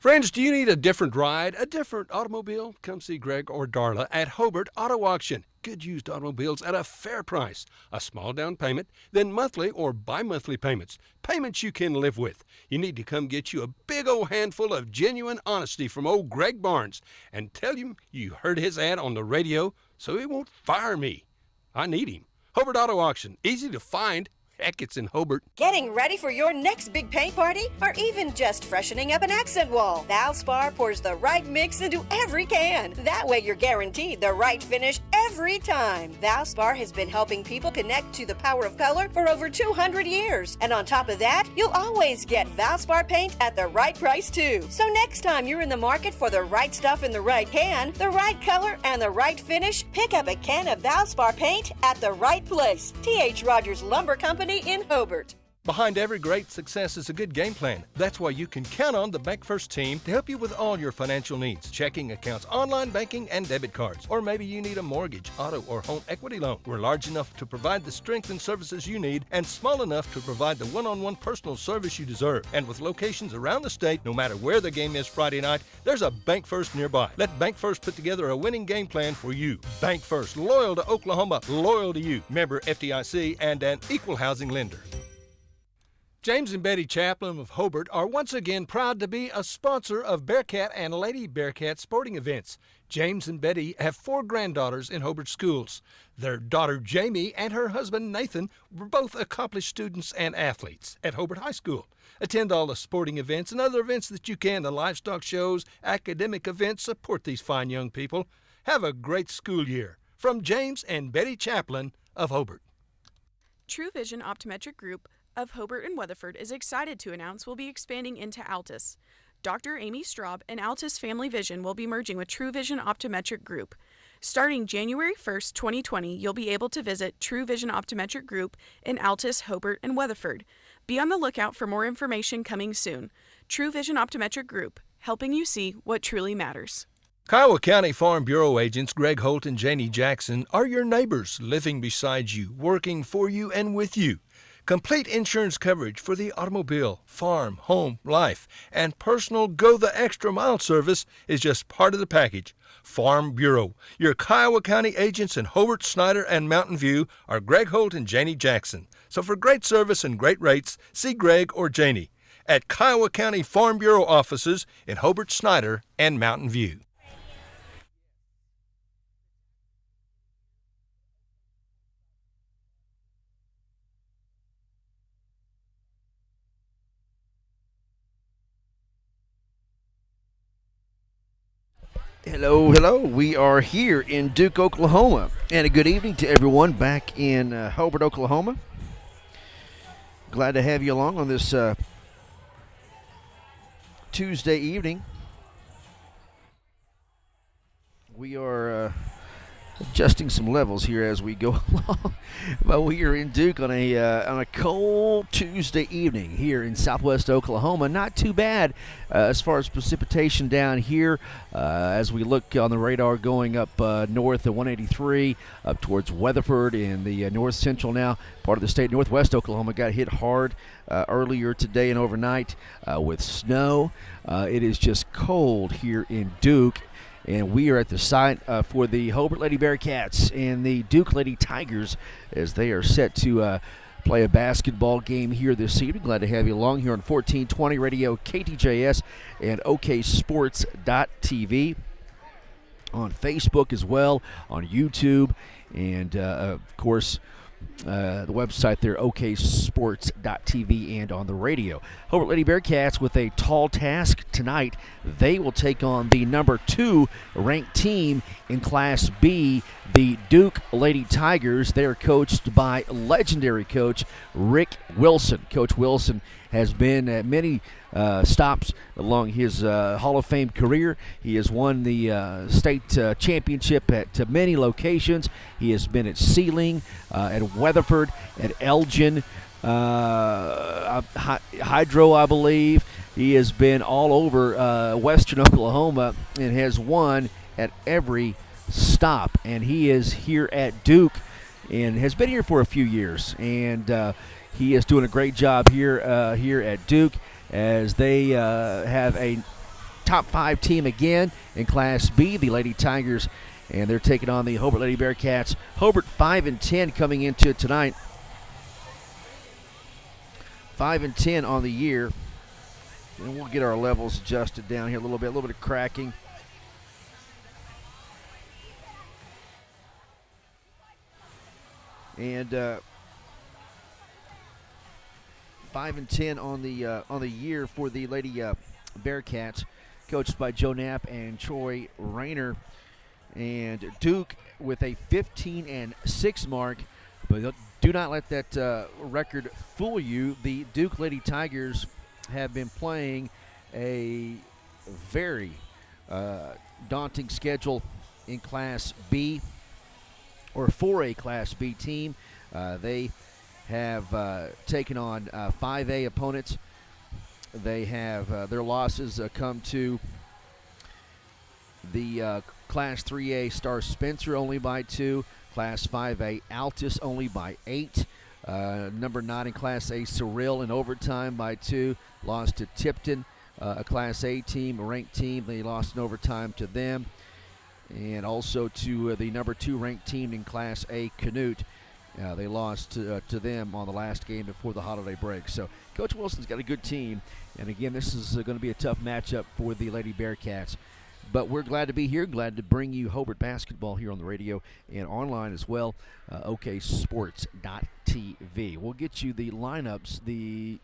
Friends, do you need a different ride, a different automobile? Come see Greg or Darla at Hobart Auto Auction. Good used automobiles at a fair price. A small down payment, then monthly or bi-monthly payments. Payments you can live with. You need to come get you a big old handful of genuine honesty from old Greg Barnes and tell him you heard his ad on the radio so he won't fire me. I need him. Hobart Auto Auction. Easy to find. Heck, it's in Hobart. Getting ready for your next big paint party? Or even just freshening up an accent wall? Valspar pours the right mix into every can. That way you're guaranteed the right finish every time. Valspar has been helping people connect to the power of color for over 200 years. And on top of that, you'll always get Valspar paint at the right price too. So next time you're in the market for the right stuff in the right can, the right color, and the right finish, pick up a can of Valspar paint at the right place. T.H. Rogers Lumber Company in Hobart. Behind every great success is a good game plan. That's why you can count on the Bank First team to help you with all your financial needs. Checking accounts, online banking, and debit cards. Or maybe you need a mortgage, auto, or home equity loan. We're large enough to provide the strength and services you need and small enough to provide the one-on-one personal service you deserve. And with locations around the state, no matter where the game is Friday night, there's a Bank First nearby. Let Bank First put together a winning game plan for you. Bank First, loyal to Oklahoma, loyal to you. Member FDIC and an equal housing lender. James and Betty Chaplin of Hobart are once again proud to be a sponsor of Bearcat and Lady Bearcat sporting events. James and Betty have 4 granddaughters in Hobart schools. Their daughter Jamie and her husband Nathan were both accomplished students and athletes at Hobart High School. Attend all the sporting events and other events that you can, the livestock shows, academic events. Support these fine young people. Have a great school year. From James and Betty Chaplin of Hobart. True Vision Optometric Group of Hobart and Weatherford is excited to announce we'll be expanding into Altus. Dr. Amy Straub and Altus Family Vision will be merging with True Vision Optometric Group. Starting January 1st, 2020, you'll be able to visit True Vision Optometric Group in Altus, Hobart, and Weatherford. Be on the lookout for more information coming soon. True Vision Optometric Group, helping you see what truly matters. Kiowa County Farm Bureau agents Greg Holt and Janie Jackson are your neighbors, living beside you, working for you and with you. Complete insurance coverage for the automobile, farm, home, life, and personal go-the-extra-mile service is just part of the package. Farm Bureau. Your Kiowa County agents in Hobart, Snyder, and Mountain View are Greg Holt and Janie Jackson. So for great service and great rates, see Greg or Janie at Kiowa County Farm Bureau offices in Hobart, Snyder, and Mountain View. Hello, hello. We are here in Duke, Oklahoma. And a good evening to everyone back in Hobart, Oklahoma. Glad to have you along on this Tuesday evening. We are adjusting some levels here as we go along. But we are in Duke on a cold Tuesday evening here in southwest Oklahoma. Not too bad as far as precipitation down here as we look on the radar going up north of 183 up towards Weatherford in the north central now part of the state. Northwest Oklahoma got hit hard earlier today and overnight with snow. It is just cold here in Duke. And we are at the site for the Hobart Lady Bearcats and the Duke Lady Tigers as they are set to play a basketball game here this evening. Glad to have you along here on 1420 Radio, KTJS, and OKSports.tv. On Facebook as well, on YouTube, and of course, the website there, oksports.tv, and on the radio. Hobart Lady Bearcats with a tall task tonight. They will take on the number 2 ranked team in Class B, the Duke Lady Tigers. They're coached by legendary coach Rick Wilson. Coach Wilson has been at many stops along his Hall of Fame career. He has won the state championship at many locations. He has been at Sealing, at Weatherford, at Elgin, Hydro, I believe. He has been all over western Oklahoma and has won at every stop. And he is here at Duke and has been here for a few years. And he is doing a great job here at Duke as they have a top 5 team again in Class B, the Lady Tigers, and they're taking on the Hobart Lady Bearcats. Hobart 5-10 coming into tonight. 5-10 on the year. And we'll get our levels adjusted down here a little bit of cracking. And 5-10 on the year for the Lady Bearcats, coached by Joe Knapp and Troy Rayner. And Duke with a 15-6 mark, but do not let that record fool you. The Duke Lady Tigers have been playing a very daunting schedule in Class B, or for a Class B team. They have taken on 5A opponents. They have their losses come to the Class 3A Star Spencer only by 2, Class 5A Altus only by 8. Number 9 in Class A, Cyril in overtime by 2. Lost to Tipton, a Class A team, a ranked team. They lost in overtime to them. And also to the number 2 ranked team in Class A, Canute. They lost to them on the last game before the holiday break. So Coach Wilson's got a good team. And again, this is going to be a tough matchup for the Lady Bearcats. But we're glad to be here, glad to bring you Hobart basketball here on the radio and online as well, oksports.tv. We'll get you the lineups. The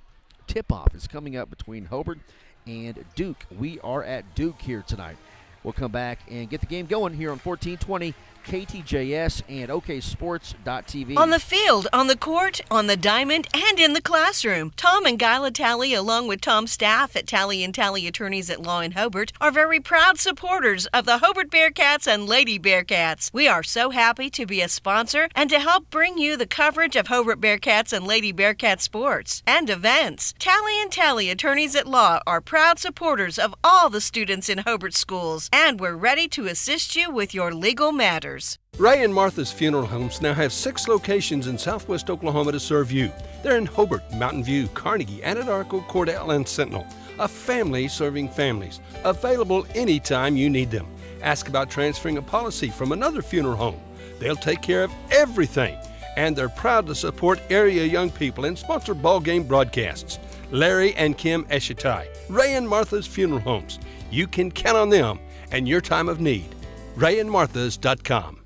tip-off is coming up between Hobart and Duke. We are at Duke here tonight. We'll come back and get the game going here on 1420 KTJS and oksports.tv. On the field, on the court, on the diamond, and in the classroom, Tom and Guyla Talley, along with Tom's staff at Talley & Talley Attorneys at Law in Hobart, are very proud supporters of the Hobart Bearcats and Lady Bearcats. We are so happy to be a sponsor and to help bring you the coverage of Hobart Bearcats and Lady Bearcat sports and events. Talley & Talley Attorneys at Law are proud supporters of all the students in Hobart schools, and we're ready to assist you with your legal matters. Ray and Martha's Funeral Homes now have 6 locations in southwest Oklahoma to serve you. They're in Hobart, Mountain View, Carnegie, Anadarko, Cordell, and Sentinel. A family serving families. Available anytime you need them. Ask about transferring a policy from another funeral home. They'll take care of everything. And they're proud to support area young people and sponsor ball game broadcasts. Larry and Kim Eshitai, Ray and Martha's Funeral Homes. You can count on them and your time of need. RayandMarthas.com.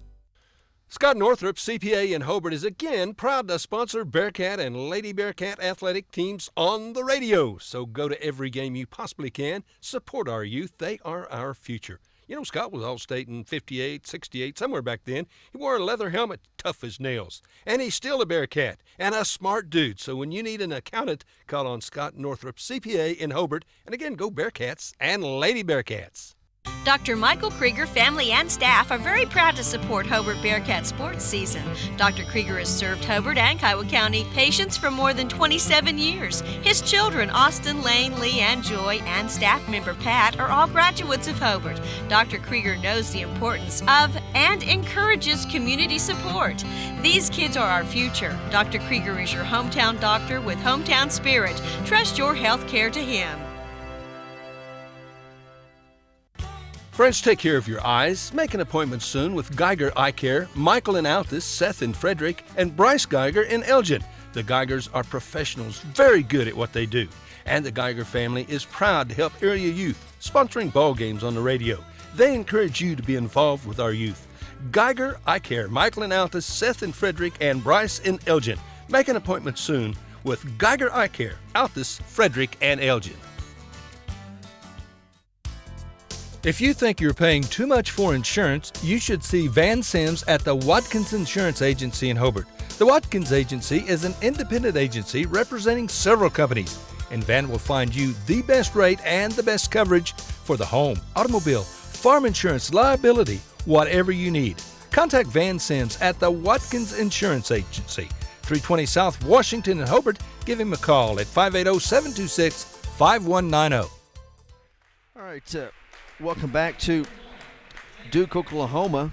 Scott Northrup, CPA in Hobart, is again proud to sponsor Bearcat and Lady Bearcat athletic teams on the radio. So go to every game you possibly can. Support our youth. They are our future. You know, Scott was All-State in 58, 68, somewhere back then. He wore a leather helmet, tough as nails. And he's still a Bearcat and a smart dude. So when you need an accountant, call on Scott Northrup, CPA in Hobart. And again, go Bearcats and Lady Bearcats. Dr. Michael Krieger, family and staff are very proud to support Hobart Bearcat sports season. Dr. Krieger has served Hobart and Kiowa County patients for more than 27 years. His children, Austin, Lane, Lee, and Joy, and staff member Pat, are all graduates of Hobart. Dr. Krieger knows the importance of and encourages community support. These kids are our future. Dr. Krieger is your hometown doctor with hometown spirit. Trust your health care to him. Friends, take care of your eyes. Make an appointment soon with Geiger Eye Care, Michael in Altus, Seth in Frederick, and Bryce Geiger in Elgin. The Geigers are professionals, very good at what they do. And the Geiger family is proud to help area youth, sponsoring ball games on the radio. They encourage you to be involved with our youth. Geiger Eye Care, Michael in Altus, Seth in Frederick, and Bryce in Elgin. Make an appointment soon with Geiger Eye Care, Altus, Frederick, and Elgin. If you think you're paying too much for insurance, you should see Van Sims at the Watkins Insurance Agency in Hobart. The Watkins Agency is an independent agency representing several companies, and Van will find you the best rate and the best coverage for the home, automobile, farm insurance, liability, whatever you need. Contact Van Sims at the Watkins Insurance Agency, 320 South Washington in Hobart. Give him a call at 580-726-5190. All right, welcome back to Duke, Oklahoma.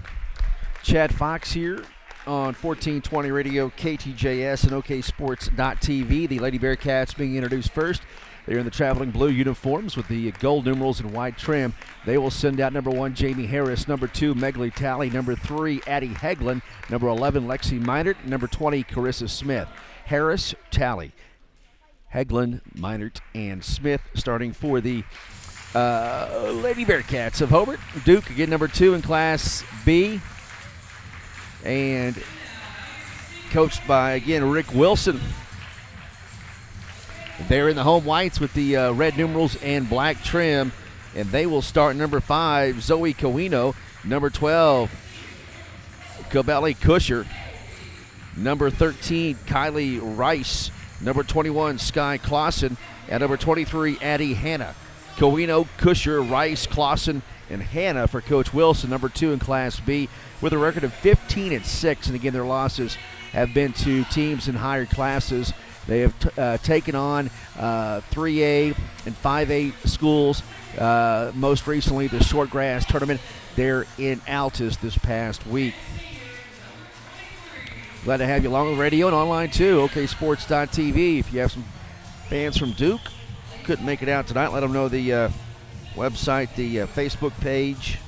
Chad Fox here on 1420 Radio KTJS and oksports.tv. The Lady Bearcats being introduced first. They're in the traveling blue uniforms with the gold numerals and white trim. They will send out number 1, Jamie Harris, number 2, Megley Talley, number 3, Addie Heglin, number 11, Lexi Meinert, number 20, Carissa Smith. Harris, Talley, Heglin, Meinert, and Smith starting for the Lady Bearcats of Hobart. Duke again, number 2 in Class B, and coached by, again, Rick Wilson. They're in the home whites with the red numerals and black trim, and they will start number 5, Zoe Cowino, number 12, Cabelli Kusher, number 13, Kylie Rice, number 21, Sky Clausen, and number 23, Addie Hanna. Cowino, Kusher, Rice, Clausen, and Hanna for Coach Wilson, number 2 in Class B, with a record of 15-6. And again, their losses have been to teams in higher classes. They have taken on 3A and 5A schools. Most recently, the short grass tournament there in Altus this past week. Glad to have you along on the radio and online too. OKSports.tv. If you have some fans from Duke, couldn't make it out tonight, let them know the website, the Facebook page,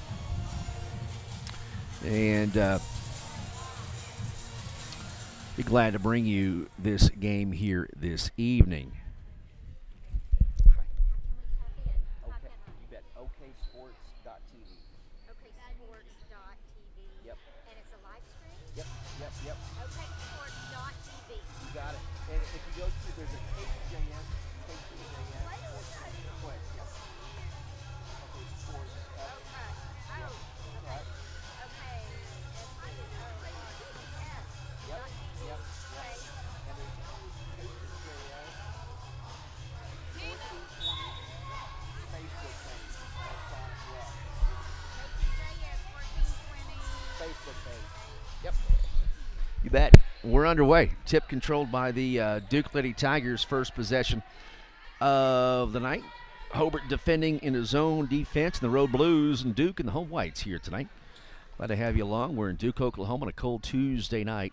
and be glad to bring you this game here this evening. OKSports.tv. OKSports.tv. Yep. And it's a live stream? Yep. OKSports.tv. You got it. And if you go to, there's a KTJS. What? Yep. Okay, sports. Right. Okay. Yep. And there's KTJS 1420 Facebook page. That's on as well. Facebook page. Yep. You bet. We're underway. Tip controlled by the Duke Lady Tigers. First possession of the night. Hobart defending in a zone defense, and the Road Blues and Duke and the home whites here tonight. Glad to have you along. We're in Duke, Oklahoma on a cold Tuesday night.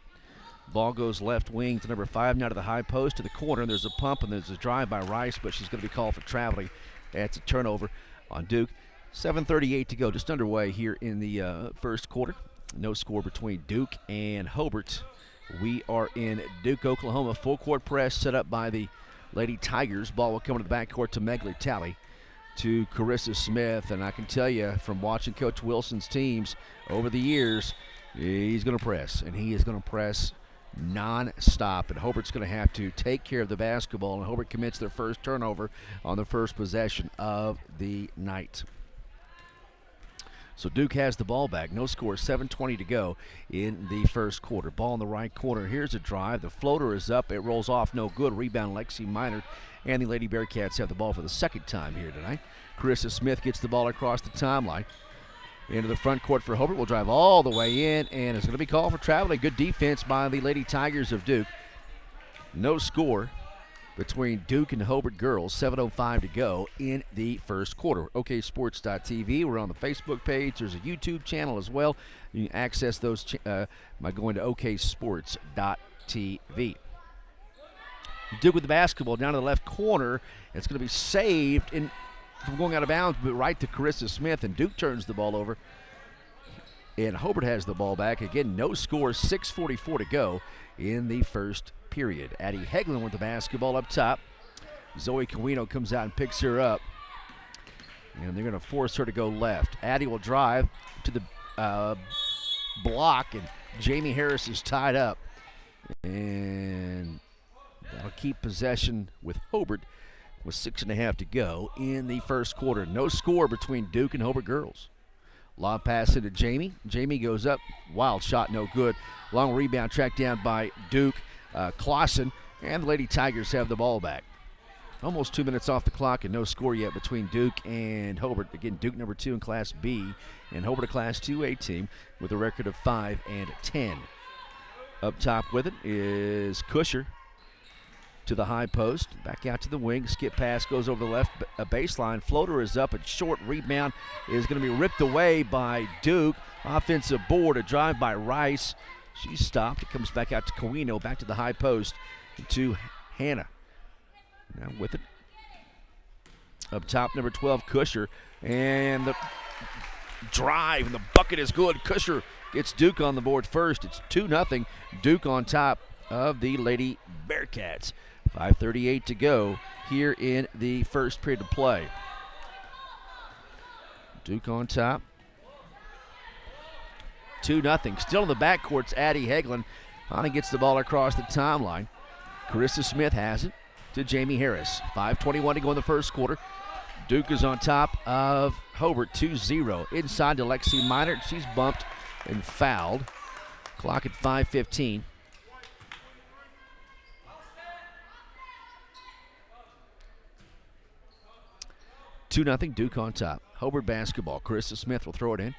Ball goes left wing to number 5, now to the high post to the corner. There's a pump and there's a drive by Rice, but she's going to be called for traveling. That's a turnover on Duke. 7:38 to go, just underway here in the first quarter. No score between Duke and Hobart. We are in Duke, Oklahoma. Full court press set up by the Lady Tigers. Ball will come to the backcourt to Megley Talley, to Carissa Smith. And I can tell you from watching Coach Wilson's teams over the years, he's going to press, and he is going to press non-stop. And Hobart's going to have to take care of the basketball, and Hobart commits their first turnover on the first possession of the night. So Duke has the ball back. No score, 7:20 to go in the first quarter. Ball in the right corner. Here's a drive. The floater is up. It rolls off. No good. Rebound, Lexi Meinert. And the Lady Bearcats have the ball for the second time here tonight. Carissa Smith gets the ball across the timeline. Into the front court for Hobart. Will drive all the way in, and it's going to be called for traveling. Good defense by the Lady Tigers of Duke. No score between Duke and the Hobart girls. 7:05 to go in the first quarter. OKSports.tv. We're on the Facebook page. There's a YouTube channel as well. You can access those by going to OKSports.tv. Duke with the basketball down to the left corner. It's going to be saved from going out of bounds, but right to Carissa Smith, and Duke turns the ball over. And Hobart has the ball back. Again, no score, 6:44 to go in the first period. Addie Heglin with the basketball up top. Zoe Cowino comes out and picks her up. And they're going to force her to go left. Addie will drive to the block, and Jamie Harris is tied up. And that'll keep possession with Hobart with 6.5 to go in the first quarter. No score between Duke and Hobart girls. Lob pass into Jamie. Jamie goes up. Wild shot, no good. Long rebound tracked down by Duke. Clausen, and the Lady Tigers have the ball back. Almost 2 minutes off the clock and no score yet between Duke and Hobart. Again, Duke number 2 in Class B and Hobart a Class 2A team with a record of 5-10. Up top with it is Kusher to the high post. Back out to the wing. Skip pass goes over the left baseline. Floater is up. A short rebound is going to be ripped away by Duke. Offensive board, a drive by Rice. She's stopped. It comes back out to Cowino, back to the high post to Hanna. Now with it Up top, number 12, Kusher. And the drive, and the bucket is good. Kusher gets Duke on the board first. It's 2-0. Duke on top of the Lady Bearcats. 5:38 to go here in the first period of play. Duke on top. 2-0. Still in the backcourt's Addie Hagelin. Finally gets the ball across the timeline. Carissa Smith has it to Jamie Harris. 5:21 to go in the first quarter. Duke is on top of Hobart 2-0. Inside to Lexi Minert. She's bumped and fouled. Clock at 5:15. Two 2-0 Duke on top. Hobart basketball. Carissa Smith will throw it in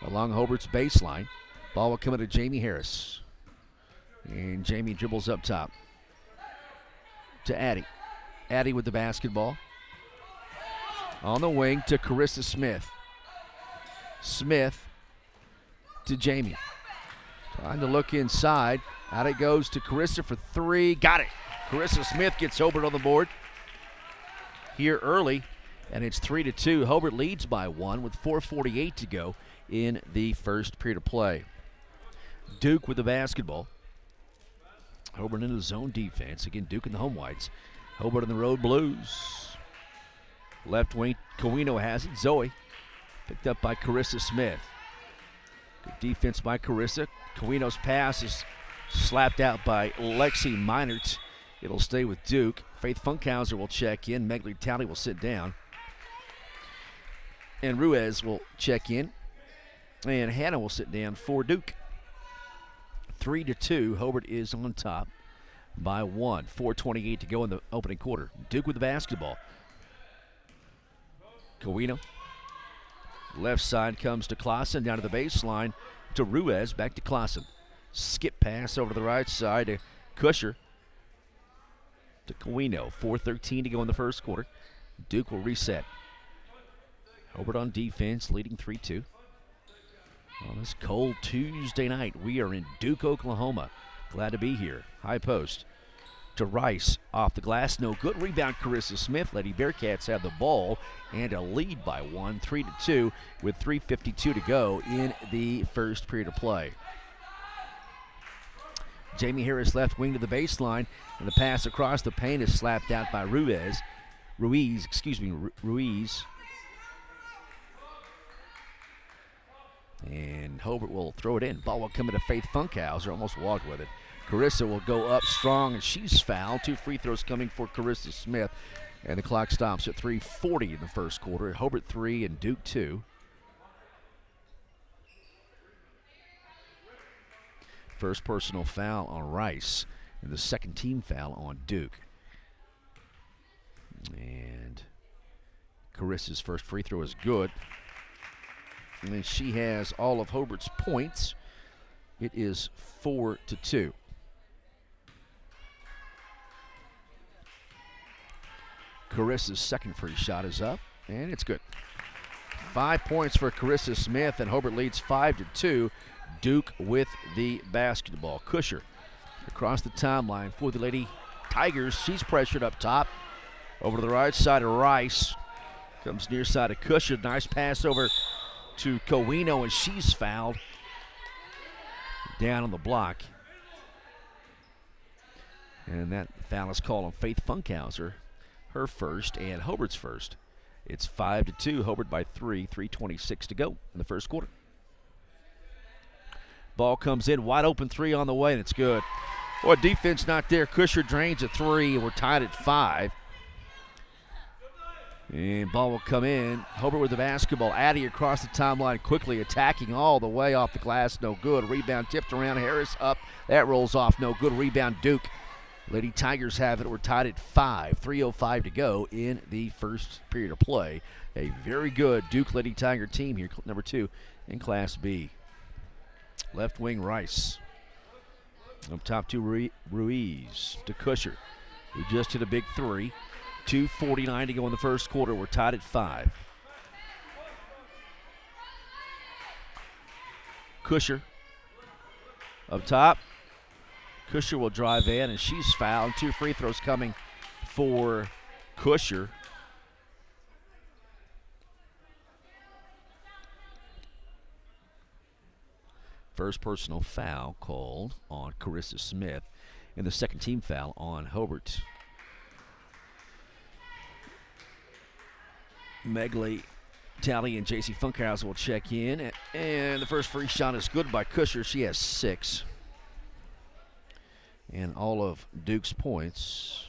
along Hobart's baseline. Ball will come into Jamie Harris. And Jamie dribbles up top to Addie. Addie with the basketball. On the wing to Carissa Smith. Smith to Jamie. Trying to look inside. Out it goes to Carissa for three. Got it. Carissa Smith gets Hobart on the board here early, and it's 3-2. Hobart leads by one with 4:48 to go in the first period of play. Duke with the basketball. Hobart into zone defense. Again, Duke in the home whites. Hobart in the road blues. Left wing, Cowino has it. Zoe picked up by Carissa Smith. Good defense by Carissa. Cowino's pass is slapped out by Lexi Minert. It'll stay with Duke. Faith Funkhauser will check in. Megler Talley will sit down. And Ruiz will check in. And Hannah will sit down for Duke. 3-2. Hobart is on top by one. 4:28 to go in the opening quarter. Duke with the basketball. Cowino. Left side comes to Clausen, down to the baseline to Ruiz, back to Clausen. Skip pass over to the right side to Kusher. To Cowino. 4:13 to go in the first quarter. Duke will reset. Hobart on defense, leading 3-2. On this cold Tuesday night, we are in Duke, Oklahoma. Glad to be here. High post to Rice. Off the glass, no good. Rebound, Carissa Smith. Lady Bearcats have the ball and a lead by one, 3-2, with 3:52 to go in the first period of play. Jamie Harris left wing to the baseline, and the pass across the paint is slapped out by Ruiz. And Hobart will throw it in. Ball will come into Faith Funkhauser, almost walked with it. Carissa will go up strong, and she's fouled. 2 free throws coming for Carissa Smith. And the clock stops at 3:40 in the first quarter. Hobart 3 and Duke 2. First personal foul on Rice, and the second team foul on Duke. And Carissa's first free throw is good. And then she has all of Hobart's points. It is 4-2. Carissa's second free shot is up, and it's good. 5 points for Carissa Smith, and Hobart leads 5-2. Duke with the basketball. Kusher across the timeline for the Lady Tigers. She's pressured up top. Over to the right side of Rice. Comes near side of Kusher. Nice pass over to Cowino, and she's fouled. Down on the block. And that foul is called on Faith Funkhauser. Her first and Hobart's first. It's 5-2. Hobart by 3. 3:26 to go in the first quarter. Ball comes in. Wide open three on the way, and it's good. Boy, defense not there. Kusher drains a three, and we're tied at 5. And ball will come in. Hobart with the basketball. Addie across the timeline, quickly attacking all the way off the glass. No good. Rebound tipped around. Harris up. That rolls off. No good. Rebound Duke. Lady Tigers have it. We're tied at 5. 3:05 to go in the first period of play. A very good Duke Lady Tiger team here, number 2 in Class B. Left wing Rice. Up top to Ruiz to Kusher, who just hit a big 3. 2:49 to go in the first quarter. We're tied at 5. Kusher up top. Kusher will drive in, and she's fouled. 2 free throws coming for Kusher. First personal foul called on Carissa Smith, and the second team foul on Hobart. Megley, Talley, and J.C. Funkhauser will check in, and the first free shot is good by Kusher. She has 6. And all of Duke's points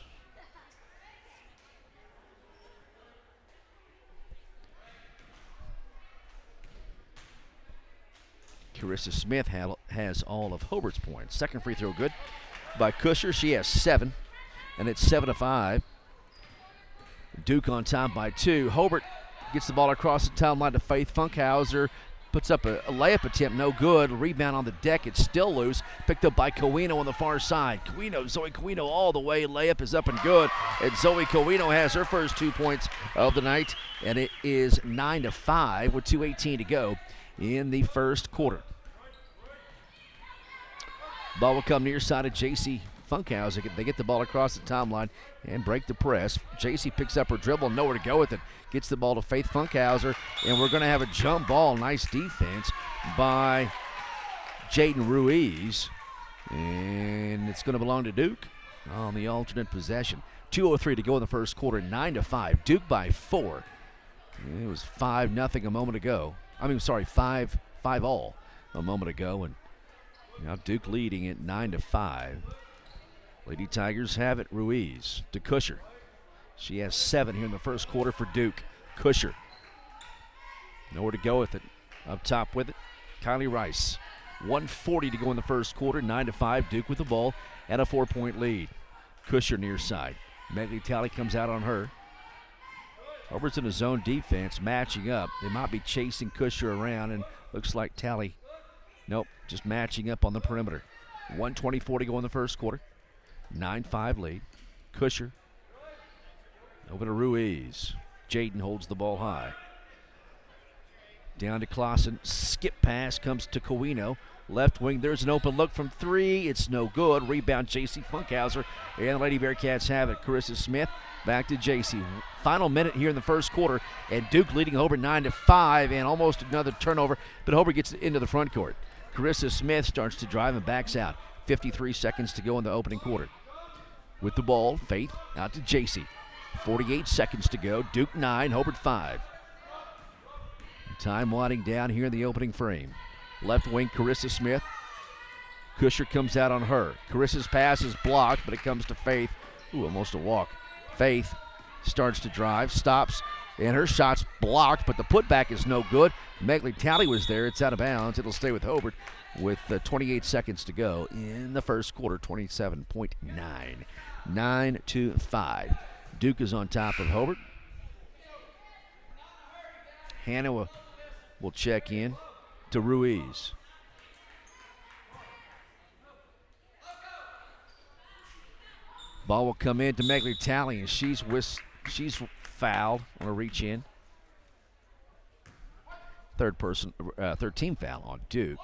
Carissa Smith has all of Hobart's points. Second free throw good by Kusher. She has 7, and it's 7-5. Duke on top by 2. Hobart gets the ball across the timeline to Faith Funkhauser. Puts up a layup attempt, no good. Rebound on the deck, it's still loose. Picked up by Coino on the far side. Zoe Coino all the way. Layup is up and good. And Zoe Coino has her first 2 points of the night. And it is 9-5 with 2:18 to go in the first quarter. Ball will come near side of J.C. Funkhauser. They get the ball across the timeline and break the press. J.C. picks up her dribble, nowhere to go with it. Gets the ball to Faith Funkhauser, and we're going to have a jump ball. Nice defense by Jaden Ruiz. And it's going to belong to Duke on the alternate possession. 2:03 to go in the first quarter, 9-5. Duke by 4. It was 5-0 a moment ago. 5-all a moment ago, and now Duke leading it 9-5. Lady Tigers have it. Ruiz to Kusher. She has 7 here in the first quarter for Duke. Kusher. Nowhere to go with it. Up top with it, Kylie Rice. 1:40 to go in the first quarter. 9-5. Duke with the ball and a 4-point lead. Kusher near side. Megley Talley comes out on her. Hobart's in a zone defense, matching up. They might be chasing Kusher around, and looks like Talley. Nope, just matching up on the perimeter. 1:24 to go in the first quarter. 9-5 lead. Kusher. Over to Ruiz. Jaden holds the ball high. Down to Clausen. Skip pass comes to Coino. Left wing, there's an open look from 3. It's no good. Rebound, J.C. Funkhauser. And the Lady Bearcats have it. Carissa Smith back to J.C. Final minute here in the first quarter. And Duke leading Hobart 9-5 and almost another turnover. But Hobart gets into the front court. Carissa Smith starts to drive and backs out. 53 seconds to go in the opening quarter. With the ball, Faith out to J.C. 48 seconds to go. Duke 9, Hobart 5. Time winding down here in the opening frame. Left wing, Carissa Smith. Kusher comes out on her. Carissa's pass is blocked, but it comes to Faith. Ooh, almost a walk. Faith starts to drive, stops, and her shot's blocked, but the putback is no good. Megley Talley was there. It's out of bounds. It'll stay with Hobart with 28 seconds to go in the first quarter. 27.9. 9-5. Duke is on top of Hobart. Hannah will check in to Ruiz. Ball will come in to Megley Talley, and she's fouled on a reach in. Third team foul on Duke.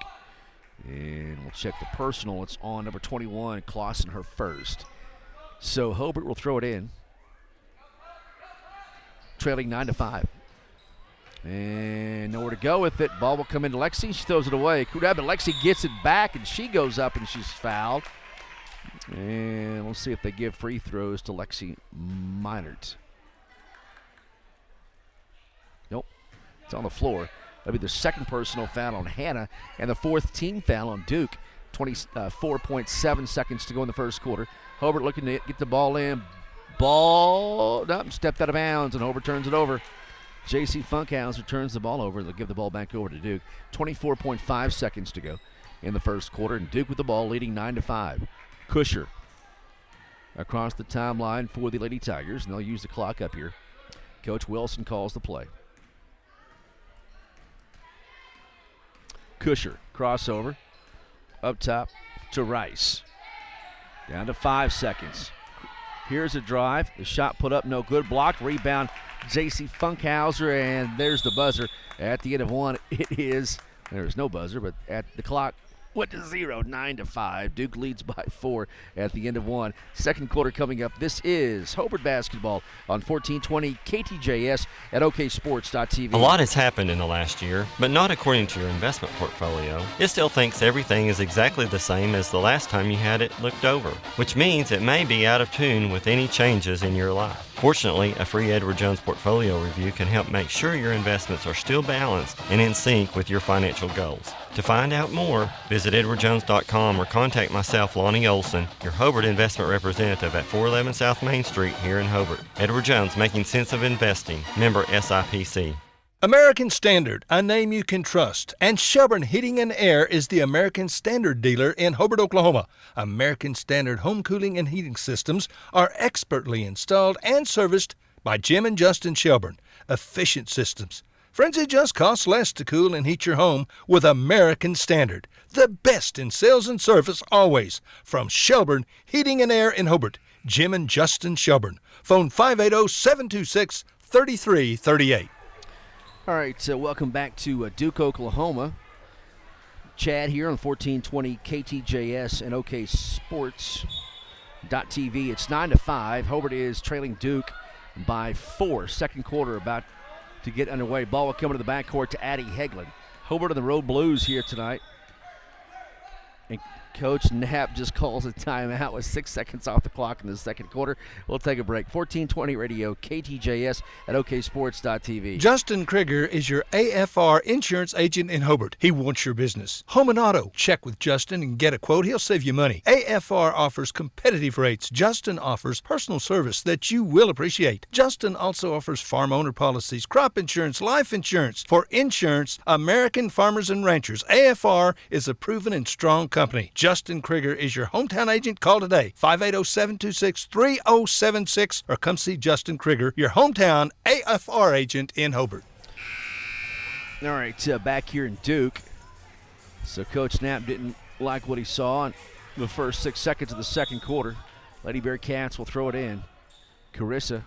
And we'll check the personal. It's on number 21, Clausen, her first. So Hobart will throw it in. Trailing 9-5. And nowhere to go with it. Ball will come into Lexi. She throws it away. But Lexi gets it back, and she goes up, and she's fouled. And we'll see if they give free throws to Lexi Meinert. Nope. It's on the floor. That'll be the second personal foul on Hannah and the fourth team foul on Duke. 24.7 seconds to go in the first quarter. Hobart looking to get the ball in. Ball stepped out of bounds, and Hobart turns it over. J.C. Funkhauser turns the ball over. They'll give the ball back over to Duke. 24.5 seconds to go in the first quarter, and Duke with the ball leading 9-5. Kusher across the timeline for the Lady Tigers, and they'll use the clock up here. Coach Wilson calls the play. Kusher, crossover, up top to Rice. Down to 5 seconds. Here's a drive. The shot put up, no good. Blocked, rebound, J.C. Funkhauser, and there's the buzzer. At the end of one, it is, there's no buzzer, but at the clock went to 0, 9-5. Duke leads by 4 at the end of one. Second quarter coming up. This is Hobart basketball on 1420 KTJS at oksports.tv. A lot has happened in the last year, but not according to your investment portfolio. It still thinks everything is exactly the same as the last time you had it looked over, which means it may be out of tune with any changes in your life. Fortunately, a free Edward Jones portfolio review can help make sure your investments are still balanced and in sync with your financial goals. To find out more, visit edwardjones.com or contact myself, Lonnie Olson, your Hobart investment representative at 411 South Main Street here in Hobart. Edward Jones, making sense of investing. Member SIPC. American Standard, a name you can trust. And Shelburne Heating and Air is the American Standard dealer in Hobart, Oklahoma. American Standard home cooling and heating systems are expertly installed and serviced by Jim and Justin Shelburne. Efficient systems. Friends, it just costs less to cool and heat your home with American Standard. The best in sales and service always. From Shelburne Heating and Air in Hobart, Jim and Justin Shelburne. Phone 580-726-3338. All right, welcome back to Duke, Oklahoma. Chad here on 1420 KTJS and oksports.tv. It's 9-5. Hobart is trailing Duke by 4. Second quarter about to get underway. Ball will come to the backcourt to Addie Hegland. Hobart on the road blues here tonight. And Coach Knapp just calls a timeout with 6 seconds off the clock in the second quarter. We'll take a break. 1420 radio, KTJS at oksports.tv. Justin Krieger is your AFR insurance agent in Hobart. He wants your business. Home and auto. Check with Justin and get a quote. He'll save you money. AFR offers competitive rates. Justin offers personal service that you will appreciate. Justin also offers farm owner policies, crop insurance, life insurance. For insurance, American Farmers and Ranchers. AFR is a proven and strong company. Justin Krieger is your hometown agent. Call today, 580-726-3076, or come see Justin Krieger, your hometown AFR agent in Hobart. All right, back here in Duke. So Coach Knapp didn't like what he saw in the first 6 seconds of the second quarter. Lady Bearcats will throw it in. Carissa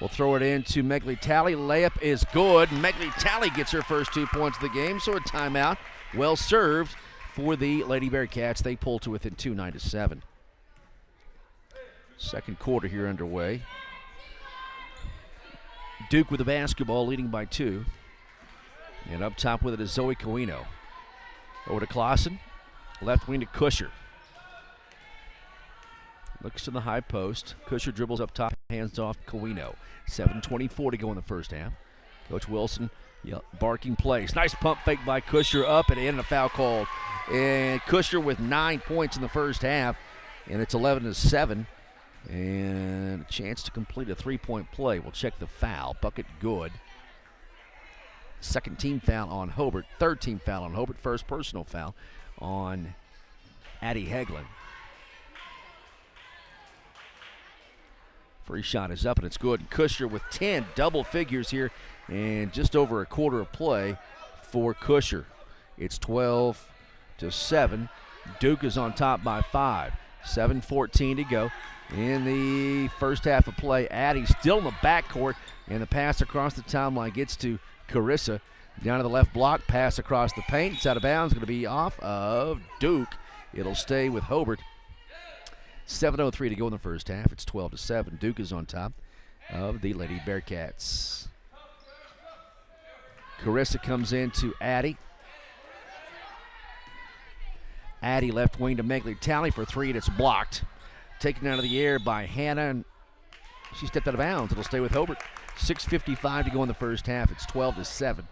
will throw it in to Megley Talley. Layup is good. Megley Talley gets her first 2 points of the game, so a timeout. Well served for the Lady Bearcats. They pull to within 2, 9-7. Second quarter here underway. Duke with the basketball, leading by 2. And up top with it is Zoe Coino. Over to Clausen. Left wing to Kusher. Looks to the high post. Kusher dribbles up top, hands off Coino. 7:24 to go in the first half. Coach Wilson barking plays. Nice pump fake by Kusher up and in, a foul called. And Kusher with 9 points in the first half, and it's 11-7. And a chance to complete a three-point play. We'll check the foul. Bucket good. Second team foul on Hobart. Third team foul on Hobart. First personal foul on Addie Hegland. Free shot is up and it's good. Kusher with 10 double figures here and just over a quarter of play for Kusher. It's 12-7. Duke is on top by 5. 7:14 to go in the first half of play. Addie still in the backcourt, and the pass across the timeline gets to Carissa. Down to the left block, pass across the paint. It's out of bounds, going to be off of Duke. It'll stay with Hobart. 7:03 to go in the first half. It's 12-7. Duke is on top of the Lady Bearcats. Carissa comes in to Addie. Addie left wing to Megley Talley for 3, and it's blocked. Taken out of the air by Hannah, and she stepped out of bounds. It'll stay with Hobart. 6:55 to go in the first half. It's 12-7.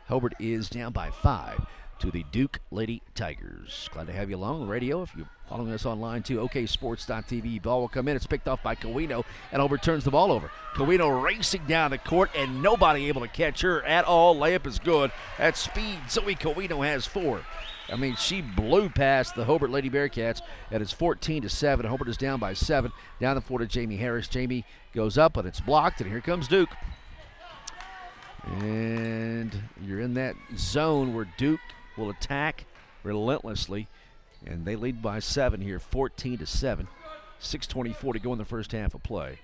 Hobart is down by 5 to the Duke Lady Tigers. Glad to have you along on the radio. If you're following us online too, oksports.tv. Ball will come in. It's picked off by Coino, and Hobart turns the ball over. Coino racing down the court, and nobody able to catch her at all. Layup is good. At speed, Zoe Coino has 4. I mean, she blew past the Hobart Lady Bearcats, and it's 14-7. Hobart is down by 7. Down the floor to Jamie Harris. Jamie goes up, but it's blocked, and here comes Duke. And you're in that zone where Duke will attack relentlessly, and they lead by 7 here, 14-7. 6:24 to go in the first half of play.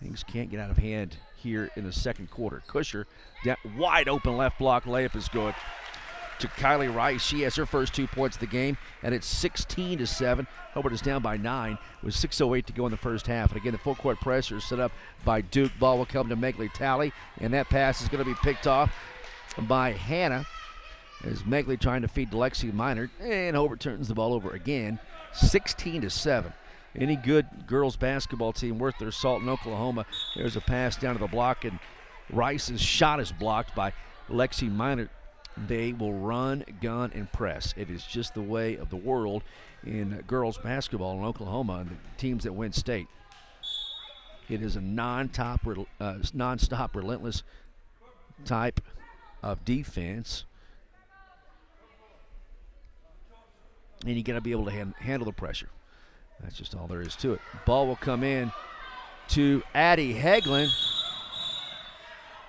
Things can't get out of hand here in the second quarter. Kusher, that wide open left block layup is good. to Kylie Rice. She has her first 2 points of the game, and it's 16-7. Hobart is down by 9 with 6:08 to go in the first half. And again, the full court pressure is set up by Duke. Ball will come to Megley Talley, and that pass is going to be picked off by Hannah as Megley trying to feed Lexi Minor, and Hobart turns the ball over again, 16-7. Any good girls basketball team worth their salt in Oklahoma. There's a pass down to the block, and Rice's shot is blocked by Lexi Minor. They will run, gun, and press. It is just the way of the world in girls basketball in Oklahoma and the teams that win state. It is a non-stop, relentless type of defense. And you got to be able to handle the pressure. That's just all there is to it. Ball will come in to Addie Heglin.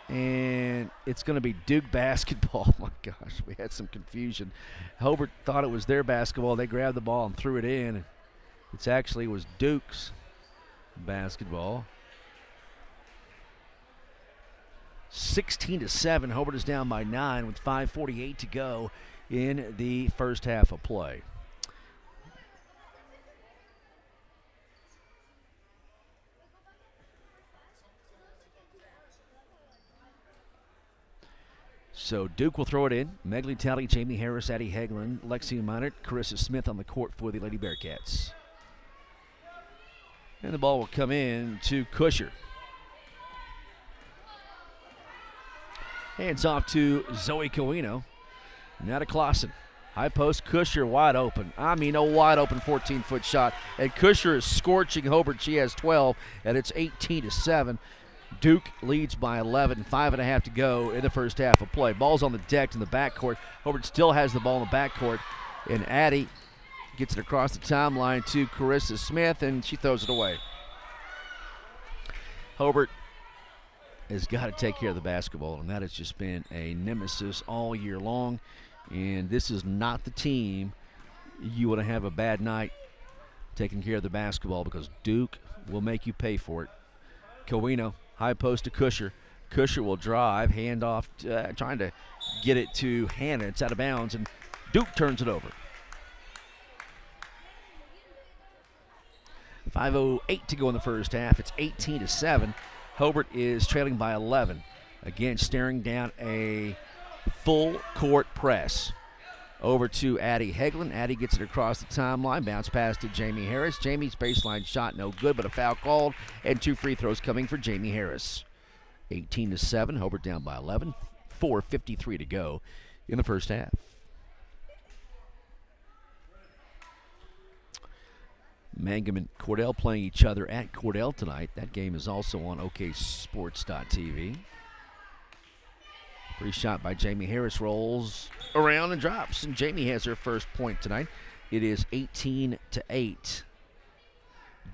And it's going to be Duke basketball. Oh my gosh, we had some confusion. Hobart thought it was their basketball. They grabbed the ball and threw it in. It actually was Duke's basketball. 16-7. Hobart is down by 9 with 5:48 to go in the first half of play. So Duke will throw it in. Megley Talley, Jamie Harris, Addie Heglin, Lexi Minert, Carissa Smith on the court for the Lady Bearcats. And the ball will come in to Kusher. Hands off to Zoe Coino. Now to Clausen. High post, Kusher wide open. I mean, a wide open 14-foot shot. And Kusher is scorching Hobart. She has 12, and it's 18-7. Duke leads by 11, 5.5 to go in the first half of play. Ball's on the deck in the backcourt. Hobart still has the ball in the backcourt, and Addie gets it across the timeline to Carissa Smith, and she throws it away. Hobart has got to take care of the basketball, and that has just been a nemesis all year long, and this is not the team you want to have a bad night taking care of the basketball because Duke will make you pay for it. Coino. High post to Kusher. Kusher will drive, hand off, trying to get it to Hannah. It's out of bounds, and Duke turns it over. 5:08 to go in the first half. It's 18-7. Hobart is trailing by 11. Again, staring down a full court press. Over to Addie Heglin. Addie gets it across the timeline. Bounce pass to Jamie Harris. Jamie's baseline shot no good, but a foul called. And 2 free throws coming for Jamie Harris. 18-7. Hobart down by 11. 4:53 to go in the first half. Mangum and Cordell playing each other at Cordell tonight. That game is also on OKSports.tv. Free shot by Jamie Harris rolls around and drops, and Jamie has her first point tonight. It is 18-8.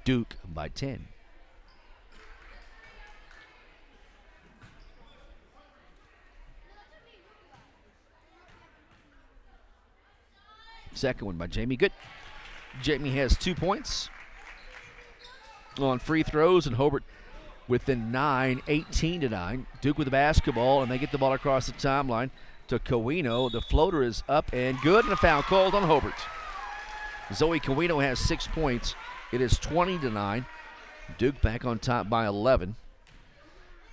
Duke by 10. Second one by Jamie. Good. Jamie has 2 points on free throws, and Hobart within 9, 18-9. Duke with the basketball, and they get the ball across the timeline to Coino. The floater is up and good, and a foul called on Hobart. Zoe Coino has 6 points. It is 20-9. Duke back on top by 11.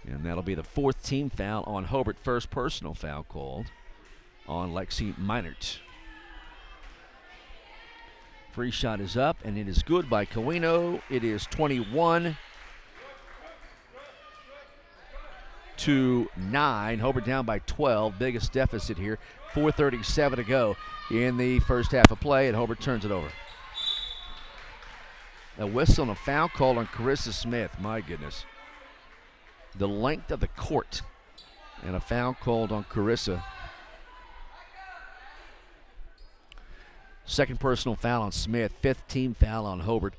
And that'll be the 4th team foul on Hobart. First personal foul called on Lexi Minert. Free shot is up, and it is good by Coino. It is 21-9. Hobart down by 12. Biggest deficit here. 4:37 to go in the first half of play, and Hobart turns it over. A whistle and a foul call on Carissa Smith. My goodness. The length of the court, and a foul called on Carissa. Second personal foul on Smith. 5th team foul on Hobart.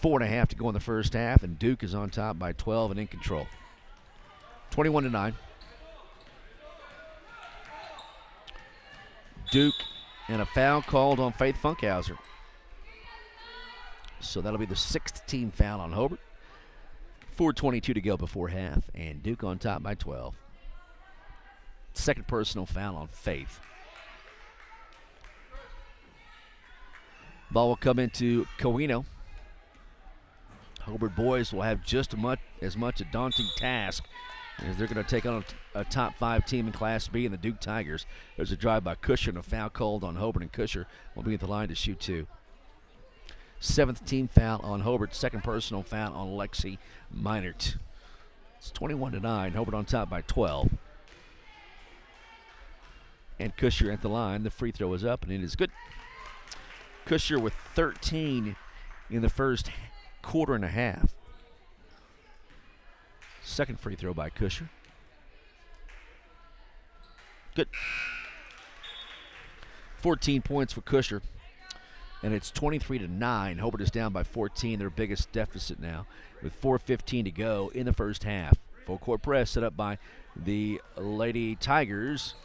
4.5 to go in the first half, and Duke is on top by 12 and in control. 21-9. Duke and a foul called on Faith Funkhauser. So that'll be the 6th team foul on Hobart. 4:22 to go before half, and Duke on top by 12. Second personal foul on Faith. Ball will come into Cowino. Hobart boys will have just as much a daunting task as they're going to take on a top 5 team in Class B in the Duke Tigers. There's a drive by Kusher and a foul called on Hobart, and Kusher will be at the line to shoot 2. 7th team foul on Hobart, 2nd personal foul on Lexi Meinert. It's 21-9, Hobart on top by 12. And Kusher at the line. The free throw is up, and it is good. Kusher with 13 in the first quarter and a half. Second free throw by Kusher. Good. 14 points for Kusher. And it's 23-9. Hobart is down by 14, their biggest deficit now, with 4:15 to go in the first half. Full court press set up by the Lady Tigers.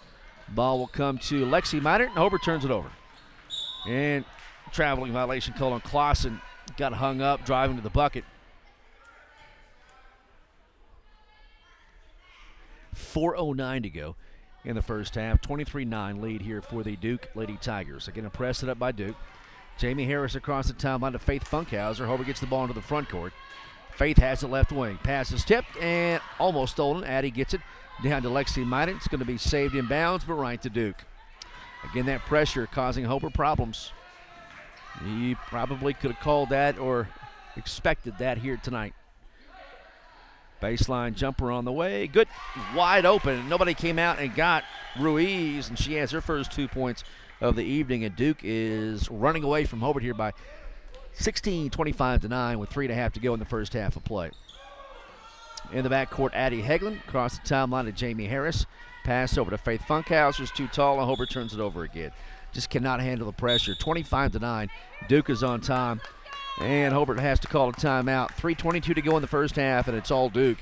Ball will come to Lexi Meinert, and Hobart turns it over. And traveling violation called on Clausen. Got hung up, driving to the bucket. 4:09 to go in the first half. 23-9 lead here for the Duke Lady Tigers. Again, a press set up by Duke. Jamie Harris across the timeline to Faith Funkhauser. Hobart gets the ball into the front court. Faith has it left wing. Pass is tipped and almost stolen. Addie gets it down to Lexi Meinert. It's going to be saved in bounds, but right to Duke. Again, that pressure causing Hobart problems. He probably could have called that or expected that here tonight. Baseline jumper on the way. Good. Wide open. Nobody came out and got Ruiz, and she has her first 2 points of the evening, and Duke is running away from Hobart here by 16, 25-9 with 3.5 to go in the first half of play. In the backcourt, Addie Hegland across the timeline to Jamie Harris. Pass over to Faith Funkhauser's too tall, and Hobart turns it over again. Just cannot handle the pressure. 25-9. Duke is on time, and Hobart has to call a timeout. 3:22 to go in the first half, and it's all Duke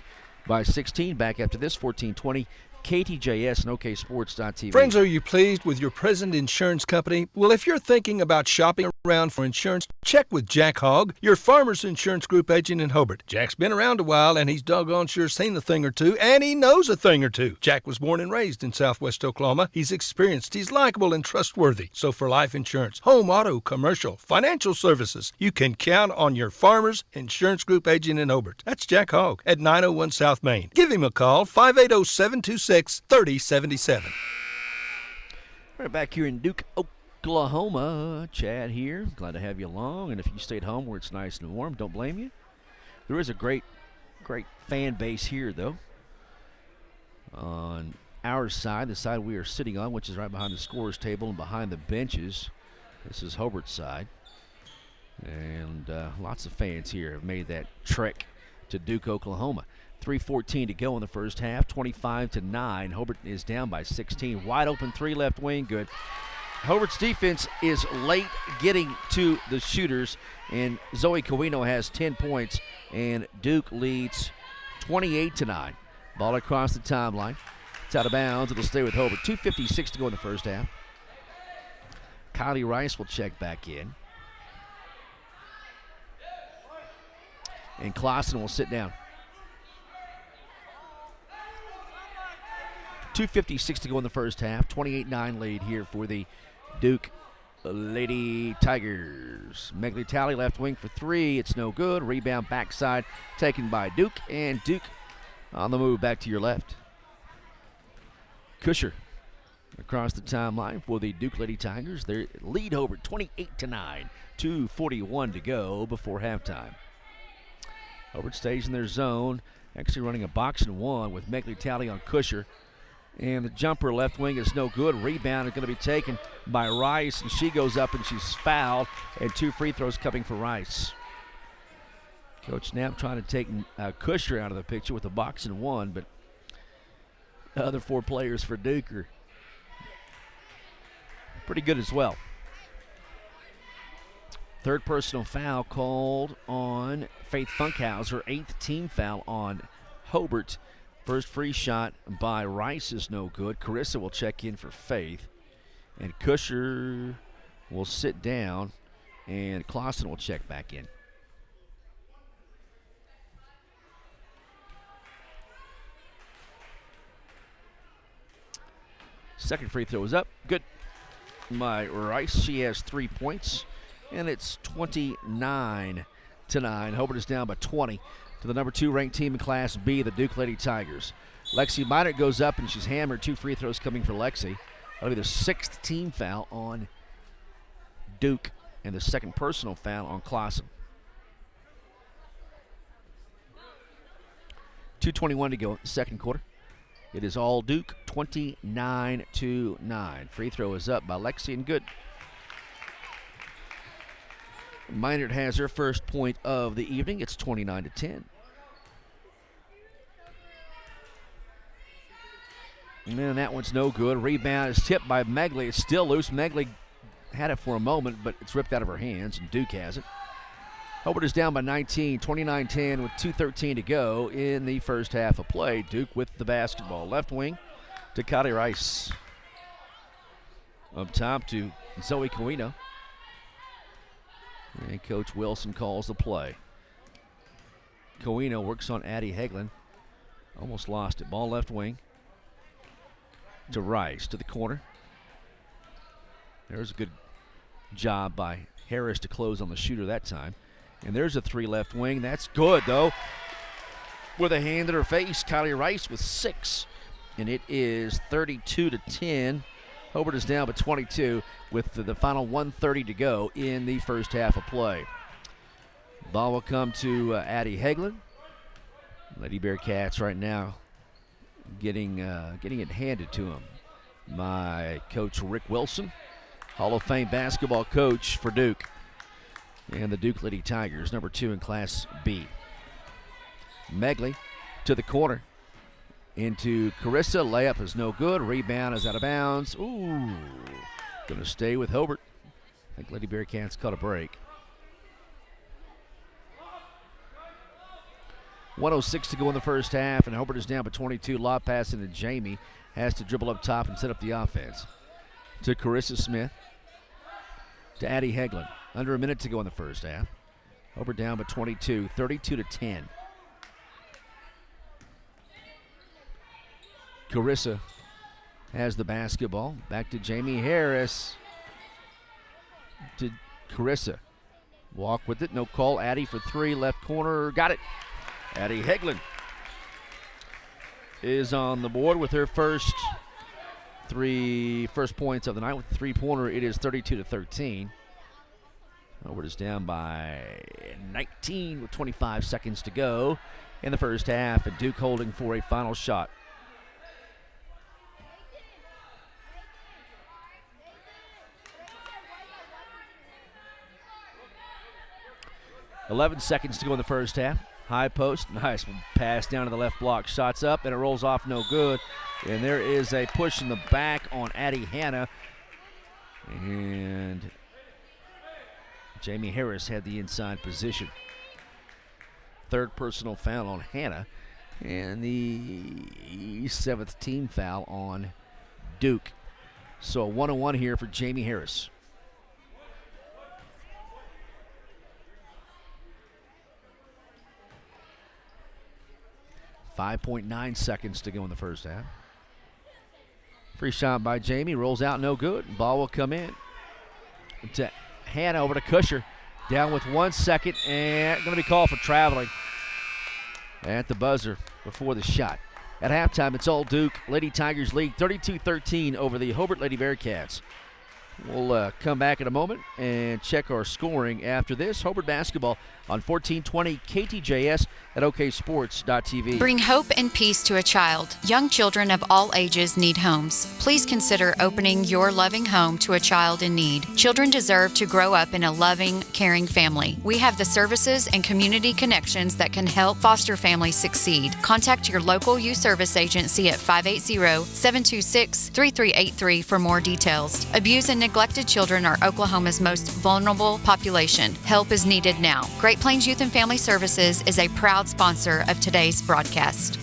by 16. Back after this, 14-20. KTJS and OKSports.tv. Friends, are you pleased with your present insurance company? Well, if you're thinking about shopping around for insurance, check with Jack Hogg, your Farmers Insurance Group agent in Hobart. Jack's been around a while, and he's doggone sure seen a thing or two, and he knows a thing or two. Jack was born and raised in Southwest Oklahoma. He's experienced, he's likable, and trustworthy. So for life insurance, home, auto, commercial, financial services, you can count on your Farmers Insurance Group agent in Hobart. That's Jack Hogg at 901 South Main. Give him a call, 580-726-3077. We're back here in Duke, Oklahoma. Chad here. Glad to have you along. And if you stayed home where it's nice and warm, don't blame you. There is a great fan base here, though. On our side, the side we are sitting on, which is right behind the scorer's table and behind the benches. This is Hobart's side. And lots of fans here have made that trek to Duke, Oklahoma. 3:14 to go in the first half, 25-9. Hobart is down by 16. Wide open three left wing, good. Hobart's defense is late getting to the shooters, and Zoe Cowino has 10 points, and Duke leads 28-9. Ball across the timeline. It's out of bounds. It'll stay with Hobart. 2:56 to go in the first half. Kylie Rice will check back in. And Clausen will sit down. 2:56 to go in the first half. 28-9 lead here for the Duke Lady Tigers. Megley Talley left wing for three. It's no good. Rebound backside taken by Duke. And Duke on the move back to your left. Kusher across the timeline for the Duke Lady Tigers. They lead Hobart 28-9. 2:41 to go before halftime. Hobart stays in their zone. Actually running a box and one with Megley Talley on Kusher. And the jumper left wing is no good. Rebound is going to be taken by Rice, and she goes up and she's fouled. And two free throws coming for Rice. Coach Knapp trying to take Kusher out of the picture with a box and one, but the other four players for Duke are pretty good as well. Third personal foul called on Faith Funkhauser. Eighth team foul on Hobart. First free shot by Rice is no good. Carissa will check in for Faith. And Kusher will sit down. And Clausen will check back in. Second free throw is up. Good by Rice. She has 3 points. and it's 29-9. Hobart is down by 20 to the number 2 ranked team in Class B, the Duke Lady Tigers. Lexi Minor goes up and she's hammered. 2 free throws coming for Lexi. That'll be the 6th team foul on Duke and the 2nd personal foul on Clausen. 2:21 to go in the second quarter. It is all Duke, 29-9. Free throw is up by Lexi and good. Minard has her first point of the evening. It's 29-10. And that one's no good. Rebound is tipped by Megley. It's still loose. Megley had it for a moment, but it's ripped out of her hands, and Duke has it. Hobart is down by 19, 29-10 with 2:13 to go in the first half of play. Duke with the basketball. Left wing to Kali Rice. Up top to Zoe Coino. And Coach Wilson calls the play. Coino works on Addie Hagelin. Almost lost it. Ball left wing to Rice to the corner. There's a good job by Harris to close on the shooter that time. And there's a 3 left wing. That's good, though. With a hand in her face, Kylie Rice with 6. And it is 32-10. Hobart is down by 22 with the final 1:30 to go in the first half of play. Ball will come to Addie Hagelin. Lady Bearcats right now getting it handed to them by Coach Rick Wilson, Hall of Fame basketball coach for Duke. And the Duke Lady Tigers, number 2 in Class B. Megley to the corner. Into Carissa. Layup is no good. Rebound is out of bounds. Ooh. Going to stay with Hobart. I think Lady Bearcats caught a break. 1:06 to go in the first half, and Hobart is down by 22. Lob pass into Jamie. Has to dribble up top and set up the offense. To Carissa Smith. To Addie Hagelin. Under a minute to go in the first half. Hobart down by 22, 32-10. Carissa has the basketball. Back to Jamie Harris. To Carissa. Walk with it, no call. Addie for 3, left corner. Got it. Addie Hagelin is on the board with her first points of the night with the 3-pointer. It is 32-13. Hobart is down by 19 with 25 seconds to go in the first half, and Duke holding for a final shot. .11 seconds to go in the first half. High post, nice pass down to the left block. Shots up, and it rolls off, no good. And there is a push in the back on Addie Hanna. And Jamie Harris had the inside position. 3rd personal foul on Hanna. And the 7th team foul on Duke. So a 1-on-1 here for Jamie Harris. .9 seconds to go in the first half. Free shot by Jamie, rolls out, no good. Ball will come in to Hanna, over to Kusher. Down with 1 second, and going to be called for traveling at the buzzer before the shot. At halftime, it's all Duke. Lady Tigers lead 32-13 over the Hobart Lady Bearcats. We'll come back in a moment and check our scoring after this. Hobart basketball on 1420 KTJS at oksports.tv. Bring hope and peace to a child. Young children of all ages need homes. Please consider opening your loving home to a child in need. Children deserve to grow up in a loving, caring family. We have the services and community connections that can help foster families succeed. Contact your local youth service agency at 580-726-3383 for more details. Abused and neglected children are Oklahoma's most vulnerable population. Help is needed now. Great Plains Youth and Family Services is a proud sponsor of today's broadcast.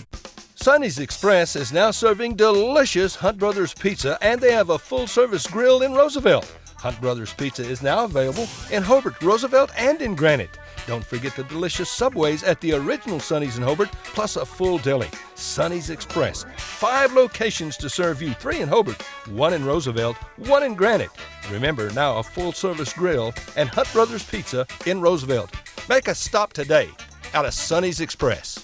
Sonny's Express is now serving delicious Hunt Brothers pizza, and they have a full-service grill in Roosevelt. Hunt Brothers Pizza is now available in Hobart, Roosevelt, and in Granite. Don't forget the delicious Subways at the original Sonny's in Hobart, plus a full deli. Sonny's Express. 5 locations to serve you, 3 in Hobart, 1 in Roosevelt, 1 in Granite. Remember, now a full-service grill and Hunt Brothers Pizza in Roosevelt. Make a stop today out of Sonny's Express.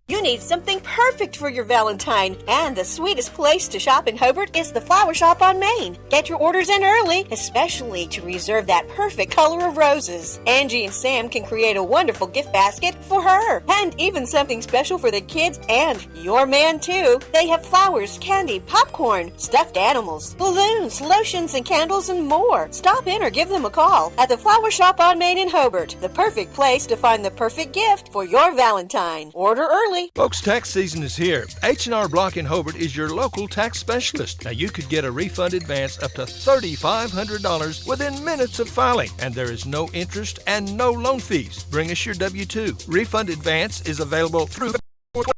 You need something perfect for your Valentine, and the sweetest place to shop in Hobart is the Flower Shop on Main. Get your orders in early, especially to reserve that perfect color of roses. Angie and Sam can create a wonderful gift basket for her, and even something special for the kids and your man too. They have flowers, candy, popcorn, stuffed animals, balloons, lotions, and candles, and more. Stop in or give them a call at the Flower Shop on Main in Hobart, the perfect place to find the perfect gift for your Valentine. Order early. Folks, tax season is here. H&R Block in Hobart is your local tax specialist. Now, you could get a refund advance up to $3,500 within minutes of filing, and there is no interest and no loan fees. Bring us your W-2. Refund advance is available through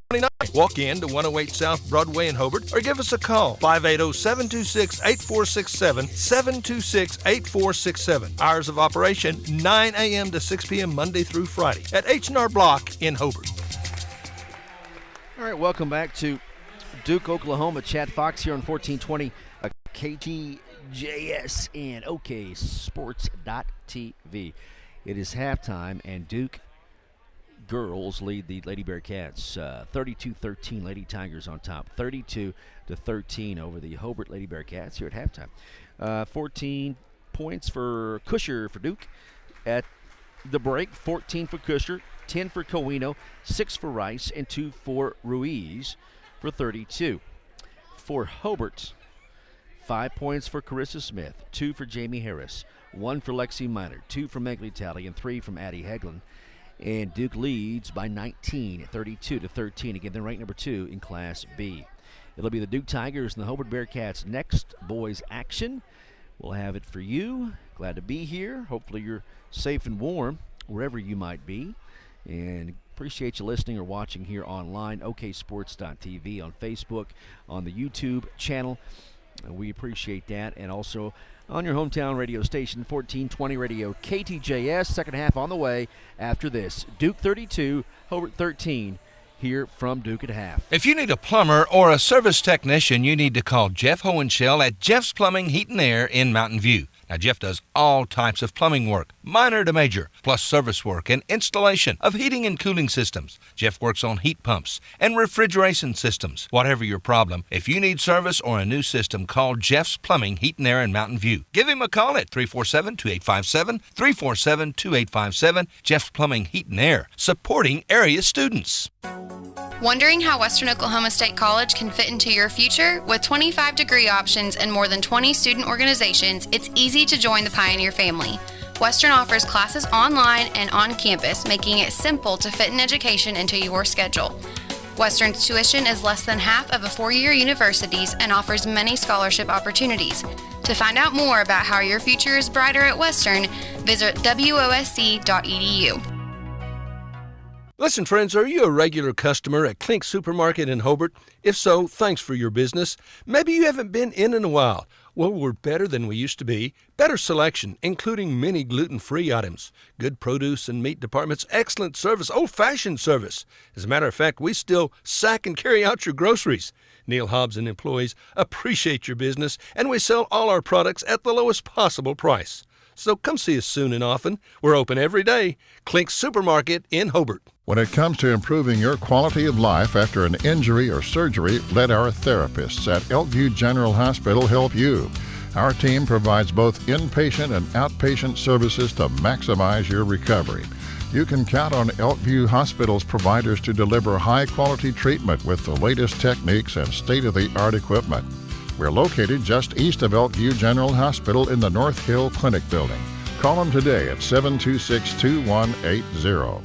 29. Walk in to 108 South Broadway in Hobart or give us a call, 580-726-8467, 726-8467. Hours of operation, 9 a.m. to 6 p.m. Monday through Friday at H&R Block in Hobart. All right, welcome back to Duke, Oklahoma. Chad Fox here on 1420 KTJS and OKSports.tv. It is halftime, and Duke girls lead the Lady Bearcats 32-13. Lady Tigers on top, 32-13 over the Hobart Lady Bearcats here at halftime. 14 points for Kusher for Duke at the break, 14 for Kusher, 10 for Cowino, 6 for Rice, and 2 for Ruiz for 32. For Hobart, 5 points for Carissa Smith, 2 for Jamie Harris, 1 for Lexi Minor, 2 for Megley Talley, and 3 from Addie Heglin. And Duke leads by 19, 32-13. Again, they're ranked number 2 in Class B. It'll be the Duke Tigers and the Hobart Bearcats next boys action. We'll have it for you. Glad to be here. Hopefully you're safe and warm wherever you might be. And appreciate you listening or watching here online, OKSports.tv, on Facebook, on the YouTube channel. We appreciate that. And also on your hometown radio station, 1420 Radio KTJS. Second half on the way after this. Duke 32, Hobart 13. Here from Duke at half. If you need a plumber or a service technician, you need to call Jeff Hohenschel at Jeff's Plumbing, Heat and Air in Mountain View. Now, Jeff does all types of plumbing work, minor to major, plus service work and installation of heating and cooling systems. Jeff works on heat pumps and refrigeration systems. Whatever your problem, if you need service or a new system, call Jeff's Plumbing, Heat and Air in Mountain View. Give him a call at 347-2857, 347-2857. Jeff's Plumbing, Heat and Air, supporting area students. Wondering how Western Oklahoma State College can fit into your future? With 25 degree options and more than 20 student organizations, it's easy to join the Pioneer family. Western offers classes online and on campus, making it simple to fit an education into your schedule. Western's tuition is less than half of a four-year university's and offers many scholarship opportunities. To find out more about how your future is brighter at Western, visit wosc.edu. Listen, friends, are you a regular customer at Klink Supermarket in Hobart? If so, thanks for your business. Maybe you haven't been in a while. Well, we're better than we used to be. Better selection, including many gluten-free items. Good produce and meat departments, excellent service, old-fashioned service. As a matter of fact, we still sack and carry out your groceries. Neil Hobbs and employees appreciate your business, and we sell all our products at the lowest possible price. So come see us soon and often. We're open every day. Klink Supermarket in Hobart. When it comes to improving your quality of life after an injury or surgery, let our therapists at Elkview General Hospital help you. Our team provides both inpatient and outpatient services to maximize your recovery. You can count on Elkview Hospital's providers to deliver high-quality treatment with the latest techniques and state-of-the-art equipment. We're located just east of Elkview General Hospital in the North Hill Clinic building. Call them today at 726-2180.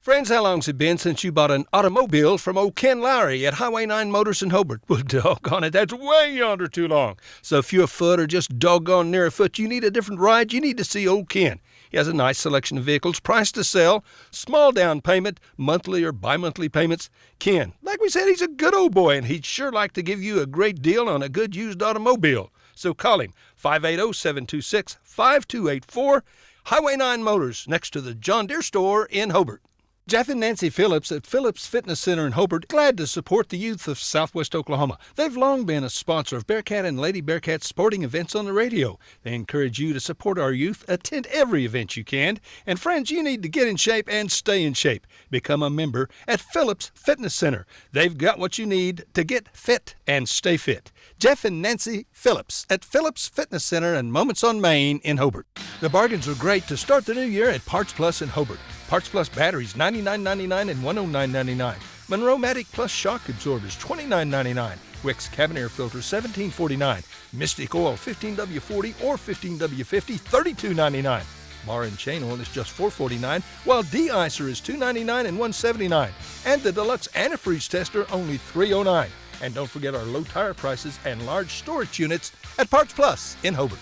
Friends, how long's it been since you bought an automobile from old Ken Lowry at Highway 9 Motors in Hobart? Well, doggone it, that's way yonder too long. So if you're afoot or just doggone near afoot, you need a different ride, you need to see old Ken. He has a nice selection of vehicles, priced to sell, small down payment, monthly or bi-monthly payments. Ken, like we said, he's a good old boy, and he'd sure like to give you a great deal on a good used automobile. So call him, 580-726-5284. Highway 9 Motors, next to the John Deere store in Hobart. Jeff and Nancy Phillips at Phillips Fitness Center in Hobart, glad to support the youth of Southwest Oklahoma. They've long been a sponsor of Bearcat and Lady Bearcat sporting events on the radio. They encourage you to support our youth, attend every event you can. And friends, you need to get in shape and stay in shape. Become a member at Phillips Fitness Center. They've got what you need to get fit and stay fit. Jeff and Nancy Phillips at Phillips Fitness Center and Moments on Main in Hobart. The bargains are great to start the new year at Parts Plus in Hobart. Parts Plus batteries, $99.99 and $109.99. Monroe-Matic Plus shock absorbers, $29.99. Wix cabin air filter, $17.49. Mystic oil, 15W40 or 15W50, $32.99. Bar and chain oil is just $4.49, while de-icer is $2.99 and $179. And the deluxe antifreeze tester, only $3.09. And don't forget our low tire prices and large storage units at Parts Plus in Hobart.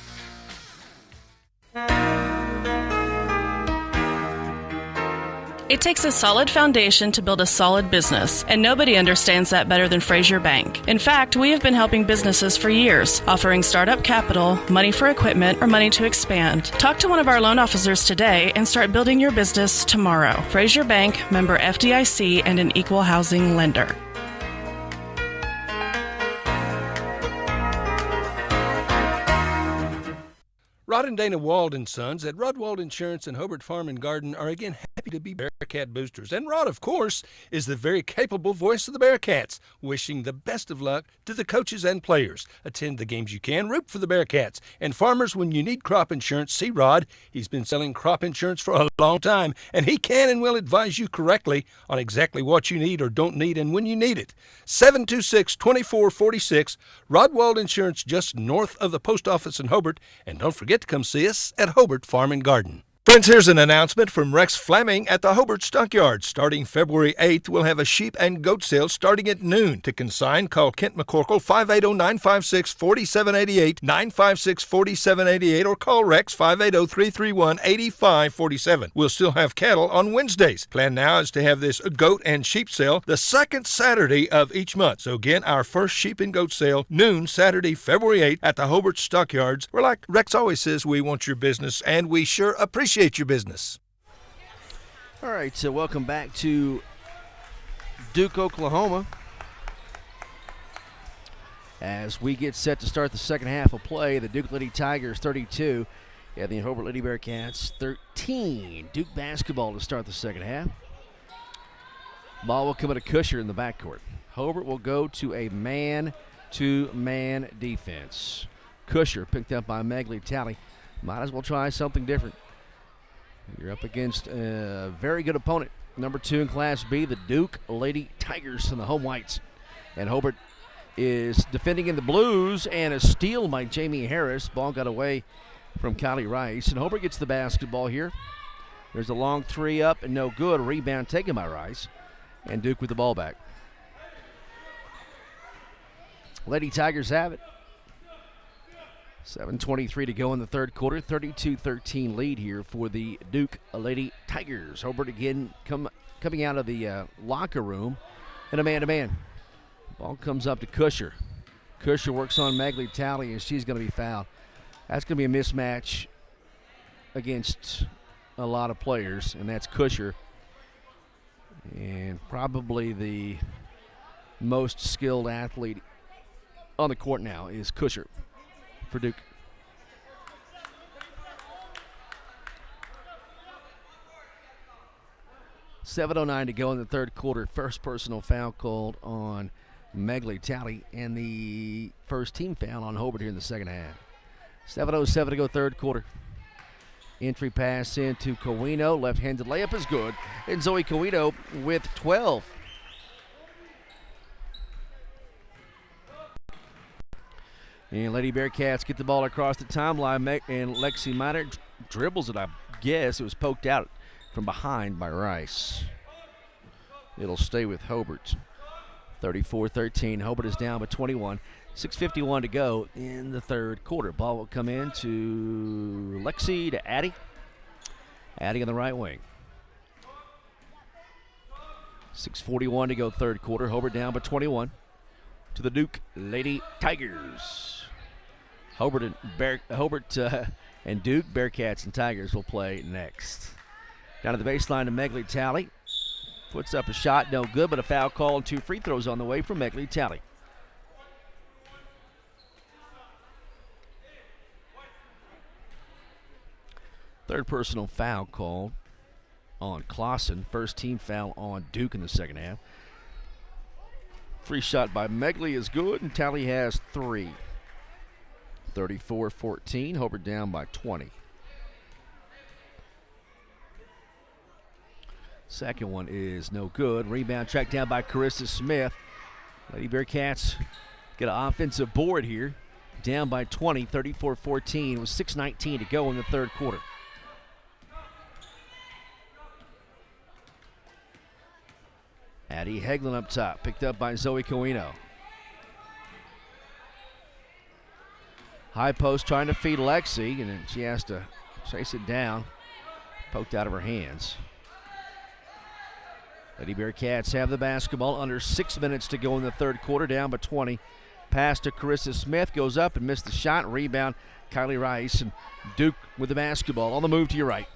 It takes a solid foundation to build a solid business, and nobody understands that better than Frazier Bank. In fact, we have been helping businesses for years, offering startup capital, money for equipment, or money to expand. Talk to one of our loan officers today and start building your business tomorrow. Frazier Bank, member FDIC, and an equal housing lender. Rod and Dana Wald and Sons at Rod Wald Insurance and Hobart Farm and Garden are again happy to be Bearcat boosters. And Rod, of course, is the very capable voice of the Bearcats, wishing the best of luck to the coaches and players. Attend the games you can, root for the Bearcats. And farmers, when you need crop insurance, see Rod. He's been selling crop insurance for a long time, and he can and will advise you correctly on exactly what you need or don't need and when you need it. 726-2446, Rod Wald Insurance, just north of the post office in Hobart. And don't forget to come see us at Hobart Farm and Garden. Friends, here's an announcement from Rex Fleming at the Hobart Stockyards. Starting February 8th, we'll have a sheep and goat sale starting at noon. To consign, call Kent McCorkle, 580-956-4788, 956-4788, or call Rex, 580-331-8547. We'll still have cattle on Wednesdays. Plan now is to have this goat and sheep sale the second Saturday of each month. So again, our first sheep and goat sale, noon, Saturday, February 8th at the Hobart Stockyards, where, like Rex always says, we want your business, and we sure appreciate your business. All right, so welcome back to Duke, Oklahoma, as we get set to start the second half of play. The Duke Lady Tigers 32 and the Hobart Lady Bearcats 13. Duke basketball to start the second half. Ball will come at a Kusher in the backcourt. Hobart will go to a man-to-man defense. Kusher picked up by Megley Talley. Might as well try something different. You're up against a very good opponent. Number 2 in Class B, the Duke Lady Tigers and the home whites. And Hobart is defending in the blues, and a steal by Jamie Harris. Ball got away from Kylie Rice. And Hobart gets the basketball here. There's a long three up and no good. Rebound taken by Rice. And Duke with the ball back. Lady Tigers have it. 7:23 to go in the third quarter. 32-13 lead here for the Duke Lady Tigers. Hobart again coming out of the locker room in a man-to-man. Ball comes up to Kusher. Kusher works on Megley Talley, and she's going to be fouled. That's going to be a mismatch against a lot of players, and that's Kusher. And probably the most skilled athlete on the court now is Kusher for Duke. $7:09 to go in the third quarter. First personal foul called on Megley Talley, and the first team foul on Hobart here in the second half. 7:07 to go third quarter. Entry pass into Cowino. Left-handed layup is good. And Zoe Cowino with 12. And Lady Bearcats get the ball across the timeline, and Lexi Miner dribbles it. I guess it was poked out from behind by Rice. It'll stay with Hobart. 34-13. Hobart is down by 21. 6:51 to go in the third quarter. Ball will come in to Lexi, to Addie. Addie on the right wing. 6:41 to go third quarter. Hobart down by 21 to the Duke Lady Tigers. Hobart and Duke, Bearcats and Tigers will play next. Down to the baseline to Megley Talley. Puts up a shot, no good, but a foul call and 2 free throws on the way from Megley Talley. Third personal foul called on Clausen. First team foul on Duke in the second half. Free shot by Megley is good, and Talley has 3. 34-14, Hobart down by 20. Second one is no good. Rebound tracked down by Carissa Smith. Lady Bearcats get an offensive board here. Down by 20, 34-14 with 6:19 to go in the third quarter. Addie Heglin up top, picked up by Zoe Coino. High post trying to feed Lexi, and then she has to chase it down. Poked out of her hands. Lady Bearcats have the basketball. Under 6 minutes to go in the third quarter, down by 20. Pass to Carissa Smith, goes up and missed the shot. Rebound, Kylie Rice, and Duke with the basketball. On the move to your right.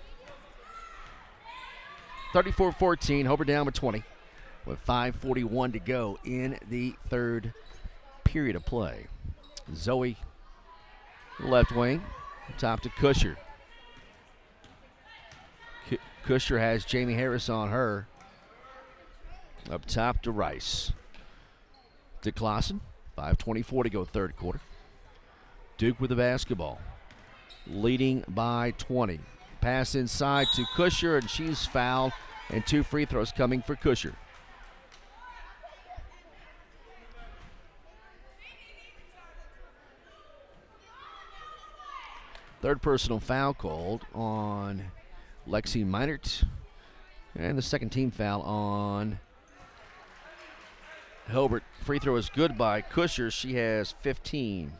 34-14, Hobart down by 20 with 5:41 to go in the third period of play. Zoe, left wing, top to Kusher. Kusher has Jamie Harris on her. Up top to Rice. To Clausen. 5:24 to go third quarter. Duke with the basketball. Leading by 20. Pass inside to Kusher, and she's fouled. And 2 free throws coming for Kusher. Third personal foul called on Lexi Meinert. And the second team foul on Hobart. Free throw is good by Kusher. She has 15.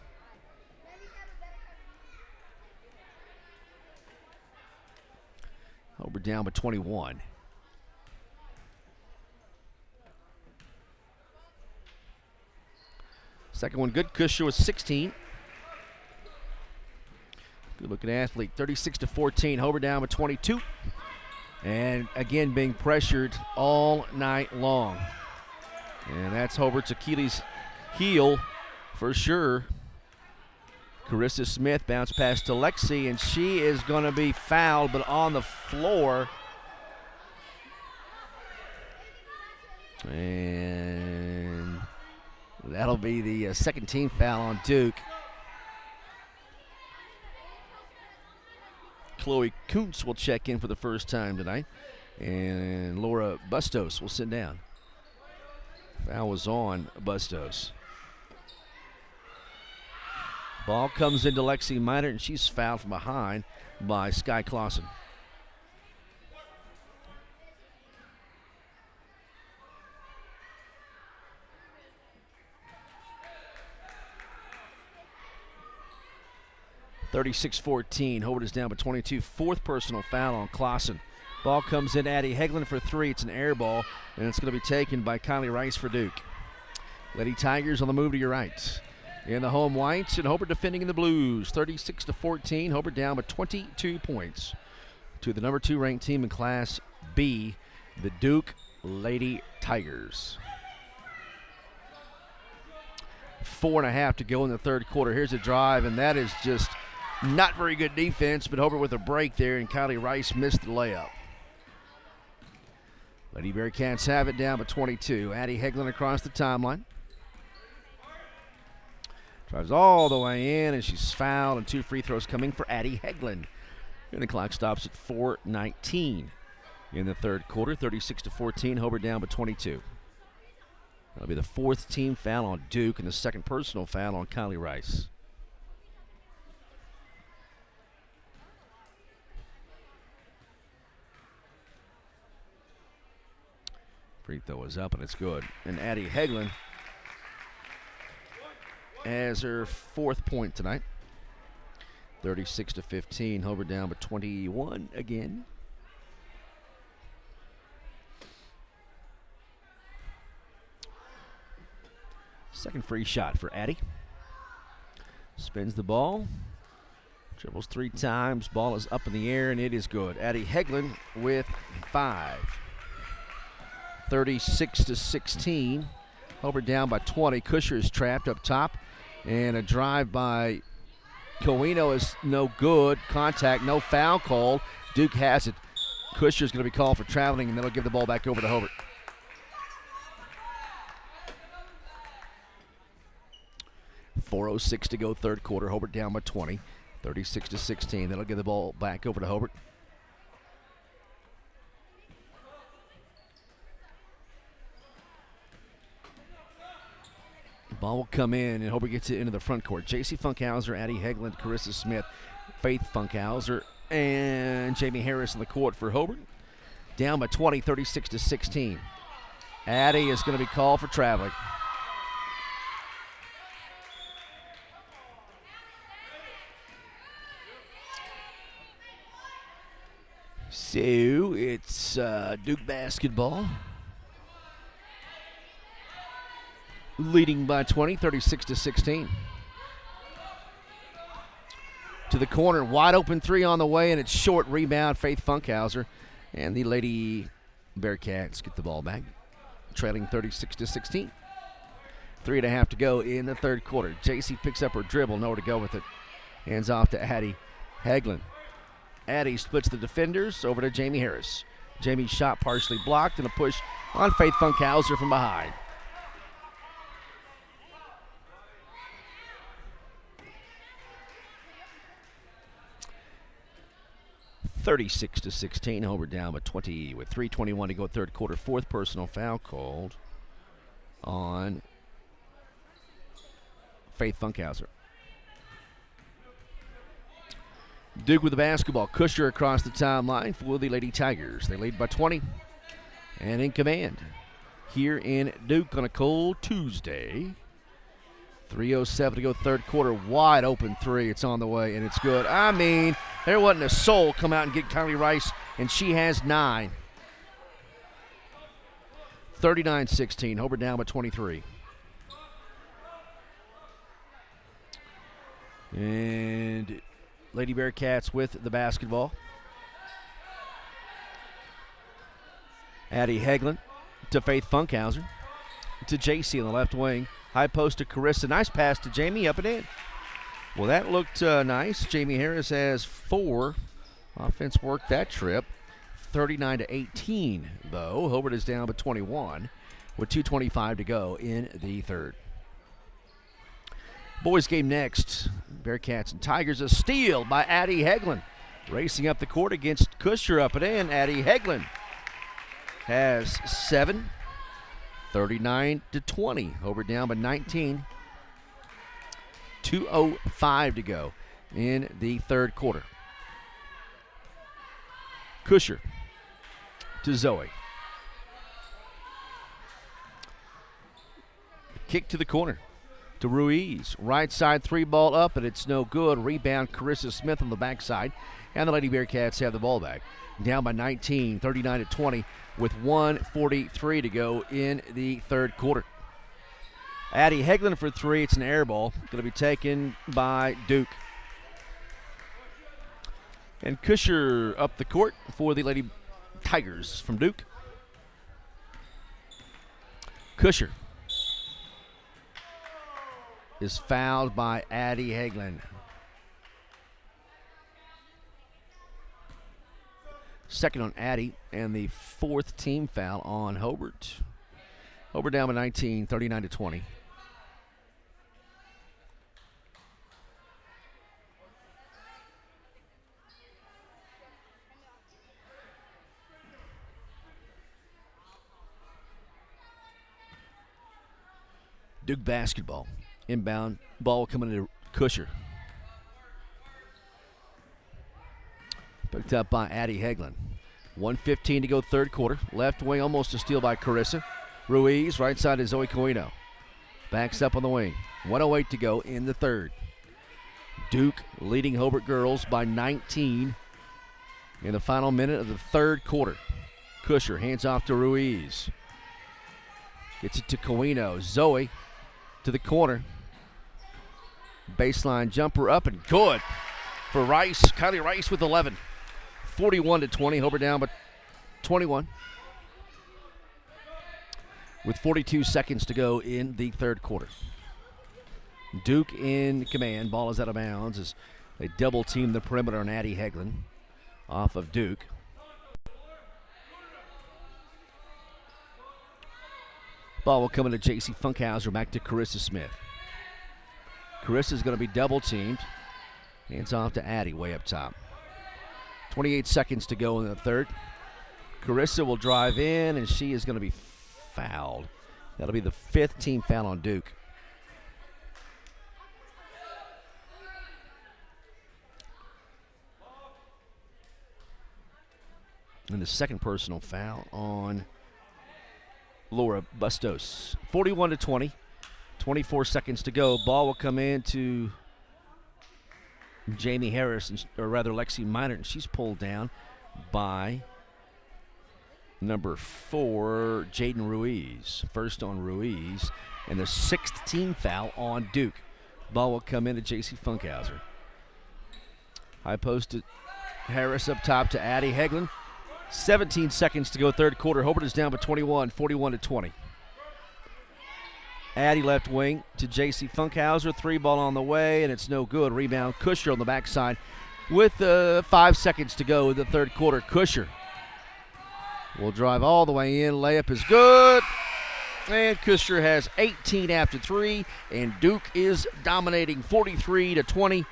Hobart down by 21. Second one good. Kusher was 16. Good looking athlete. 36-14. Hobart down by 22. And again being pressured all night long. And that's Hobart's Achilles heel for sure. Carissa Smith bounce pass to Lexi, and she is going to be fouled, but on the floor. And that'll be the second team foul on Duke. Chloe Kuntz will check in for the first time tonight, and Laura Bustos will sit down. Foul was on Bustos. Ball comes into Lexi Miner, and she's fouled from behind by Sky Clausen. (36-14). Hobart is down by 22. Fourth personal foul on Clausen. Ball comes in. Addie Heglin for 3. It's an air ball, and it's going to be taken by Kylie Rice for Duke. Lady Tigers on the move to your right. In the home whites, and Hobart defending in the blues. 36-14. Hobart down by 22 points to the number 2 ranked team in Class B, the Duke Lady Tigers. 4.5 to go in the third quarter. Here's a drive, and that is just not very good defense, but Hobart with a break there, and Kylie Rice missed the layup. Lady Bearcats have it down by 22. Addie Heglin across the timeline. Drives all the way in, and she's fouled, and 2 free throws coming for Addie Heglin. And the clock stops at 4:19 in the third quarter. 36-14. Hobart down by 22. That'll be the 4th team foul on Duke and the 2nd personal foul on Kylie Rice. Free throw is up, and it's good. And Addie Heglin has her 4th point tonight. 36-15. Hobart down by 21 again. Second free shot for Addie. Spins the ball. Dribbles 3 times. Ball is up in the air, and it is good. Addie Hegland with 5. 36-16. Hobart down by 20. Kusher is trapped up top. And a drive by Coino is no good. Contact, no foul called. Duke has it. Kusher is going to be called for traveling, and then he'll give the ball back over to Hobart. .406 to go, third quarter. Hobart down by 20. 36-16. That'll give the ball back over to Hobart. Ball will come in, and Hobart gets it into the front court. J.C. Funkhauser, Addie Hegland, Carissa Smith, Faith Funkhauser, and Jamie Harris in the court for Hobart. Down by 20, 36-16. Addie is going to be called for traveling. So it's Duke basketball. Leading by 20, 36-16. To the corner, wide open 3 on the way, and it's short. Rebound, Faith Funkhauser. And the Lady Bearcats get the ball back, trailing 36-16. 3.5 to go in the third quarter. JC picks up her dribble, nowhere to go with it. Hands off to Addie Hegland. Addie splits the defenders over to Jamie Harris. Jamie's shot partially blocked, and a push on Faith Funkhauser from behind. (36-16). Hobart down by 20 with 3:21 to go, third quarter. Fourth personal foul called on Faith Funkhauser. Duke with the basketball. Kusher across the timeline for the Lady Tigers. They lead by 20 and in command here in Duke on a cold Tuesday. 3:07 to go, third quarter. Wide open 3. It's on the way, and it's good. I mean, there wasn't a soul come out and get Kylie Rice, and she has 9. 39-16. Hobart down by 23. And Lady Bearcats with the basketball. Addie Hegland to Faith Funkhauser. To JC on the left wing. High post to Carissa. Nice pass to Jamie, up and in. Well, that looked nice. Jamie Harris has 4. Offense worked that trip. 39-18, though. Hobart is down by 21 with 2:25 to go in the third. Boys game next. Bearcats and Tigers. A steal by Addie Hegland. Racing up the court against Kusher, up and in. Addie Hegland has 7. 39-20. Hobart down by 19. 2:05 to go in the third quarter. Kusher to Zoe. Kick to the corner to Ruiz. Right side 3 ball up, and it's no good. Rebound, Carissa Smith on the backside. And the Lady Bearcats have the ball back. Down by 19, 39-20, with 1:43 to go in the third quarter. Addie Hegland for 3. It's an air ball. Going to be taken by Duke. And Kusher up the court for the Lady Tigers from Duke. Kusher is fouled by Addie Hegland. Second on Addie, and the 4th team foul on Hobart. Hobart down by 19, 39-20. Duke basketball. Inbound ball coming to Kusher. Picked up by Addie Hegland. 1:15 to go, third quarter. Left wing, almost a steal by Carissa. Ruiz, right side is Zoe Coino. Backs up on the wing. 1:08 to go in the third. Duke leading Hobart girls by 19 in the final minute of the third quarter. Kusher hands off to Ruiz. Gets it to Coino. Zoe to the corner. Baseline jumper up and good for Rice. Kylie Rice with 11. 41-20. Hobart down by 21. With 42 seconds to go in the third quarter. Duke in command. Ball is out of bounds as they double team the perimeter on Addie Heglin off of Duke. Ball will come into J.C. Funkhauser, back to Carissa Smith. Carissa's going to be double teamed. Hands off to Addie way up top. 28 seconds to go in the third. Carissa will drive in, and she is going to be fouled. That'll be the 5th team foul on Duke. And the second personal foul on Laura Bustos. 41-20. 24 seconds to go. Ball will come in to Jamie Harris, or rather Lexi Minor, and she's pulled down by number 4, Jaden Ruiz. First on Ruiz, and the 6th team foul on Duke. Ball will come in to J.C. Funkhauser. High post to Harris up top to Addie Heglin. 17 seconds to go third quarter. Hobart is down by 21, 41-20. Addie left wing to J.C. Funkhauser. 3 ball on the way, and it's no good. Rebound, Kusher on the backside with 5 seconds to go in the third quarter. Kusher will drive all the way in. Layup is good. And Kusher has 18 after 3, and Duke is dominating 43-20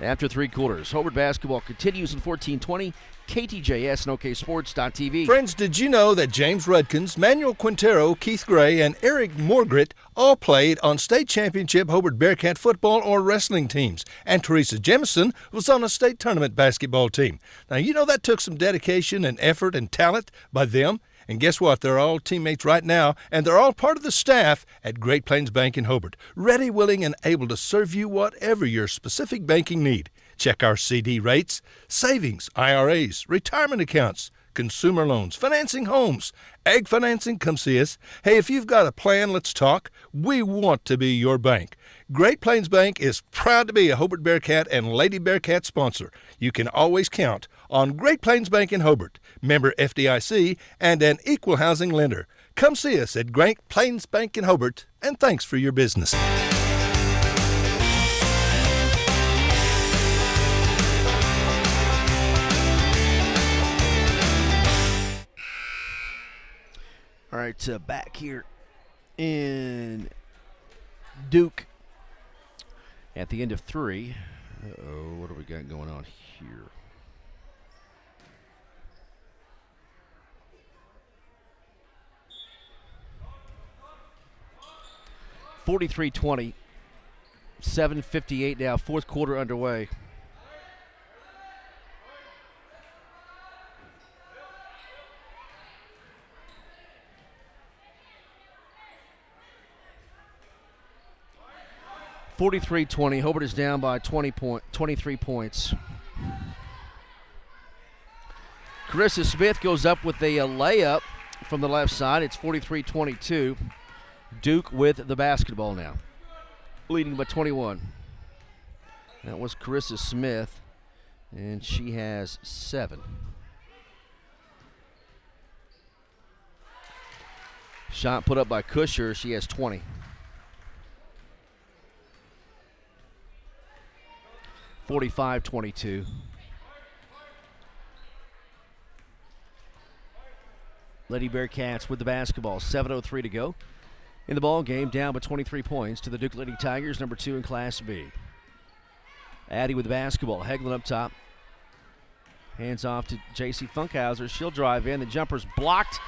after 3 quarters. Hobart basketball continues in 14-20. KTJS and OKSports.tv. Friends, did you know that James Rudkins, Manuel Quintero, Keith Gray, and Eric Morgret all played on state championship Hobart Bearcat football or wrestling teams? And Teresa Jemison was on a state tournament basketball team. Now, you know that took some dedication and effort and talent by them. And guess what? They're all teammates right now, and they're all part of the staff at Great Plains Bank in Hobart, ready, willing, and able to serve you whatever your specific banking need. Check our CD rates, savings, IRAs, retirement accounts, consumer loans, financing homes, ag financing. Come see us. Hey, if you've got a plan, let's talk. We want to be your bank. Great Plains Bank is proud to be a Hobart Bearcat and Lady Bearcat sponsor. You can always count on Great Plains Bank in Hobart, member FDIC, and an equal housing lender. Come see us at Great Plains Bank in Hobart, and thanks for your business. All right, back here in Duke at the end of 3. Uh-oh, what do we got going on here? (43-20), 7:58 now. Fourth quarter underway. (43-20). Hobart is down by 23 points. Carissa Smith goes up with a layup from the left side. It's 43-22. Duke with the basketball now, leading by 21. That was Carissa Smith, and she has 7. Shot put up by Kusher. She has 20. (45-22). Lady Bearcats with the basketball. 7:03 to go in the ball game, down by 23 points to the Duke Lady Tigers, number 2 in Class B. Addie with the basketball. Heglin up top. Hands off to J.C. Funkhauser. She'll drive in. The jumper's blocked,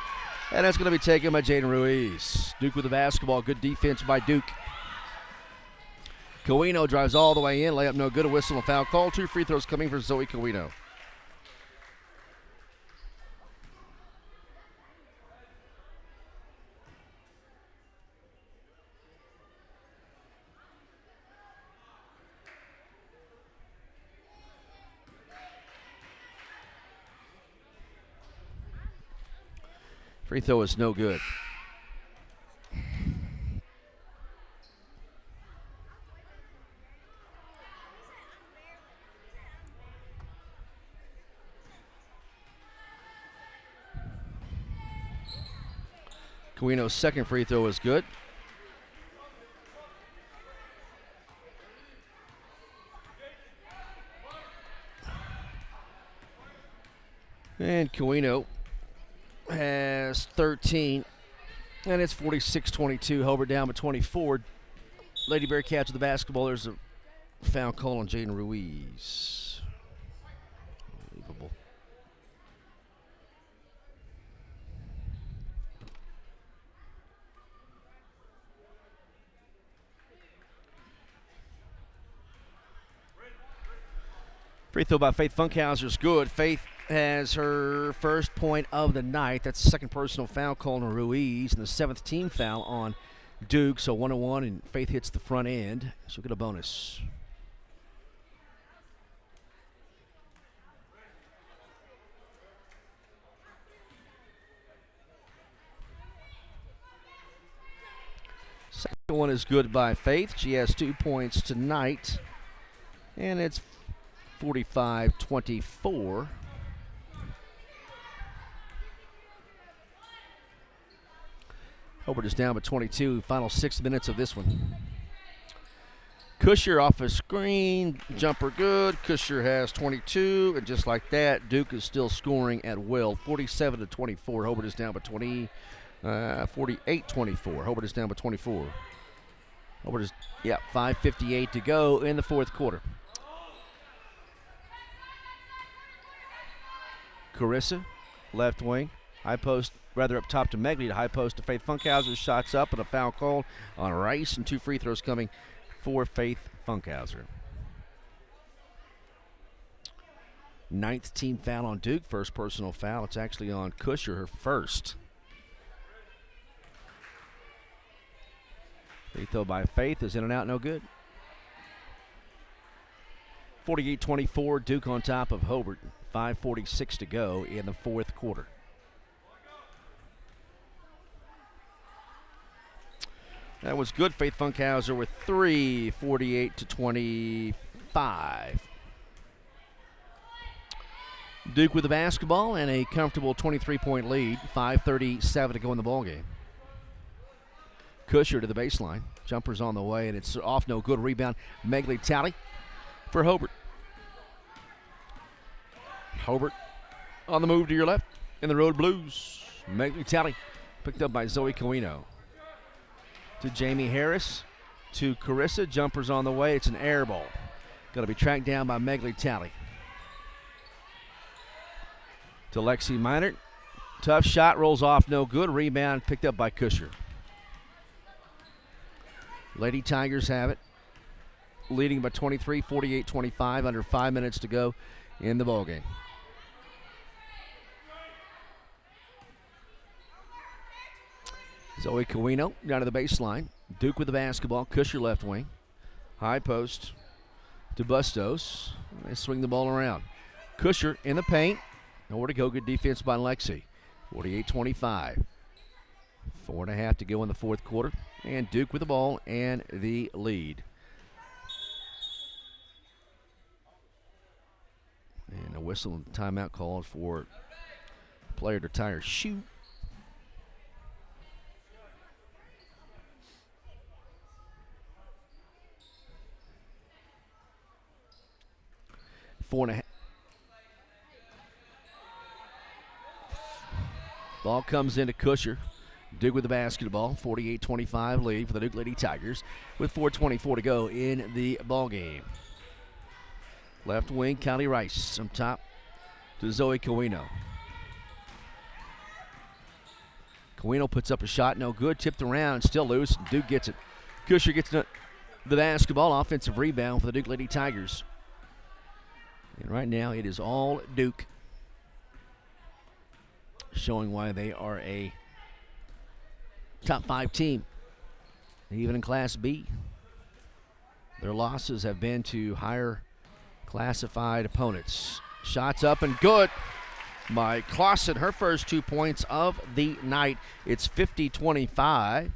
and that's going to be taken by Jaden Ruiz. Duke with the basketball. Good defense by Duke. Coino drives all the way in. Layup no good. A whistle and foul call. 2 free throws coming for Zoe Coino. Free throw is no good. Coino's second free throw is good. And Coino has 13. And it's 46-22. Hobart down by 24. Lady Bearcats with the basketball. There's a foul call on Jaden Ruiz. Unbelievable. Free throw by Faith Funkhauser is good. Faith has her first point of the night. That's the second personal foul call on Ruiz and the 7th team foul on Duke. So 1-1, and Faith hits the front end. She'll get a bonus. Second one is good by Faith. She has 2 points tonight, and it's 45-24. Hobart is down by 22. Final 6 minutes of this one. Kusher off a screen. Jumper good. Kusher has 22. And just like that, Duke is still scoring at will. 47-24. Hobart is down by 48-24. Hobart is down by 24. Hobart is, 5:58 to go in the fourth quarter. Carissa, left wing. High post, rather up top to Megley, to high post to Faith Funkhauser. Shots up and a foul called on Rice, and 2 free throws coming for Faith Funkhauser. 9th team foul on Duke, first personal foul. It's actually on Kusher, her first. Free throw by Faith is in and out, no good. 48-24, Duke on top of Hobart. 5:46 to go in the fourth quarter. That was good. Faith Funkhauser with 3, 48-25. Duke with the basketball and a comfortable 23-point lead. 5:37 to go in the ballgame. Kusher to the baseline. Jumper's on the way, and it's off, no good. Rebound, Megley Talley for Hobart. Hobart on the move to your left in the Road Blues. Megley Talley picked up by Zoe Coino. To Jamie Harris, to Carissa. Jumper's on the way. It's an air ball. Going to be tracked down by Megley Talley. To Lexi Minert. Tough shot, rolls off, no good. Rebound picked up by Kusher. Lady Tigers have it. Leading by 23, 48-25, under 5 minutes to go in the ballgame. Zoe Coino down to the baseline. Duke with the basketball. Kusher left wing. High post to Bustos. They swing the ball around. Kusher in the paint. Nowhere to go. Good defense by Lexi. 48-25. 4.5 to go in the fourth quarter. And Duke with the ball and the lead. And a whistle and timeout called for player to tie her shoe. Four and a half. Ball comes into Kusher. Duke with the basketball. 48-25 lead for the Duke Lady Tigers with 4:24 to go in the ball game. Left wing, Callie Rice on top to Zoe Coino. Coino puts up a shot, no good. Tipped around, still loose. Duke gets it. Kusher gets the basketball. Offensive rebound for the Duke Lady Tigers. And right now it is all Duke, showing why they are a top 5 team, even in Class B. Their losses have been to higher classified opponents. Shots up and good by Clausen, her first 2 points of the night. It's 50-25,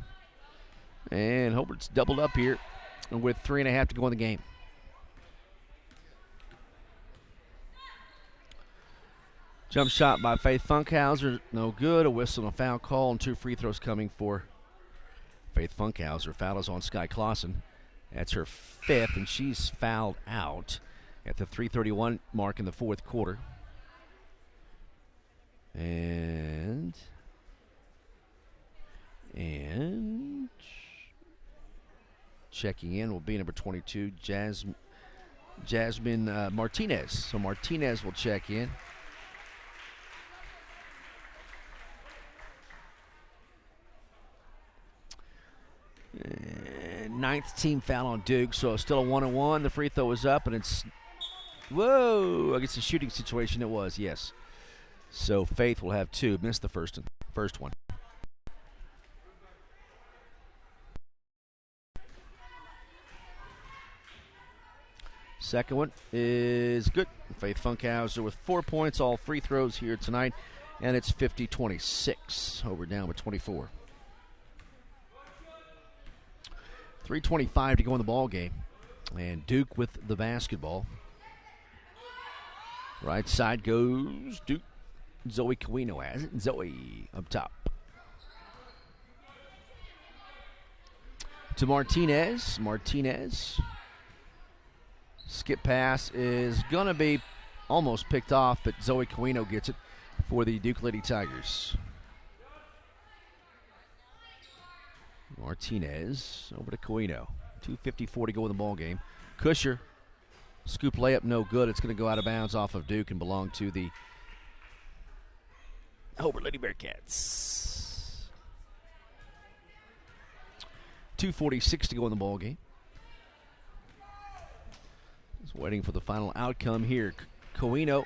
and Hobart's doubled up here with 3.5 to go in the game. Jump shot by Faith Funkhauser, no good. A whistle and a foul call, and 2 free throws coming for Faith Funkhauser. Foul is on Sky Clausen. That's her 5th, and she's fouled out at the 3:31 mark in the 4th quarter. And checking in will be number 22, Jasmine Martinez. So Martinez will check in. And 9th team foul on Duke, so it's still a 1-1. The free throw is up, and it's, whoa, I guess the shooting situation it was, yes. So Faith will have 2, missed the first one. Second one is good. Faith Funkhauser with 4 points, all free throws here tonight, and it's 50-26. Hobart down with 24. 3:25 to go in the ball game, and Duke with the basketball. Right side goes Duke. Zoe Cowino has it. Zoe up top to Martinez. Skip pass is going to be almost picked off, but Zoe Cowino gets it for the Duke Lady Tigers. Martinez over to Cowino. 2:54 to go in the ball game. Kusher, scoop layup, no good. It's going to go out of bounds off of Duke and belong to the Hobart Lady Bearcats. 2:46 to go in the ball game. Just waiting for the final outcome here. Cowino,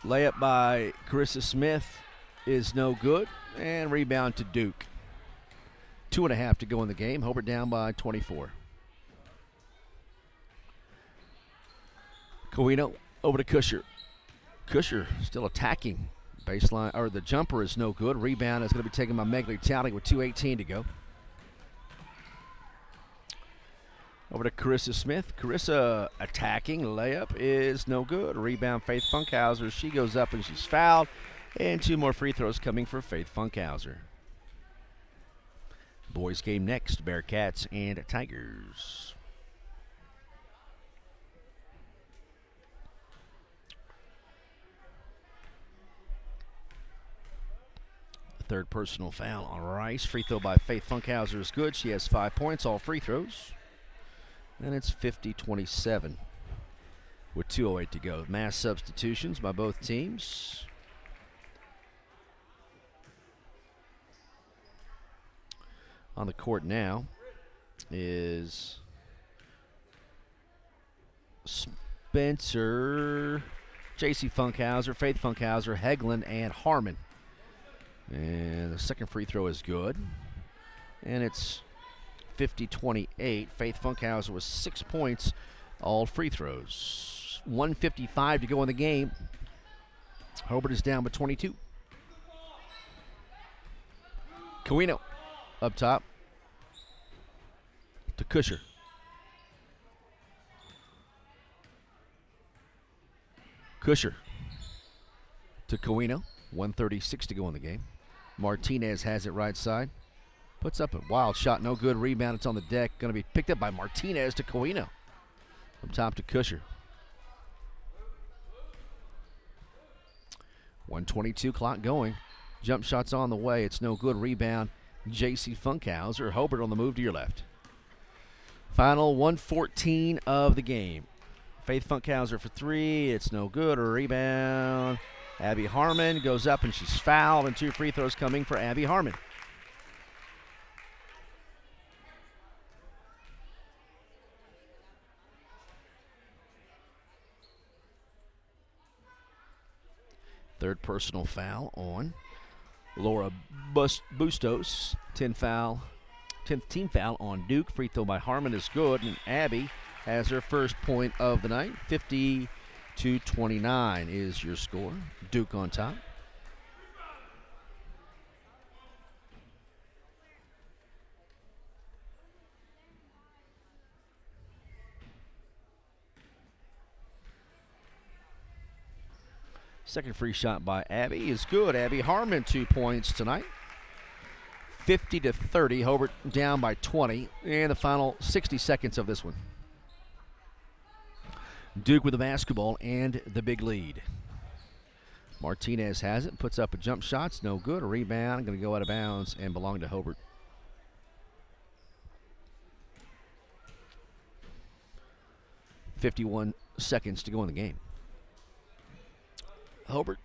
layup by Carissa Smith is no good, and rebound to Duke. 2.5 to go in the game. Hobart down by 24. Cowino over to Kusher. Kusher still attacking. Baseline, or the jumper is no good. Rebound is going to be taken by Megley Talley with 2:18 to go. Over to Carissa Smith. Carissa attacking. Layup is no good. Rebound, Faith Funkhauser. She goes up and she's fouled. And 2 more free throws coming for Faith Funkhauser. Boys game next, Bearcats and Tigers. Third personal foul on Rice. Free throw by Faith Funkhauser is good. She has 5 points, all free throws. And it's 50-27 with 2:08 to go. Mass substitutions by both teams. On the court now is Spencer, J.C. Funkhauser, Faith Funkhauser, Hegland, and Harmon. And the second free throw is good. And it's 50-28. Faith Funkhauser with 6 points, all free throws. 1:55 to go in the game. Hobart is down by 22. Cowino up top to Kusher. Kusher to Cowino. 1:36 to go in the game. Martinez has it right side. Puts up a wild shot, no good. Rebound, it's on the deck. Going to be picked up by Martinez to Cowino. From top to Kusher. 1:22 clock going. Jump shots on the way. It's no good. Rebound, J.C. Funkhauser. Hobart on the move to your left. Final 1:14 of the game. Faith Funkhauser for 3. It's no good. A rebound. Abby Harmon goes up and she's fouled, and 2 free throws coming for Abby Harmon. Third personal foul on Laura Bustos. 10th team foul on Duke. Free throw by Harmon is good, and Abby has her first point of the night. 50-29 is your score. Duke on top. Second free shot by Abby is good. Abby Harmon 2 points tonight. 50-30. Hobart down by 20. And the final 60 seconds of this one. Duke with the basketball and the big lead. Martinez has it, puts up a jump shot. It's no good. A rebound, going to go out of bounds and belong to Hobart. .51 seconds to go in the game. Hobart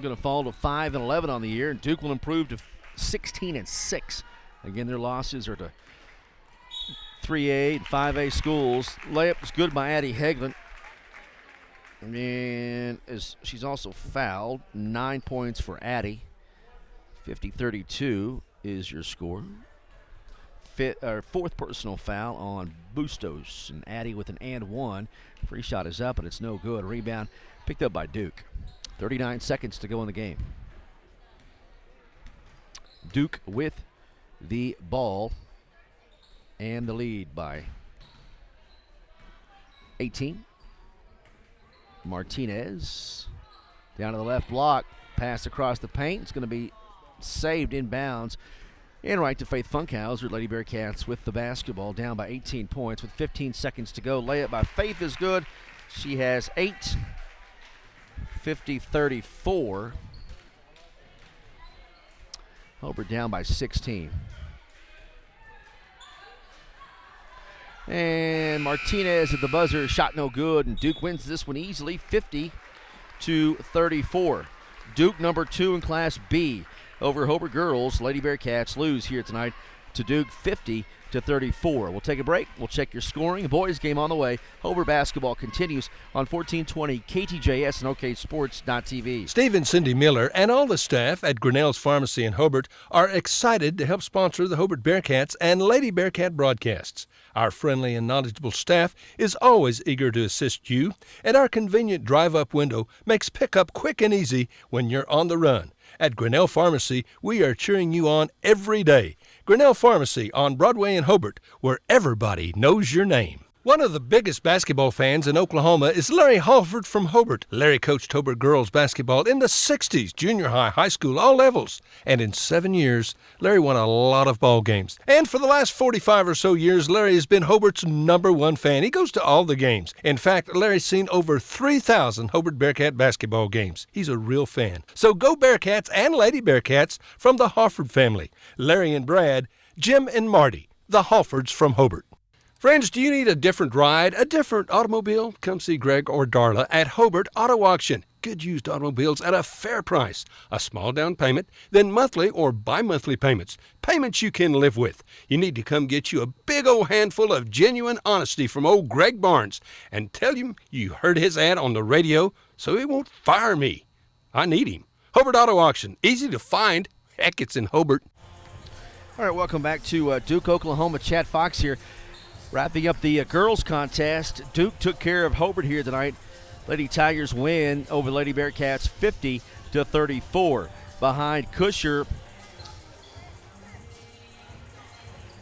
going to fall to 5-11 on the year, and Duke will improve to 16-6. Again, their losses are to 3A and 5A schools. Layup is good by Addie Hegland. And she's also fouled. 9 points for Addie. 50-32 is your score. Fourth personal foul on Bustos. And Addie with an and one. Free shot is up, but it's no good. Rebound picked up by Duke. 39 seconds to go in the game. Duke with the ball and the lead by 18. Martinez down to the left block. Pass across the paint. It's going to be saved inbounds. And right to Faith Funkhauser. Lady Bearcats with the basketball, down by 18 points with 15 seconds to go. Layup by Faith is good. She has 8. 50-34. Hobart down by 16. And Martinez at the buzzer, shot no good, and Duke wins this one easily, 50-34. Duke number 2 in Class B over Hobart girls. Lady Bearcats lose here tonight to Duke, 50-34. We'll take a break. We'll check your scoring. The boys game on the way. Hobart basketball continues on 1420 KTJS and OKSports.tv. Steve and Cindy Miller and all the staff at Grinnell's Pharmacy in Hobart are excited to help sponsor the Hobart Bearcats and Lady Bearcat broadcasts. Our friendly and knowledgeable staff is always eager to assist you, and our convenient drive-up window makes pickup quick and easy when you're on the run. At Grinnell Pharmacy, we are cheering you on every day. Grinnell Pharmacy on Broadway in Hobart, where everybody knows your name. One of the biggest basketball fans in Oklahoma is Larry Halford from Hobart. Larry coached Hobart girls basketball in the 60s, junior high, high school, all levels. And in 7 years, Larry won a lot of ball games. And for the last 45 or so years, Larry has been Hobart's #1 fan. He goes to all the games. In fact, Larry's seen over 3,000 Hobart Bearcat basketball games. He's a real fan. So go Bearcats and Lady Bearcats from the Halford family. Larry and Brad, Jim and Marty, the Halfords from Hobart. Friends, do you need a different ride, a different automobile? Come see Greg or Darla at Hobart Auto Auction. Good used automobiles at a fair price. A small down payment, then monthly or bi-monthly payments. Payments you can live with. You need to come get you a big old handful of genuine honesty from old Greg Barnes and tell him you heard his ad on the radio so he won't fire me. I need him. Hobart Auto Auction. Easy to find. Heck, it's in Hobart. All right, welcome back to Duke, Oklahoma. Chad Fox here. Wrapping up the girls contest, Duke took care of Hobart here tonight. Lady Tigers win over Lady Bearcats 50-34. Behind Kusher,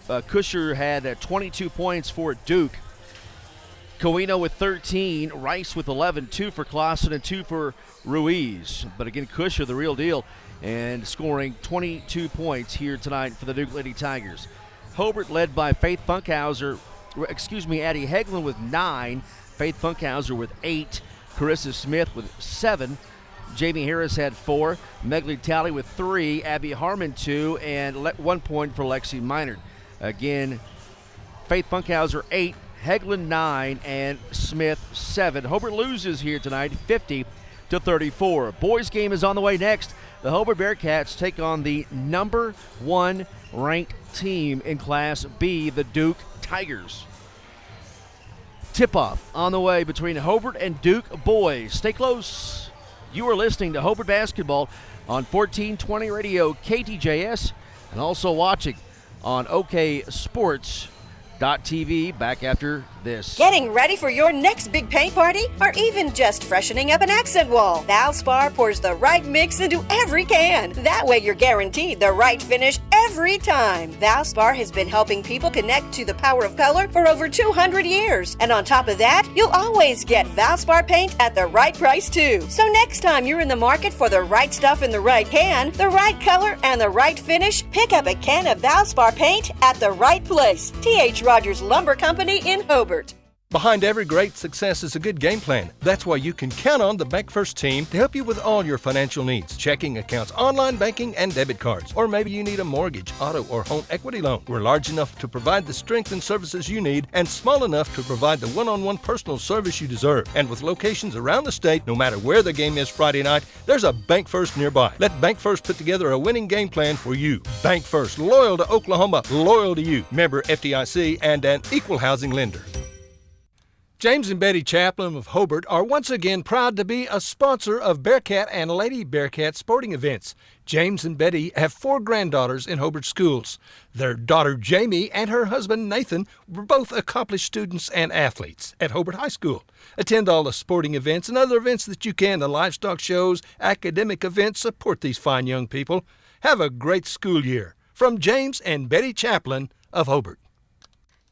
Kusher had 22 points for Duke. Coeno with 13, Rice with 11, 2 for Clausen and 2 for Ruiz. But again, Kusher, the real deal, and scoring 22 points here tonight for the Duke Lady Tigers. Hobart led by Faith Funkhauser. Addie Hegland with 9, Faith Funkhauser with 8, Carissa Smith with 7, Jamie Harris had 4, Megley Talley with 3, Abby Harmon 2, and 1 point for Lexi Minard. Again, Faith Funkhauser 8, Hegland 9, and Smith 7. Hobart loses here tonight 50-34. Boys game is on the way next. The Hobart Bearcats take on the #1 ranked team in Class B, the Duke Tigers. Tip-off on the way between Hobart and Duke boys. Stay close. You are listening to Hobart Basketball on 1420 Radio KTJS and also watching on OKSports.tv. Back after this. Getting ready for your next big paint party, or even just freshening up an accent wall? Valspar pours the right mix into every can. That way you're guaranteed the right finish every time. Valspar has been helping people connect to the power of color for over 200 years. And on top of that, you'll always get Valspar paint at the right price too. So next time you're in the market for the right stuff in the right can, the right color, and the right finish, pick up a can of Valspar paint at the right place. T.H. Rogers Lumber Company in Hobart. Behind every great success is a good game plan. That's why you can count on the Bank First team to help you with all your financial needs. Checking accounts, online banking, and debit cards. Or maybe you need a mortgage, auto, or home equity loan. We're large enough to provide the strength and services you need and small enough to provide the one-on-one personal service you deserve. And with locations around the state, no matter where the game is Friday night, there's a Bank First nearby. Let Bank First put together a winning game plan for you. Bank First, loyal to Oklahoma, loyal to you. Member FDIC and an equal housing lender. James and Betty Chaplin of Hobart are once again proud to be a sponsor of Bearcat and Lady Bearcat sporting events. James and Betty have 4 granddaughters in Hobart schools. Their daughter Jamie and her husband Nathan were both accomplished students and athletes at Hobart High School. Attend all the sporting events and other events that you can, the livestock shows, academic events. Support these fine young people. Have a great school year. From James and Betty Chaplin of Hobart.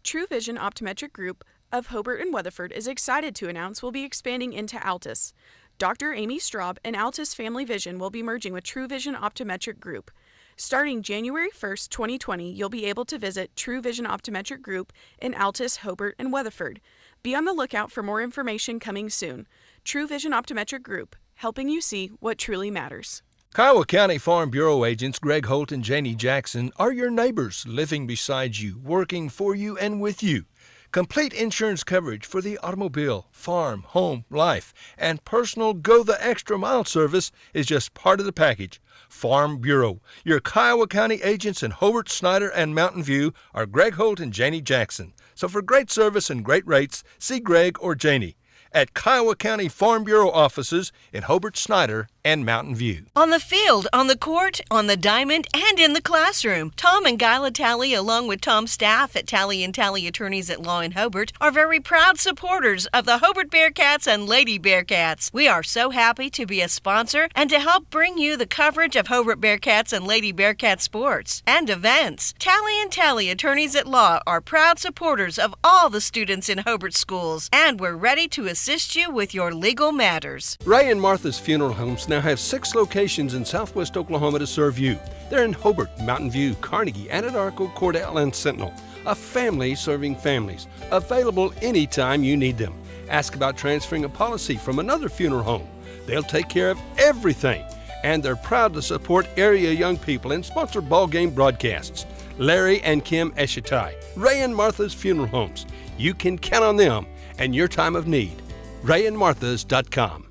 True Vision Optometric Group of Hobart and Weatherford is excited to announce we'll be expanding into Altus. Dr. Amy Straub and Altus Family Vision will be merging with True Vision Optometric Group. Starting January 1st, 2020, you'll be able to visit True Vision Optometric Group in Altus, Hobart, and Weatherford. Be on the lookout for more information coming soon. True Vision Optometric Group, helping you see what truly matters. Kiowa County Farm Bureau agents Greg Holt and Janie Jackson are your neighbors, living beside you, working for you and with you. Complete insurance coverage for the automobile, farm, home, life, and personal go-the-extra-mile service is just part of the package. Farm Bureau. Your Kiowa County agents in Hobart, Snyder, and Mountain View are Greg Holt and Janie Jackson. So for great service and great rates, see Greg or Janie at Kiowa County Farm Bureau offices in Hobart, Snyder, and Mountain View. On the field, on the court, on the diamond, and in the classroom, Tom and Guyla Talley, along with Tom's staff at Talley & Talley Attorneys at Law in Hobart, are very proud supporters of the Hobart Bearcats and Lady Bearcats. We are so happy to be a sponsor and to help bring you the coverage of Hobart Bearcats and Lady Bearcat sports and events. Talley & Talley Attorneys at Law are proud supporters of all the students in Hobart schools, and we're ready to assist you with your legal matters. Ray and Martha's Funeral Homes now have 6 locations in southwest Oklahoma to serve you. They're in Hobart, Mountain View, Carnegie, Anadarko, Cordell, and Sentinel. A family serving families. Available anytime you need them. Ask about transferring a policy from another funeral home. They'll take care of everything. And they're proud to support area young people and sponsor ball game broadcasts. Larry and Kim Eshitai, Ray and Martha's Funeral Homes. You can count on them and your time of need. RayandMarthas.com.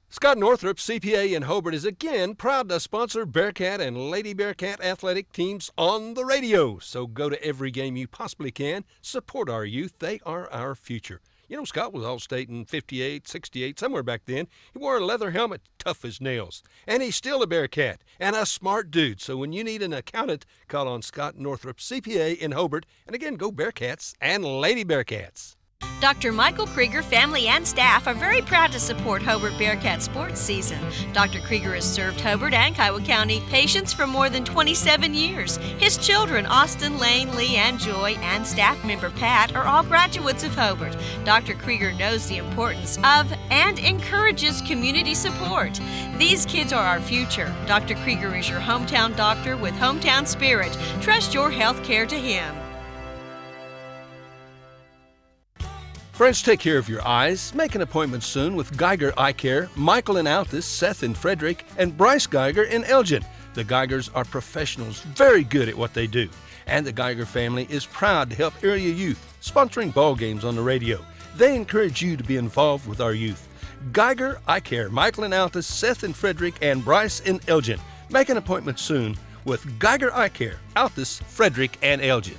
Scott Northrup, CPA in Hobart, is again proud to sponsor Bearcat and Lady Bearcat athletic teams on the radio. So go to every game you possibly can. Support our youth. They are our future. You know, Scott was All-State in 58, 68, somewhere back then. He wore a leather helmet, tough as nails. And he's still a Bearcat and a smart dude. So when you need an accountant, call on Scott Northrup, CPA in Hobart. And again, go Bearcats and Lady Bearcats. Dr. Michael Krieger, family and staff are very proud to support Hobart Bearcat sports season. Dr. Krieger has served Hobart and Kiowa County patients for more than 27 years. His children, Austin, Lane, Lee, and Joy, and staff member Pat, are all graduates of Hobart. Dr. Krieger knows the importance of and encourages community support. These kids are our future. Dr. Krieger is your hometown doctor with hometown spirit. Trust your health care to him. Friends, take care of your eyes. Make an appointment soon with Geiger Eye Care, Michael in Altus, Seth in Frederick, and Bryce Geiger in Elgin. The Geigers are professionals, very good at what they do. And the Geiger family is proud to help area youth, sponsoring ball games on the radio. They encourage you to be involved with our youth. Geiger Eye Care, Michael in Altus, Seth in Frederick, and Bryce in Elgin. Make an appointment soon with Geiger Eye Care, Altus, Frederick, and Elgin.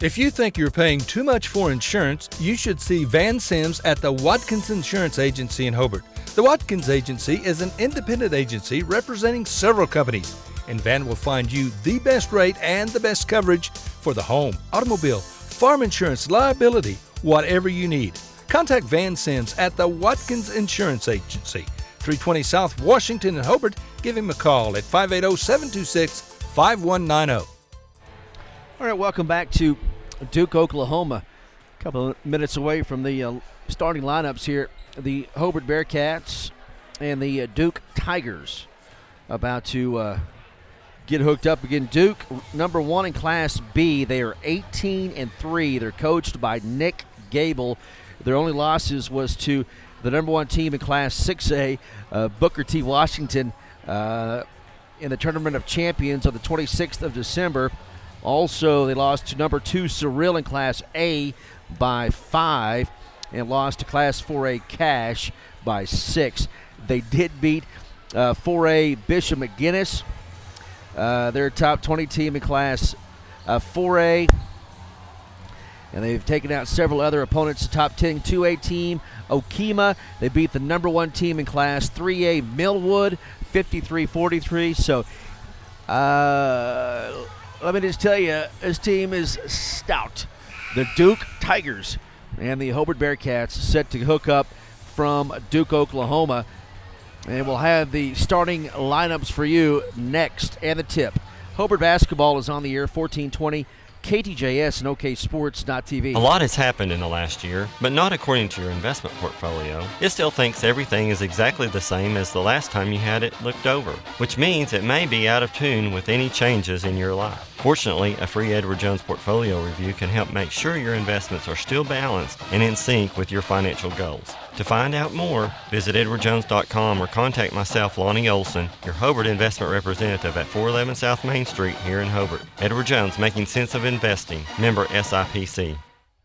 If you think you're paying too much for insurance, you should see Van Sims at the Watkins Insurance Agency in Hobart. The Watkins Agency is an independent agency representing several companies. and Van will find you the best rate and the best coverage for the home, automobile, farm insurance, liability, whatever you need. Contact Van Sims at the Watkins Insurance Agency, 320 South Washington in Hobart. Give him a call at 580-726-5190. All right, welcome back to Duke, Oklahoma. A couple of minutes away from the starting lineups here. The Hobart Bearcats and the Duke Tigers about to get hooked up again. Duke, number 1 in Class B. They are 18-3. They're coached by Nick Gable. Their only losses was to the number 1 team in Class 6A, Booker T. Washington, in the Tournament of Champions on the 26th of December. Also, they lost to number 2 Cyril in Class A by 5 and lost to Class 4A Cash by 6. They did beat 4A Bishop McGuinness. They're a top 20 team in Class 4A. And they've taken out several other opponents. The top 10 2A team, Okima. They beat the number 1 team in Class 3A, Millwood, 53-43. So, let me just tell you, this team is stout. The Duke Tigers and the Hobart Bearcats set to hook up from Duke, Oklahoma. And we'll have the starting lineups for you next and the tip. Hobart basketball is on the air, 1420 KTJS and OKSports.tv. A lot has happened in the last year, but not according to your investment portfolio. It still thinks everything is exactly the same as the last time you had it looked over, which means it may be out of tune with any changes in your life. Fortunately, a free Edward Jones portfolio review can help make sure your investments are still balanced and in sync with your financial goals. To find out more, visit edwardjones.com or contact myself, Lonnie Olson, your Hobart investment representative at 411 South Main Street here in Hobart. Edward Jones, making sense of investing. Member SIPC.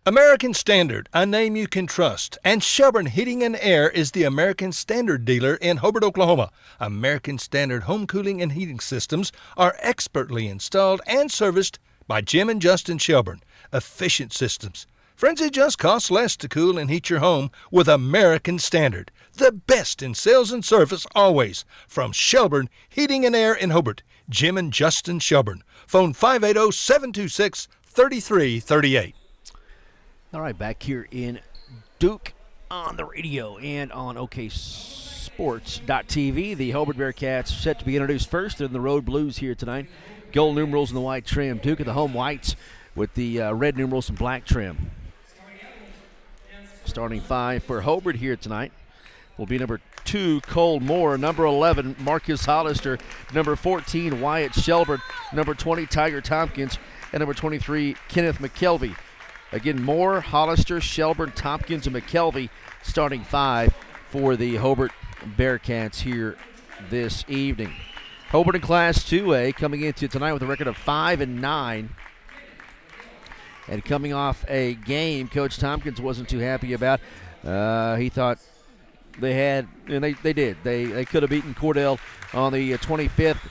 American Standard, a name you can trust. And Shelburne Heating and Air is the American Standard dealer in Hobart, Oklahoma. American Standard home cooling and heating systems are expertly installed and serviced by Jim and Justin Shelburne. Efficient systems. Friends, it just costs less to cool and heat your home with American Standard. The best in sales and service always. From Shelburne Heating and Air in Hobart, Jim and Justin Shelburne. Phone 580-726-3338. All right, back here in Duke on the radio and on OKSports.tv. The Hobart Bearcats set to be introduced first in the Road Blues here tonight. Gold numerals in the white trim. Duke at the home whites with the red numerals and black trim. Starting 5 for Hobart here tonight will be number 2, Cole Moore, number 11, Marcus Hollister, number 14, Wyatt Shelburne, number 20, Tiger Tompkins, and number 23, Kenneth McKelvey. Again, Moore, Hollister, Shelburne, Tompkins, and McKelvey starting 5 for the Hobart Bearcats here this evening. Hobart in Class 2A coming into tonight with a record of 5-9. And coming off a game Coach Tompkins wasn't too happy about. He thought they had, and they did. They could have beaten Cordell on the 25th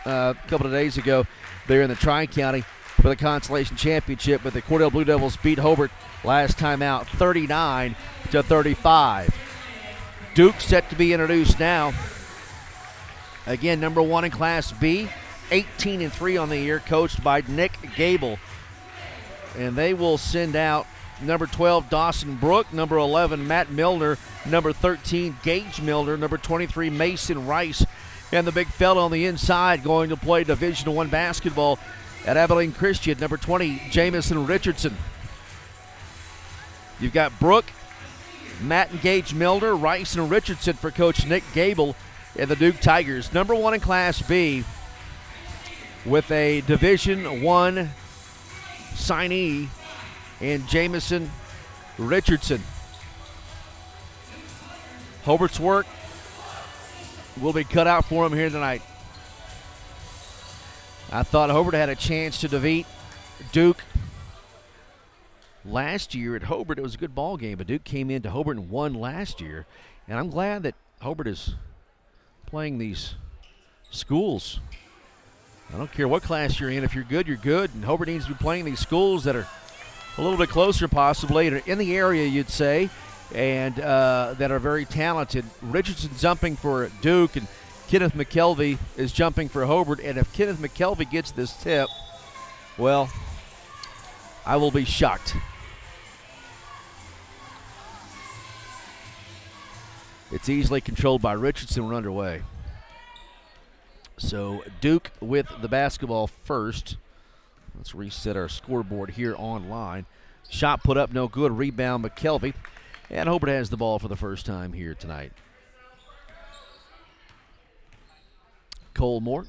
a couple of days ago there in the Tri-County for the Consolation Championship, but the Cordell Blue Devils beat Hobart last time out 39-35. Duke set to be introduced now. Again, number 1 in Class B, 18-3 on the year, coached by Nick Gable. And they will send out number 12, Dawson Brook, number 11, Matt Milner, number 13, Gage Milner, number 23, Mason Rice, and the big fella on the inside going to play Division I basketball at Abilene Christian, number 20, Jamison Richardson. You've got Brook, Matt and Gage Milner, Rice and Richardson for Coach Nick Gable and the Duke Tigers. Number 1 in Class B with a Division I signee and Jamison Richardson. Hobart's work will be cut out for him here tonight. I thought Hobart had a chance to defeat Duke last year at Hobart. It was a good ball game, but Duke came into Hobart and won last year. And I'm glad that Hobart is playing these schools. I don't care what class you're in. If you're good, you're good. And Hobart needs to be playing these schools that are a little bit closer possibly, in the area, you'd say, and that are very talented. Richardson jumping for Duke, and Kenneth McKelvey is jumping for Hobart, and if Kenneth McKelvey gets this tip, well, I will be shocked. It's easily controlled by Richardson. We're underway. So Duke with the basketball first. Let's reset our scoreboard here online. Shot put up, no good. Rebound, McKelvey. And Hobart has the ball for the first time here tonight. Cole Moore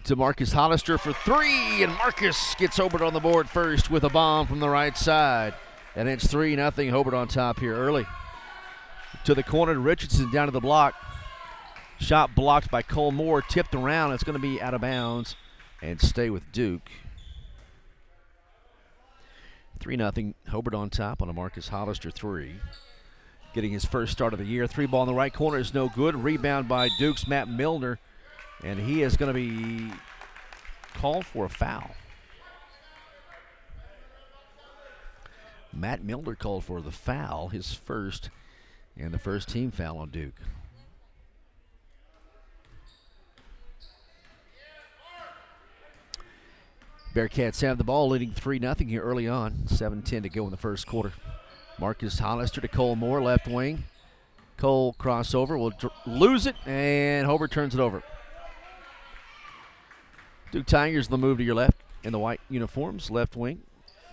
to Marcus Hollister for three, and Marcus gets Hobart on the board first with a bomb from the right side. And it's 3-0, Hobart on top here early. To the corner, Richardson down to the block. Shot blocked by Cole Moore, tipped around. It's going to be out of bounds and stay with Duke. 3-0, Hobart on top on a Marcus Hollister three. Getting his first start of the year. Three ball in the right corner is no good. Rebound by Duke's Matt Milner, and he is going to be called for a foul. Matt Milner called for the foul, his first, and the first team foul on Duke. Bearcats have the ball, leading 3-0 here early on. 7:10 to go in the first quarter. Marcus Hollister to Cole Moore, left wing. Cole crossover, will lose it, and Hobart turns it over. Duke Tigers, the move to your left in the white uniforms, left wing.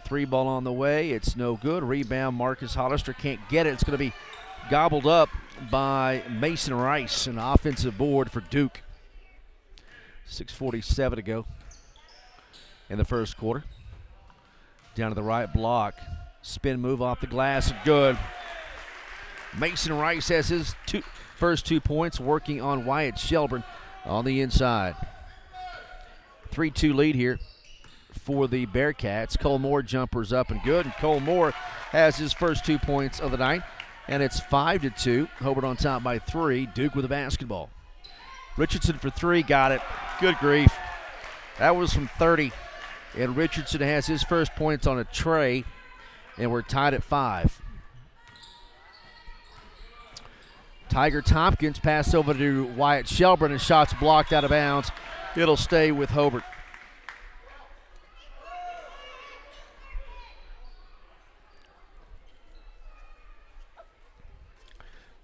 Three ball on the way, it's no good. Rebound, Marcus Hollister can't get it. It's going to be gobbled up by Mason Rice, an offensive board for Duke. 6:47 to go in the first quarter. Down to the right block. Spin move off the glass, good. Mason Rice has his first 2 points, working on Wyatt Shelburne on the inside. 3-2 lead here for the Bearcats. Cole Moore jumpers up and good, and Cole Moore has his first 2 points of the night, and it's 5-2. Hobart on top by 3. Duke with the basketball. Richardson for 3, got it. Good grief. That was from 30. And Richardson has his first points on a tray, and we're tied at 5. Tiger Tompkins pass over to Wyatt Shelburne, and shots blocked out of bounds. It'll stay with Hobart.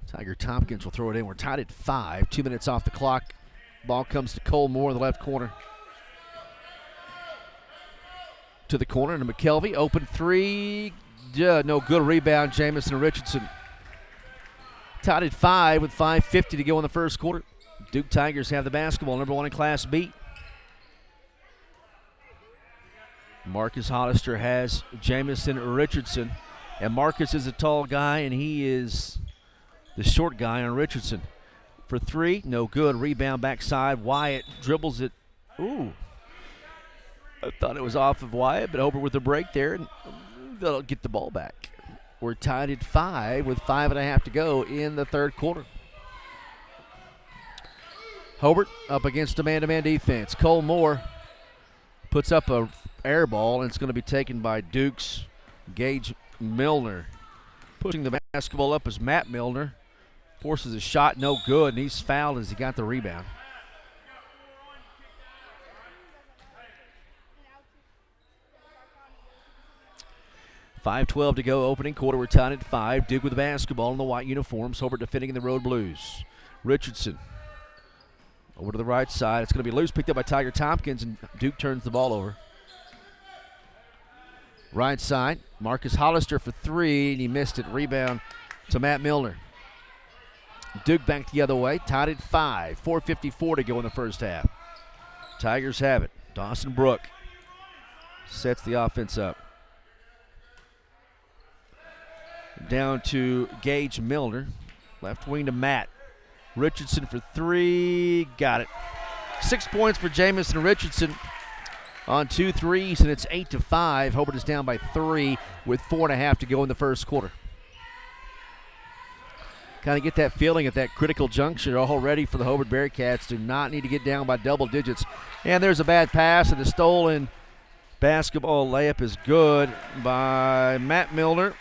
Tiger Tompkins will throw it in. We're tied at 5. 2 minutes off the clock. Ball comes to Cole Moore in the left corner. To the corner to McKelvey. Open three. No good. Rebound, Jamison Richardson. Tied at 5 with 5:50 to go in the first quarter. Duke Tigers have the basketball, number 1 in Class B. Marcus Hollister has Jamison Richardson. And Marcus is a tall guy, and he is the short guy on Richardson. For 3, no good. Rebound backside. Wyatt dribbles it. Ooh. I thought it was off of Wyatt, but Hobart with a break there, and they'll get the ball back. We're tied at 5 with 5.5 to go in the third quarter. Hobart up against a man-to-man defense. Cole Moore puts up a air ball, and it's going to be taken by Duke's Gage Milner. Pushing the basketball up is Matt Milner. Forces a shot, no good, and he's fouled as he got the rebound. .5:12 to go, opening quarter. We're tied at 5. Duke with the basketball in the white uniforms. Hobart defending in the road blues. Richardson over to the right side. It's going to be loose, picked up by Tiger Tompkins, and Duke turns the ball over. Right side, Marcus Hollister for 3, and he missed it. Rebound to Matt Milner. Duke back the other way, tied at 5. 4:54 to go in the first half. Tigers have it. Dawson Brook sets the offense up. Down to Gage Milner. Left wing to Matt. Richardson for 3. Got it. 6 points for Jamison Richardson on 2 threes, and it's 8-5. Hobart is down by 3 with 4.5 to go in the first quarter. Kind of get that feeling at that critical juncture already for the Hobart Bearcats. Do not need to get down by double digits. And there's a bad pass, and a stolen basketball layup is good by Matt Milner.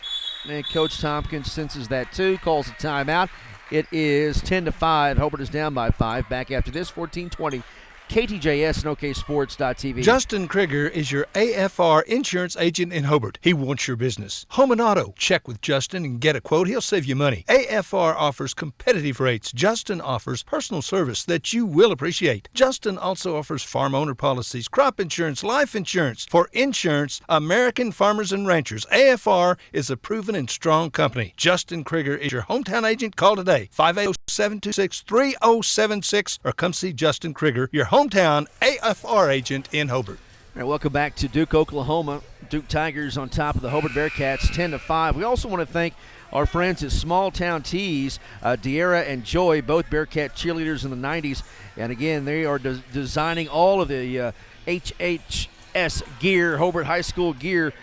And Coach Tompkins senses that too, calls a timeout. It is 10-5. Hobart is down by 5. Back after this, 14-20. KTJS and OKSports.tv. Justin Krieger is your AFR insurance agent in Hobart. He wants your business. Home and auto. Check with Justin and get a quote. He'll save you money. AFR offers competitive rates. Justin offers personal service that you will appreciate. Justin also offers farm owner policies, crop insurance, life insurance. For insurance, American Farmers and Ranchers. AFR is a proven and strong company. Justin Krieger is your hometown agent. Call today. 580-726-3076 or come see Justin Krieger, your hometown AFR agent in Hobart. All right, welcome back to Duke, Oklahoma. Duke Tigers on top of the Hobart Bearcats, 10-5. We also want to thank our friends at Small Town Tees, De'Ara and Joy, both Bearcat cheerleaders in the 90s. And again, they are designing all of the HHS gear, Hobart High School gear,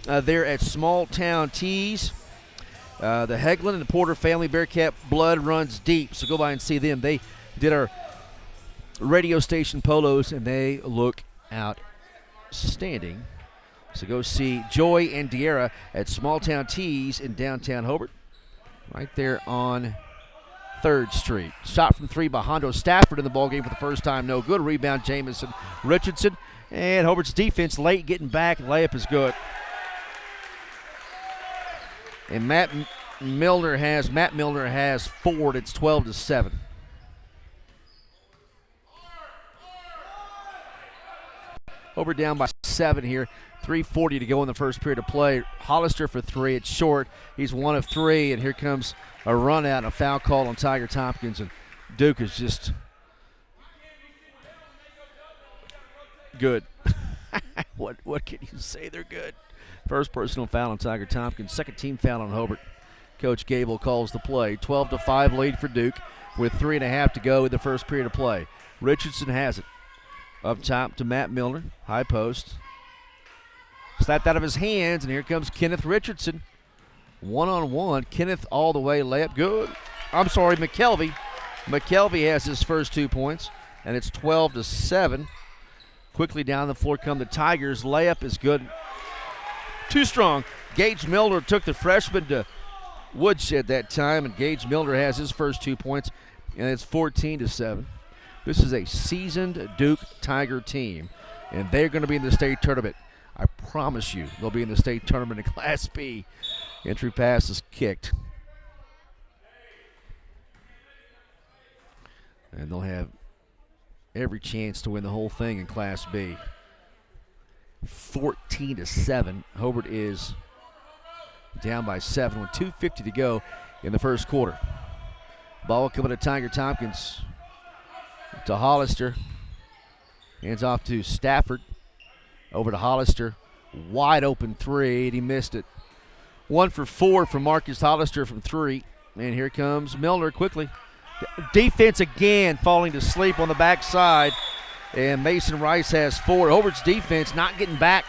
there at Small Town Tees. The Hegland and the Porter family Bearcat blood runs deep, so go by and see them. They did our radio station polos, and they look outstanding. So go see Joy and De'Ara at Small Town Tees in downtown Hobart, right there on 3rd Street. Shot from 3 by Hondo Stafford in the ballgame for the first time. No good. Rebound, Jamison Richardson. And Hobart's defense late getting back. Layup is good. And Matt Milner has 4. It's 12-7. Hobart down by 7 here. 3:40 to go in the first period of play. Hollister for 3. It's short. He's 1 of 3, and here comes a run out and a foul call on Tiger Tompkins, and Duke is just good. What can you say? They're good. First personal foul on Tiger Tompkins. Second team foul on Hobart. Coach Gable calls the play. 12-5 lead for Duke with 3.5 to go in the first period of play. Richardson has it. Up top to Matt Milner. High post. Slapped out of his hands, and here comes Kenneth Richardson. 1-on-1. Kenneth all the way. Layup good. I'm sorry, McKelvey. McKelvey has his first 2 points, and it's 12-7. Quickly down the floor come the Tigers. Layup is good. Too strong. Gage Milner took the freshman to Woodshed that time, and Gage Milner has his first 2 points, and it's 14-7. This is a seasoned Duke Tiger team, and they're going to be in the state tournament. I promise you they'll be in the state tournament in Class B. Entry pass is kicked. And they'll have every chance to win the whole thing in Class B. 14-7. Hobart is down by 7 with 2:50 to go in the first quarter. Ball coming to Tiger Tompkins. To Hollister. Hands off to Stafford. Over to Hollister. Wide open 3, and he missed it. 1 for 4 from Marcus Hollister from 3. And here comes Milner quickly. Defense again falling to sleep on the backside. And Mason Rice has 4. Hobart's defense not getting back.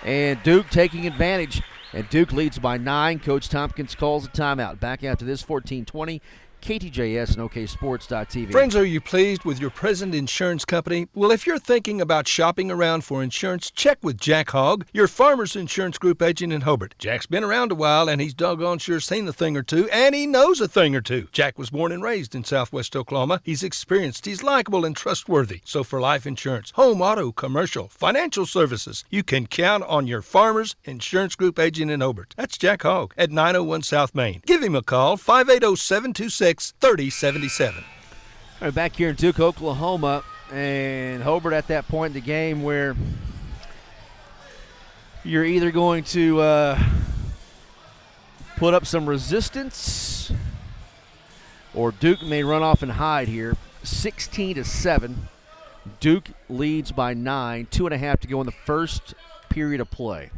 And Duke taking advantage. And Duke leads by 9. Coach Tompkins calls a timeout. Back after this, 14-20. KTJS and OKSports.tv. Friends, are you pleased with your present insurance company? Well, if you're thinking about shopping around for insurance, check with Jack Hogg, your Farmers Insurance Group agent in Hobart. Jack's been around a while, and he's doggone sure seen a thing or two, and he knows a thing or two. Jack was born and raised in southwest Oklahoma. He's experienced, he's likable, and trustworthy. So for life insurance, home, auto, commercial, financial services, you can count on your Farmers Insurance Group agent in Hobart. That's Jack Hogg at 901 South Main. Give him a call, 580-726-3077. All right, back here in Duke, Oklahoma, and Hobart at that point in the game where you're either going to put up some resistance or Duke may run off and hide here. 16-7. Duke leads by 9. 2.5 to go in the first period of play.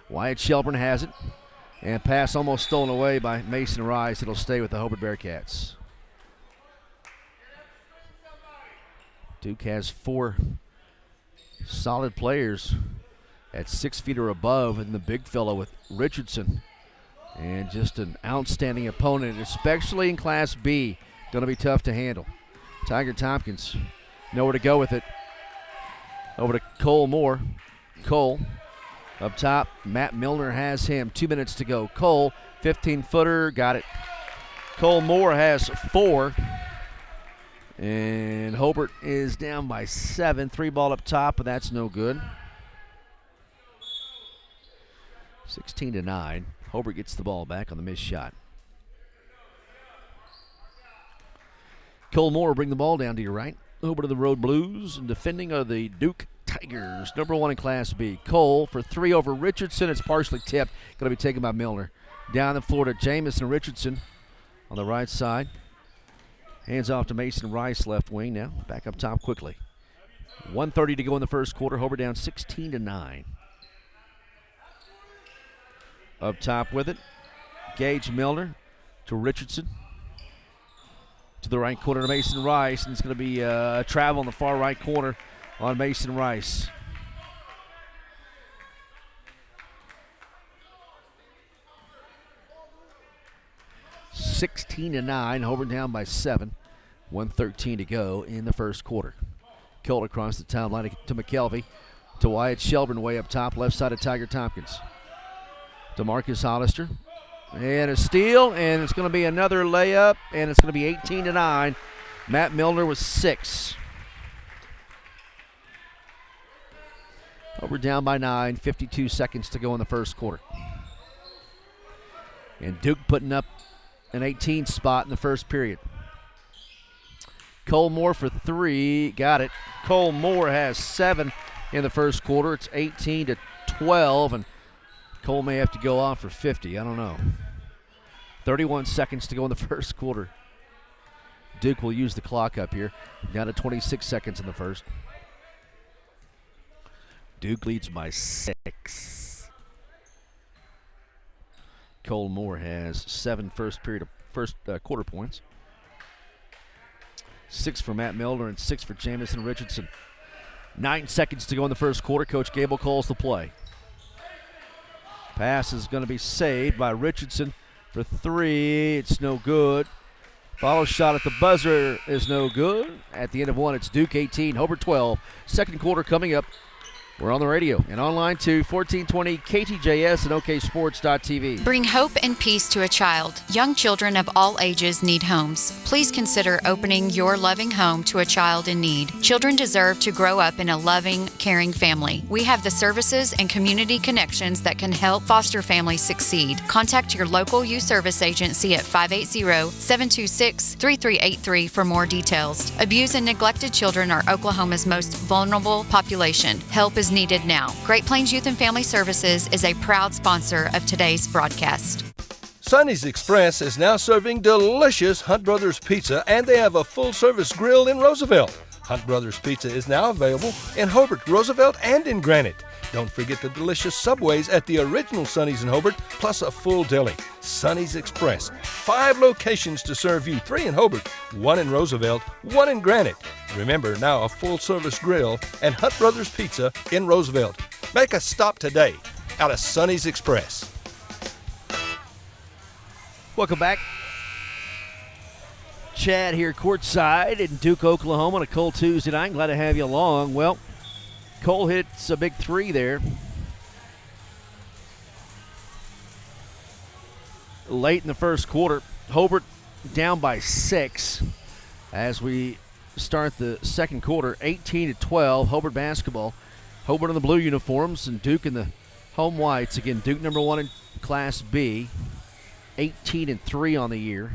Wyatt Shelburne has it. And pass almost stolen away by Mason Rice. It'll stay with the Hobart Bearcats. Duke has 4 solid players at 6 feet or above, and the big fellow with Richardson. And just an outstanding opponent, especially in Class B. Going to be tough to handle. Tiger Tompkins, nowhere to go with it. Over to Cole Moore. Cole Up top, Matt Milner has him. 2 minutes to go. Cole, 15-footer, got it. Cole Moore has 4. And Hobart is down by 7. 3 ball up top, but that's no good. 16-9. Hobart gets the ball back on the missed shot. Cole Moore bring the ball down to your right. Over to the Road Blues, and defending are the Duke Tigers, number 1 in Class B. Cole for 3 over Richardson. It's partially tipped. Going to be taken by Milner. Down the floor to Jamison Richardson on the right side. Hands off to Mason Rice, left wing now. Back up top quickly. 1:30 to go in the first quarter. Hobart down 16-9. Up top with it. Gage Milner to Richardson. To the right corner to Mason Rice, and it's going to be a travel in the far right corner on Mason Rice. (16-9). Hobart down by 7. 1:13 to go in the first quarter. Killed across the timeline to McKelvey. To Wyatt Shelburne way up top, left side of Tiger Tompkins. To Marcus Hollister. And a steal, and it's going to be another layup, and it's going to be 18-9. Matt Milner with 6. We're down by 9, 52 seconds to go in the first quarter. And Duke putting up an 18 spot in the first period. Cole Moore for 3, got it. Cole Moore has 7 in the first quarter. It's 18-12, and Cole may have to go off for 50. I don't know. 31 seconds to go in the first quarter. Duke will use the clock up here. Down to 26 seconds in the first. Duke leads by 6. Cole Moore has 7 first quarter points. 6 for Matt Milner and 6 for Jamison Richardson. 9 seconds to go in the first quarter. Coach Gable calls the play. Pass is going to be saved by Richardson for 3. It's no good. Follow shot at the buzzer is no good. At the end of 1, it's Duke 18, Hobart 12. Second quarter coming up. We're on the radio and online to 1420 KTJS and OKSports.tv. Bring hope and peace to a child. Young children of all ages need homes. Please consider opening your loving home to a child in need. Children deserve to grow up in a loving, caring family. We have the services and community connections that can help foster families succeed. Contact your local youth service agency at 580-726-3383 for more details. Abused and neglected children are Oklahoma's most vulnerable population. Help is needed now. Great Plains Youth and Family Services is a proud sponsor of today's broadcast. Sonny's Express is now serving delicious Hunt Brothers Pizza, and they have a full-service grill in Roosevelt. Hunt Brothers Pizza is now available in Hobart, Roosevelt, and in Granite. Don't forget the delicious Subways at the original Sonny's in Hobart, plus a full deli. Sonny's Express. 5 locations to serve you. 3 in Hobart, 1 in Roosevelt, 1 in Granite. Remember, now a full-service grill and Hunt Brothers Pizza in Roosevelt. Make a stop today out of Sonny's Express. Welcome back. Chad here courtside in Duke, Oklahoma on a cold Tuesday night. Glad to have you along. Well, Cole hits a big 3 there. Late in the first quarter. Hobart down by 6 as we start the second quarter. 18-12, Hobart basketball. Hobart in the blue uniforms and Duke in the home whites. Again, Duke number 1 in Class B. 18-3 on the year.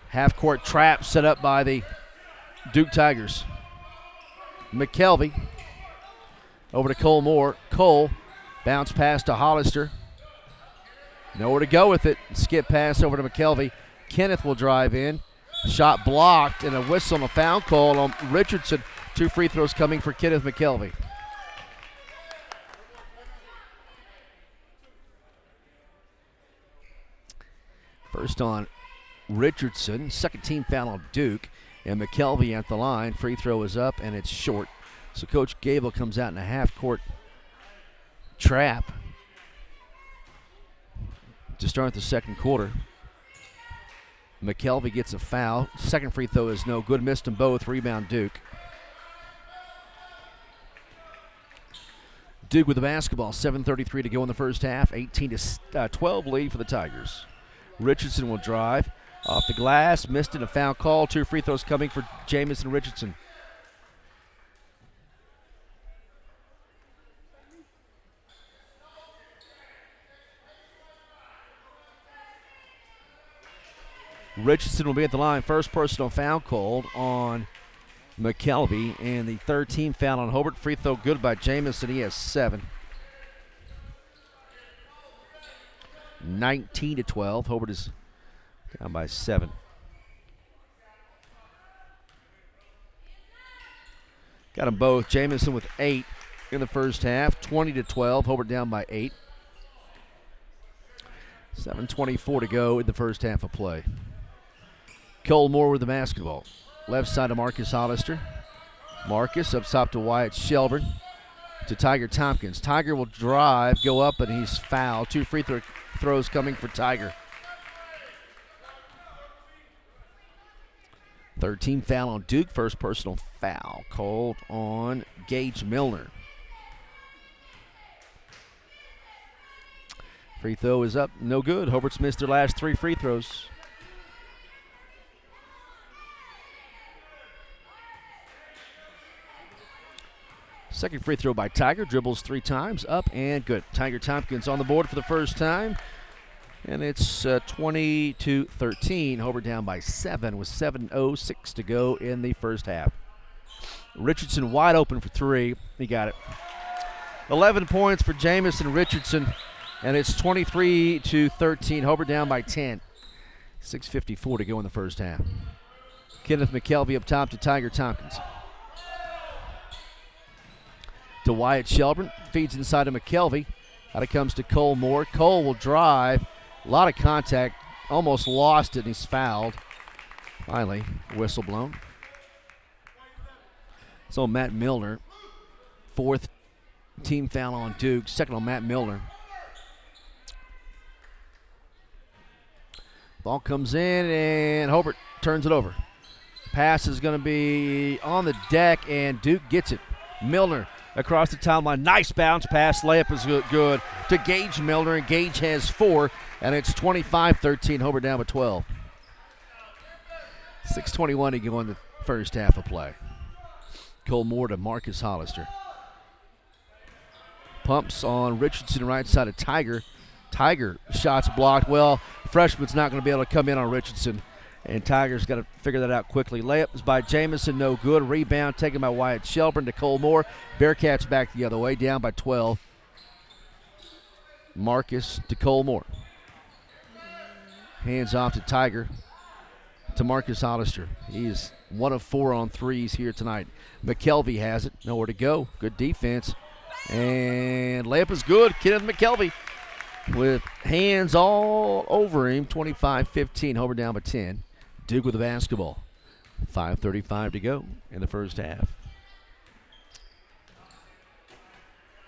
Half-court trap set up by the Duke Tigers. McKelvey over to Cole Moore. Cole bounce pass to Hollister. Nowhere to go with it. Skip pass over to McKelvey. Kenneth will drive in. Shot blocked and a whistle and a foul call on Richardson. 2 free throws coming for Kenneth McKelvey. First on Richardson. Second team foul on Duke. And McKelvey at the line. Free throw is up and it's short. So Coach Gable comes out in a half-court trap to start the second quarter. McKelvey gets a foul. Second free throw is no good. Missed them both. Rebound Duke. Duke with the basketball. 7:33 to go in the first half. 18-12 lead for the Tigers. Richardson will drive off the glass. Missed it. A foul call. 2 free throws coming for Jamison Richardson. Richardson will be at the line. First personal foul called on McKelvey, and the third team foul on Hobart. Free throw good by Jamison. He has 7. 19-12. Hobart is down by 7. Got them both. Jamison with 8 in the first half. 20-12. Hobart down by 8. 7:24 to go in the first half of play. Cole Moore with the basketball. Left side to Marcus Hollister. Marcus up top to Wyatt Shelburne. To Tiger Tompkins. Tiger will drive, go up, and he's fouled. 2 free throws coming for Tiger. 13 foul on Duke. First personal foul called on Gage Milner. Free throw is up. No good. Hobart's missed their last 3 free throws. Second free throw by Tiger. Dribbles 3 times. Up and good. Tiger Tompkins on the board for the first time. And it's 20-13. Hobart down by 7 with 7:06 to go in the first half. Richardson wide open for 3. He got it. 11 points for Jamison Richardson. And it's 23-13. Hobart down by 10. 6:54 to go in the first half. Kenneth McKelvey up top to Tiger Tompkins. To Wyatt Shelburne. Feeds inside to McKelvey. Out it comes to Cole Moore. Cole will drive. A lot of contact. Almost lost it, and he's fouled. Finally, whistle blown. So Matt Milner. 4th team foul on Duke. 2nd on Matt Milner. Ball comes in, and Hobart turns it over. Pass is going to be on the deck, and Duke gets it. Milner across the timeline. Nice bounce pass. Layup is good to Gage Milner, and Gage has 4, and it's 25-13. Hobart down by 12. 6:21 to go in the first half of play. Cole Moore to Marcus Hollister. Pumps on Richardson, right side of Tiger. Tiger shots blocked. Well, freshman's not going to be able to come in on Richardson, and Tiger's got to figure that out quickly. Layup is by Jamison, no good. Rebound taken by Wyatt Shelburne to Cole Moore. Bearcats back the other way, down by 12. Marcus to Cole Moore. Hands off to Tiger. To Marcus Hollister. He is 1 of 4 on threes here tonight. McKelvey has it. Nowhere to go. Good defense. And layup is good. Kenneth McKelvey with hands all over him. 25-15. Hobart down by 10. Duke with the basketball. 5:35 to go in the first half.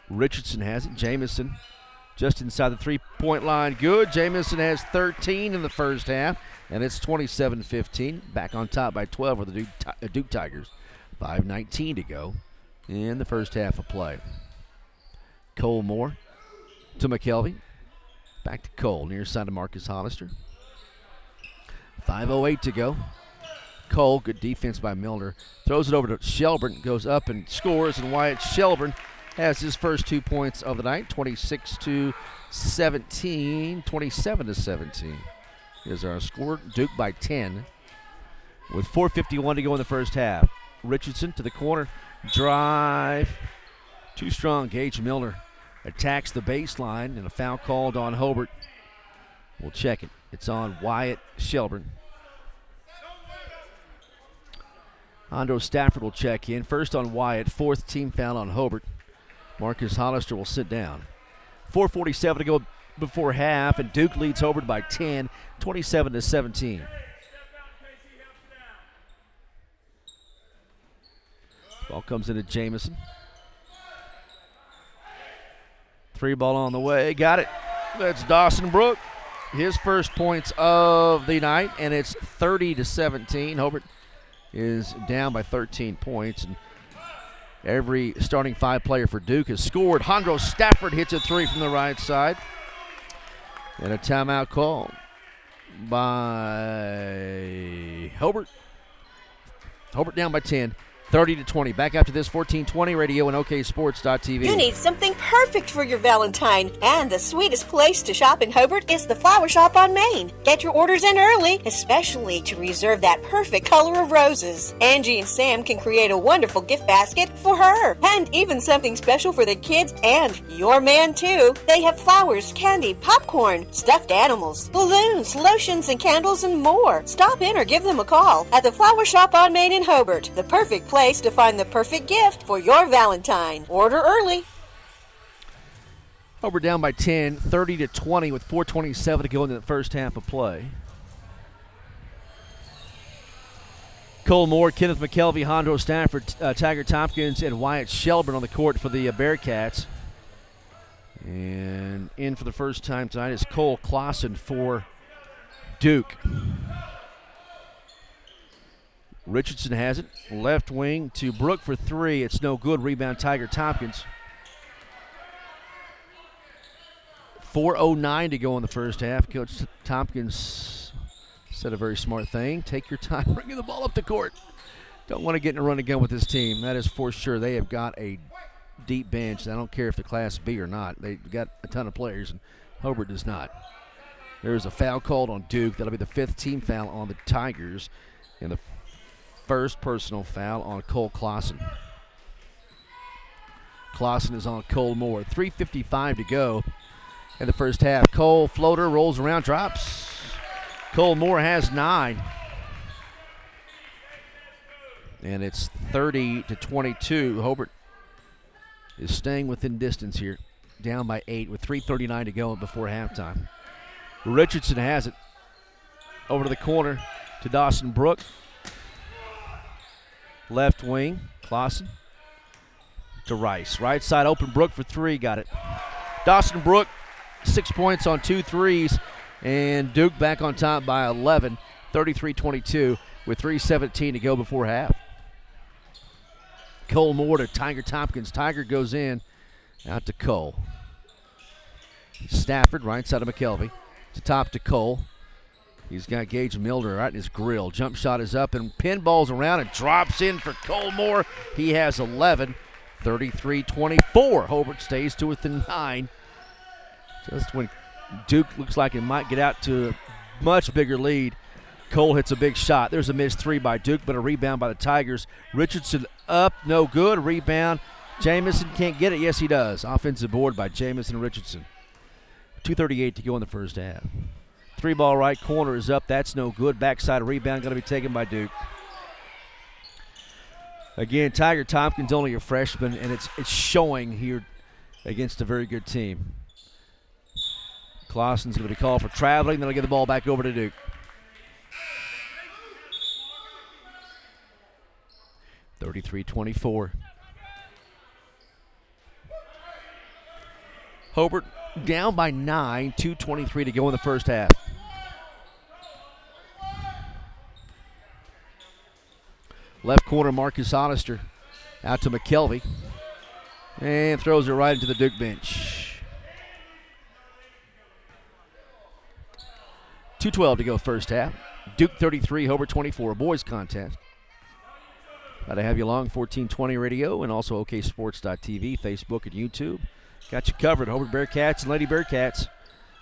Richardson has it. Jamison just inside the 3-point line. Good. Jamison has 13 in the first half, and it's 27-15. Back on top by 12 for the Duke Tigers. 5:19 to go in the first half of play. Cole Moore to McKelvey. Back to Cole, near side of Marcus Hollister. 5:08 to go. Cole, good defense by Milner. Throws it over to Shelburne, goes up and scores, and Wyatt Shelburne has his first 2 points of the night. 26-17, 27-17 is our score. Duke by 10 with 4:51 to go in the first half. Richardson to the corner, drive. Too strong. Gage Milner attacks the baseline, and a foul called on Hobart. We'll check it. It's on Wyatt Shelburne. Andro Stafford will check in. First on Wyatt, 4th team foul on Hobart. Marcus Hollister will sit down. 4:47 to go before half, and Duke leads Hobart by 10, 27-17. Ball comes into Jamison. 3 ball on the way. Got it. That's Dawson Brook. His first points of the night, and it's 30-17. Hobart is down by 13 points. And Every starting 5 player for Duke has scored. Hondro Stafford hits a 3 from the right side. And a timeout call by Hobart. Hobart down by 10. 30-20. Back after this, 14:20 radio and OKSports.tv. You need something perfect for your Valentine, and the sweetest place to shop in Hobart is the Flower Shop on Main. Get your orders in early, especially to reserve that perfect color of roses. Angie and Sam can create a wonderful gift basket for her, and even something special for the kids and your man too. They have flowers, candy, popcorn, stuffed animals, balloons, lotions, and candles, and more. Stop in or give them a call at the Flower Shop on Main in Hobart, the perfect place to find the perfect gift for your Valentine. Order early. Hobart down by 10, 30-20 with 4:27 to go into the first half of play. Cole Moore, Kenneth McKelvey, Hondro Stafford, Tiger Tompkins, and Wyatt Shelburne on the court for the Bearcats. And in for the first time tonight is Cole Clausen for Duke. Richardson has it. Left wing to Brook for 3. It's no good. Rebound Tiger Tompkins. 4:09 to go in the first half. Coach Tompkins said a very smart thing. Take your time bringing the ball up the court. Don't want to get in a run again with this team. That is for sure. They have got a deep bench. I don't care if they're Class B or not. They've got a ton of players, and Hobart does not. There's a foul called on Duke. That'll be the 5th team foul on the Tigers. And the first personal foul on Cole Clausen. Clausen is on Cole Moore. 3:55 to go in the first half. Cole floater rolls around, drops. Cole Moore has 9. And it's 30-22. Hobart is staying within distance here. Down by 8 with 3:39 to go before halftime. Richardson has it. Over to the corner to Dawson Brook. Left wing, Clausen to Rice. Right side open, Brook for 3, got it. Dawson Brook, 6 points on 2 threes, and Duke back on top by 11, 33-22 with 3:17 to go before half. Cole Moore to Tiger Tompkins. Tiger goes in, out to Cole. Stafford, right side of McKelvey, to top to Cole. He's got Gage Milner right in his grill. Jump shot is up and pinballs around and drops in for Cole Moore. He has 11, 33-24. Hobart stays to within 9. Just when Duke looks like it might get out to a much bigger lead, Cole hits a big shot. There's a missed 3 by Duke, but a rebound by the Tigers. Richardson up, no good. Rebound. Jamison can't get it. Yes, he does. Offensive board by Jamison Richardson. 2:38 to go in the first half. 3-ball right corner is up. That's no good. Backside rebound going to be taken by Duke. Again, Tiger Tompkins only a freshman, and it's showing here against a very good team. Clausen's going to be called for traveling. Then he'll get the ball back over to Duke. (33-24). Hobart down by 9, 2:23 to go in the first half. Left corner, Marcus Onnister out to McKelvey. And throws it right into the Duke bench. 2:12 to go first half. Duke 33, Hobart 24, boys contest. Glad to have you along, 1420 radio and also OKSports.tv, Facebook and YouTube. Got you covered, Hobart Bearcats and Lady Bearcats.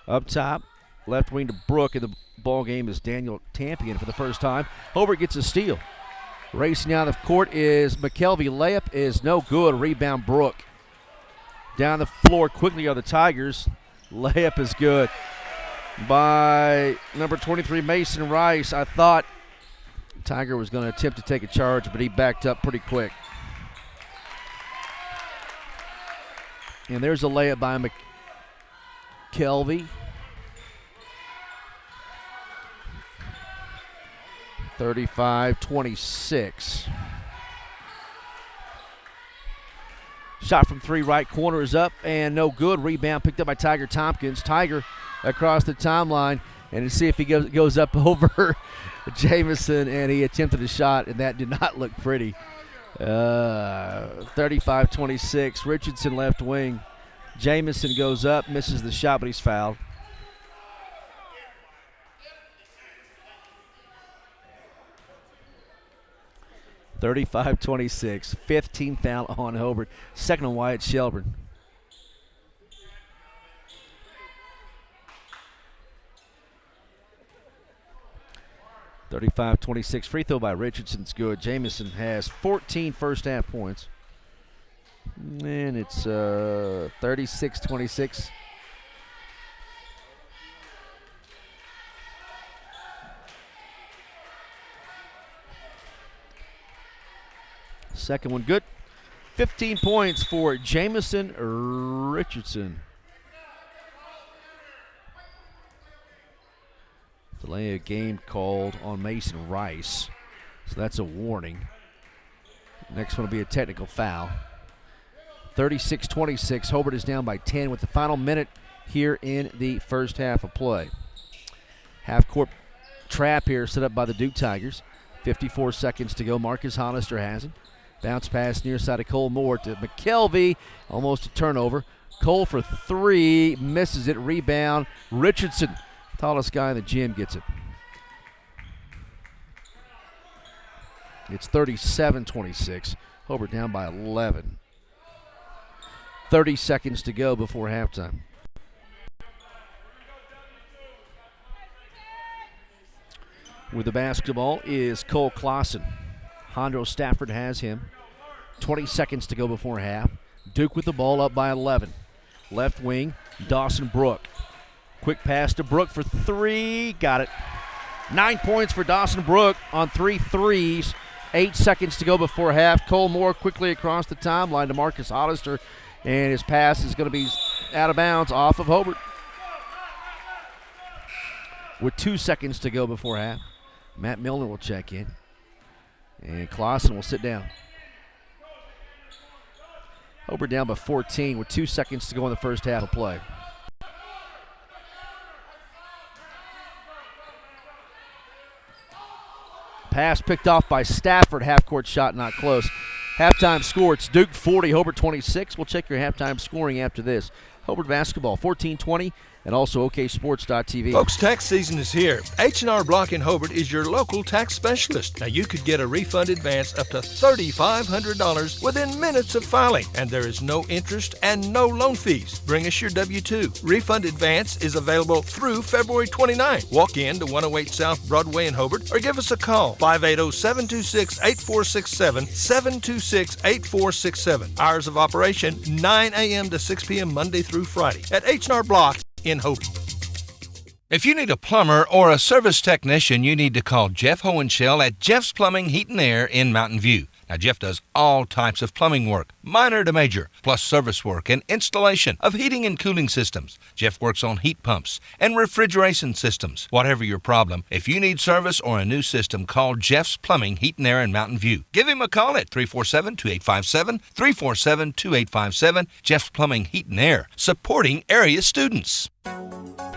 Up top, left wing to Brook, and the ball game is Daniel Tampion for the first time. Hobart gets a steal. Racing out of court is McKelvey. Layup is no good. Rebound Brook. Down the floor quickly are the Tigers. Layup is good by number 23, Mason Rice. I thought Tiger was going to attempt to take a charge, but he backed up pretty quick. And there's a layup by McKelvey. 35-26. Shot from 3 right corner is up and no good. Rebound picked up by Tiger Tompkins. Tiger across the timeline, and to see if he goes up over Jamison, and he attempted a shot, and that did not look pretty. 35-26. Richardson left wing. Jamison goes up, misses the shot, but he's fouled. (35-26). 15 foul on Hobart. Second on Wyatt Shelburne. (35-26). Free throw by Richardson's good. Jamison has 14 first half points. And it's 36-26. Second one good. 15 points for Jamison Richardson. Delay of game called on Mason Rice. So that's a warning. Next one will be a technical foul. 36-26. Hobart is down by 10 with the final minute here in the first half of play. Half-court trap here set up by the Duke Tigers. 54 seconds to go. Marcus Hollister has it. Bounce pass near side of Cole Moore to McKelvey. Almost a turnover. Cole for three. Misses it. Rebound. Richardson, tallest guy in the gym, gets it. It's 37-26. Hobart down by 11. 30 seconds to go before halftime. With the basketball is Cole Clausen. Hondro Stafford has him. 20 seconds to go before half. Duke with the ball up by 11. Left wing, Dawson Brook. Quick pass to Brook for three. Got it. 9 points for Dawson Brook on 3 threes. 8 seconds to go before half. Cole Moore quickly across the timeline to Marcus Hollister, and his pass is going to be out of bounds off of Hobart. With 2 seconds to go before half, Matt Milner will check in, and Clausen will sit down. Hobart down by 14 with 2 seconds to go in the first half of play. Pass picked off by Stafford. Half-court shot not close. Halftime score, it's Duke 40, Hobart 26. We'll check your halftime scoring after this. Hobart basketball 14-20 and also oksports.tv. Folks, tax season is here. H&R Block in Hobart is your local tax specialist. Now, you could get a refund advance up to $3,500 within minutes of filing, and there is no interest and no loan fees. Bring us your W-2. Refund advance is available through February 29. Walk in to 108 South Broadway in Hobart or give us a call, 580-726-8467, 726-8467. Hours of operation, 9 a.m. to 6 p.m. Monday through Friday at H&R Block in Hobart. If you need a plumber or a service technician, you need to call Jeff Hohenschel at Jeff's Plumbing, Heat and Air in Mountain View. Now, Jeff does all types of plumbing work, minor to major, plus service work and installation of heating and cooling systems. Jeff works on heat pumps and refrigeration systems. Whatever your problem, if you need service or a new system, call Jeff's Plumbing, Heat and Air in Mountain View. Give him a call at 347-2857, 347-2857. Jeff's Plumbing, Heat and Air, supporting area students.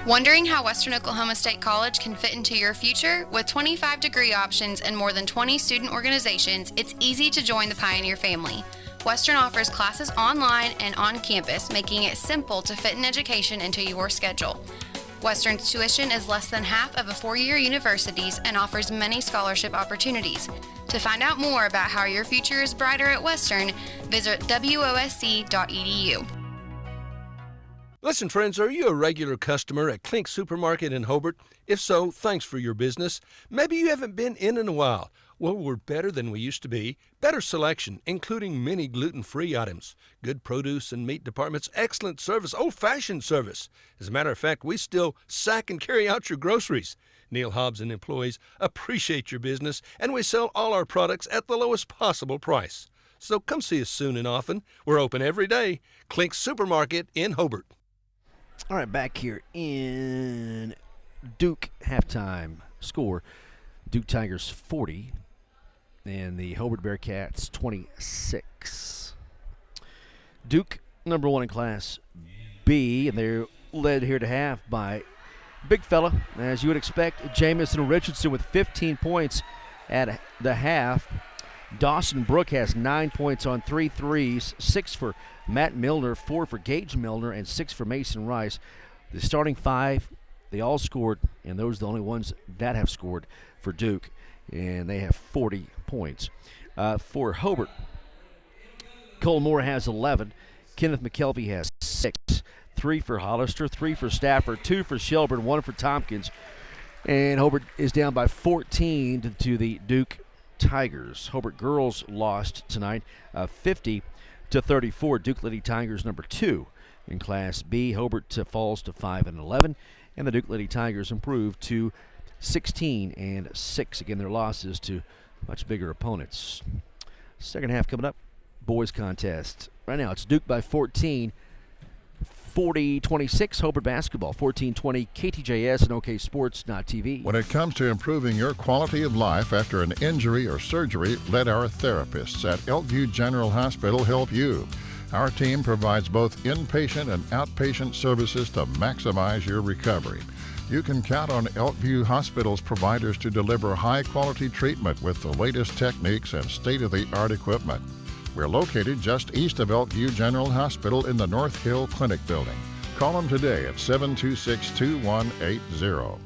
Wondering how Western Oklahoma State College can fit into your future? With 25 degree options and more than 20 student organizations, it's easy to join the Pioneer family. Western offers classes online and on campus, making it simple to fit an education into your schedule. Western's tuition is less than half of a four-year university's and offers many scholarship opportunities. To find out more about how your future is brighter at Western, visit wosc.edu. Listen, friends, are you a regular customer at Klink Supermarket in Hobart? If so, thanks for your business. Maybe you haven't been in a while. Well, we're better than we used to be. Better selection, including many gluten-free items. Good produce and meat departments, excellent service, old-fashioned service. As a matter of fact, we still sack and carry out your groceries. Neil Hobbs and employees appreciate your business, and we sell all our products at the lowest possible price. So come see us soon and often. We're open every day. Klink Supermarket in Hobart. All right, back here in Duke halftime score. Duke Tigers 40 and the Hobart Bearcats 26. Duke number one in Class B, and they're led here to half by big fella, as you would expect, Jamison Richardson with 15 points at the half. Dawson Brook has 9 points on 3 threes, 6 for Matt Milner, 4 for Gage Milner, and 6 for Mason Rice. The starting 5, they all scored, and those are the only ones that have scored for Duke, and they have 40 points. For Hobart, Cole Moore has 11. Kenneth McKelvey has 6. 3 for Hollister, 3 for Stafford, 2 for Shelburne, 1 for Tompkins. And Hobart is down by 14 to the Duke Tigers. Hobart girls lost tonight, 50-34. Duke Lady Tigers number 2 in Class B. Hobart falls to 5-11, and the Duke Lady Tigers improved to 16-6. Again, their losses to much bigger opponents. Second half coming up, boys contest. Right now it's Duke by 14. 40-26 Hobart basketball, 14-20 KTJS and OK Sports.tv. When it comes to improving your quality of life after an injury or surgery, let our therapists at Elkview General Hospital help you. Our team provides both inpatient and outpatient services to maximize your recovery. You can count on Elkview Hospital's providers to deliver high-quality treatment with the latest techniques and state-of-the-art equipment. We're located just east of Elkview General Hospital in the North Hill Clinic building. Call them today at 726-2180.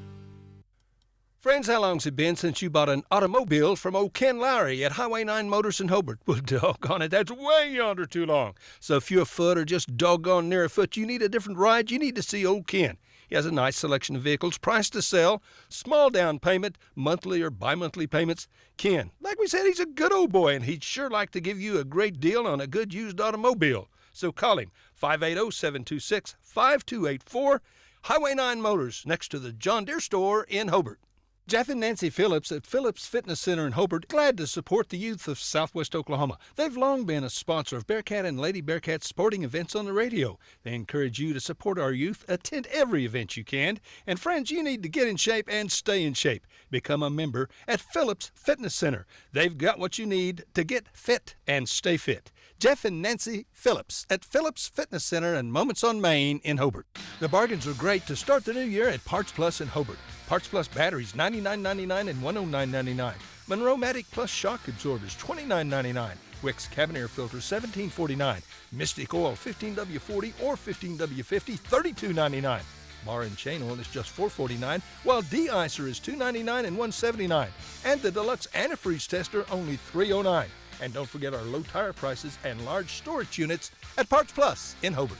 Friends, how long's it been since you bought an automobile from old Ken Lowry at Highway 9 Motors in Hobart? Well, doggone it, that's way yonder too long. So if you're afoot or just doggone near afoot, you need a different ride, you need to see old Ken. He has a nice selection of vehicles, priced to sell, small down payment, monthly or bi-monthly payments. Ken, like we said, he's a good old boy, and he'd sure like to give you a great deal on a good used automobile. So call him, 580-726-5284, Highway 9 Motors, next to the John Deere store in Hobart. Jeff and Nancy Phillips at Phillips Fitness Center in Hobart, glad to support the youth of Southwest Oklahoma. They've long been a sponsor of Bearcat and Lady Bearcat sporting events on the radio. They encourage you to support our youth, attend every event you can, and friends, you need to get in shape and stay in shape. Become a member at Phillips Fitness Center. They've got what you need to get fit and stay fit. Jeff and Nancy Phillips at Phillips Fitness Center and Moments on Main in Hobart. The bargains are great to start the new year at Parts Plus in Hobart. Parts Plus batteries, $99.99 and $109.99. Monroe-Matic Plus shock absorbers, $29.99. Wix cabin air filters, $17.49. Mystic oil, 15W40 or 15W50, $32.99. Bar and chain oil is just $4.49, while de-icer is $2.99 and $179. And the deluxe antifreeze tester, only $3.09. And don't forget our low tire prices and large storage units at Parts Plus in Hobart.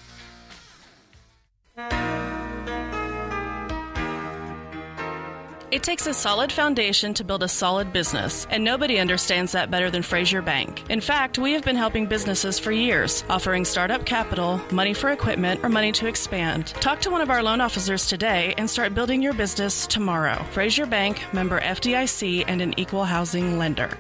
It takes a solid foundation to build a solid business, and nobody understands that better than Frazier Bank. In fact, we have been helping businesses for years, offering startup capital, money for equipment, or money to expand. Talk to one of our loan officers today and start building your business tomorrow. Frazier Bank, member FDIC, and an equal housing lender.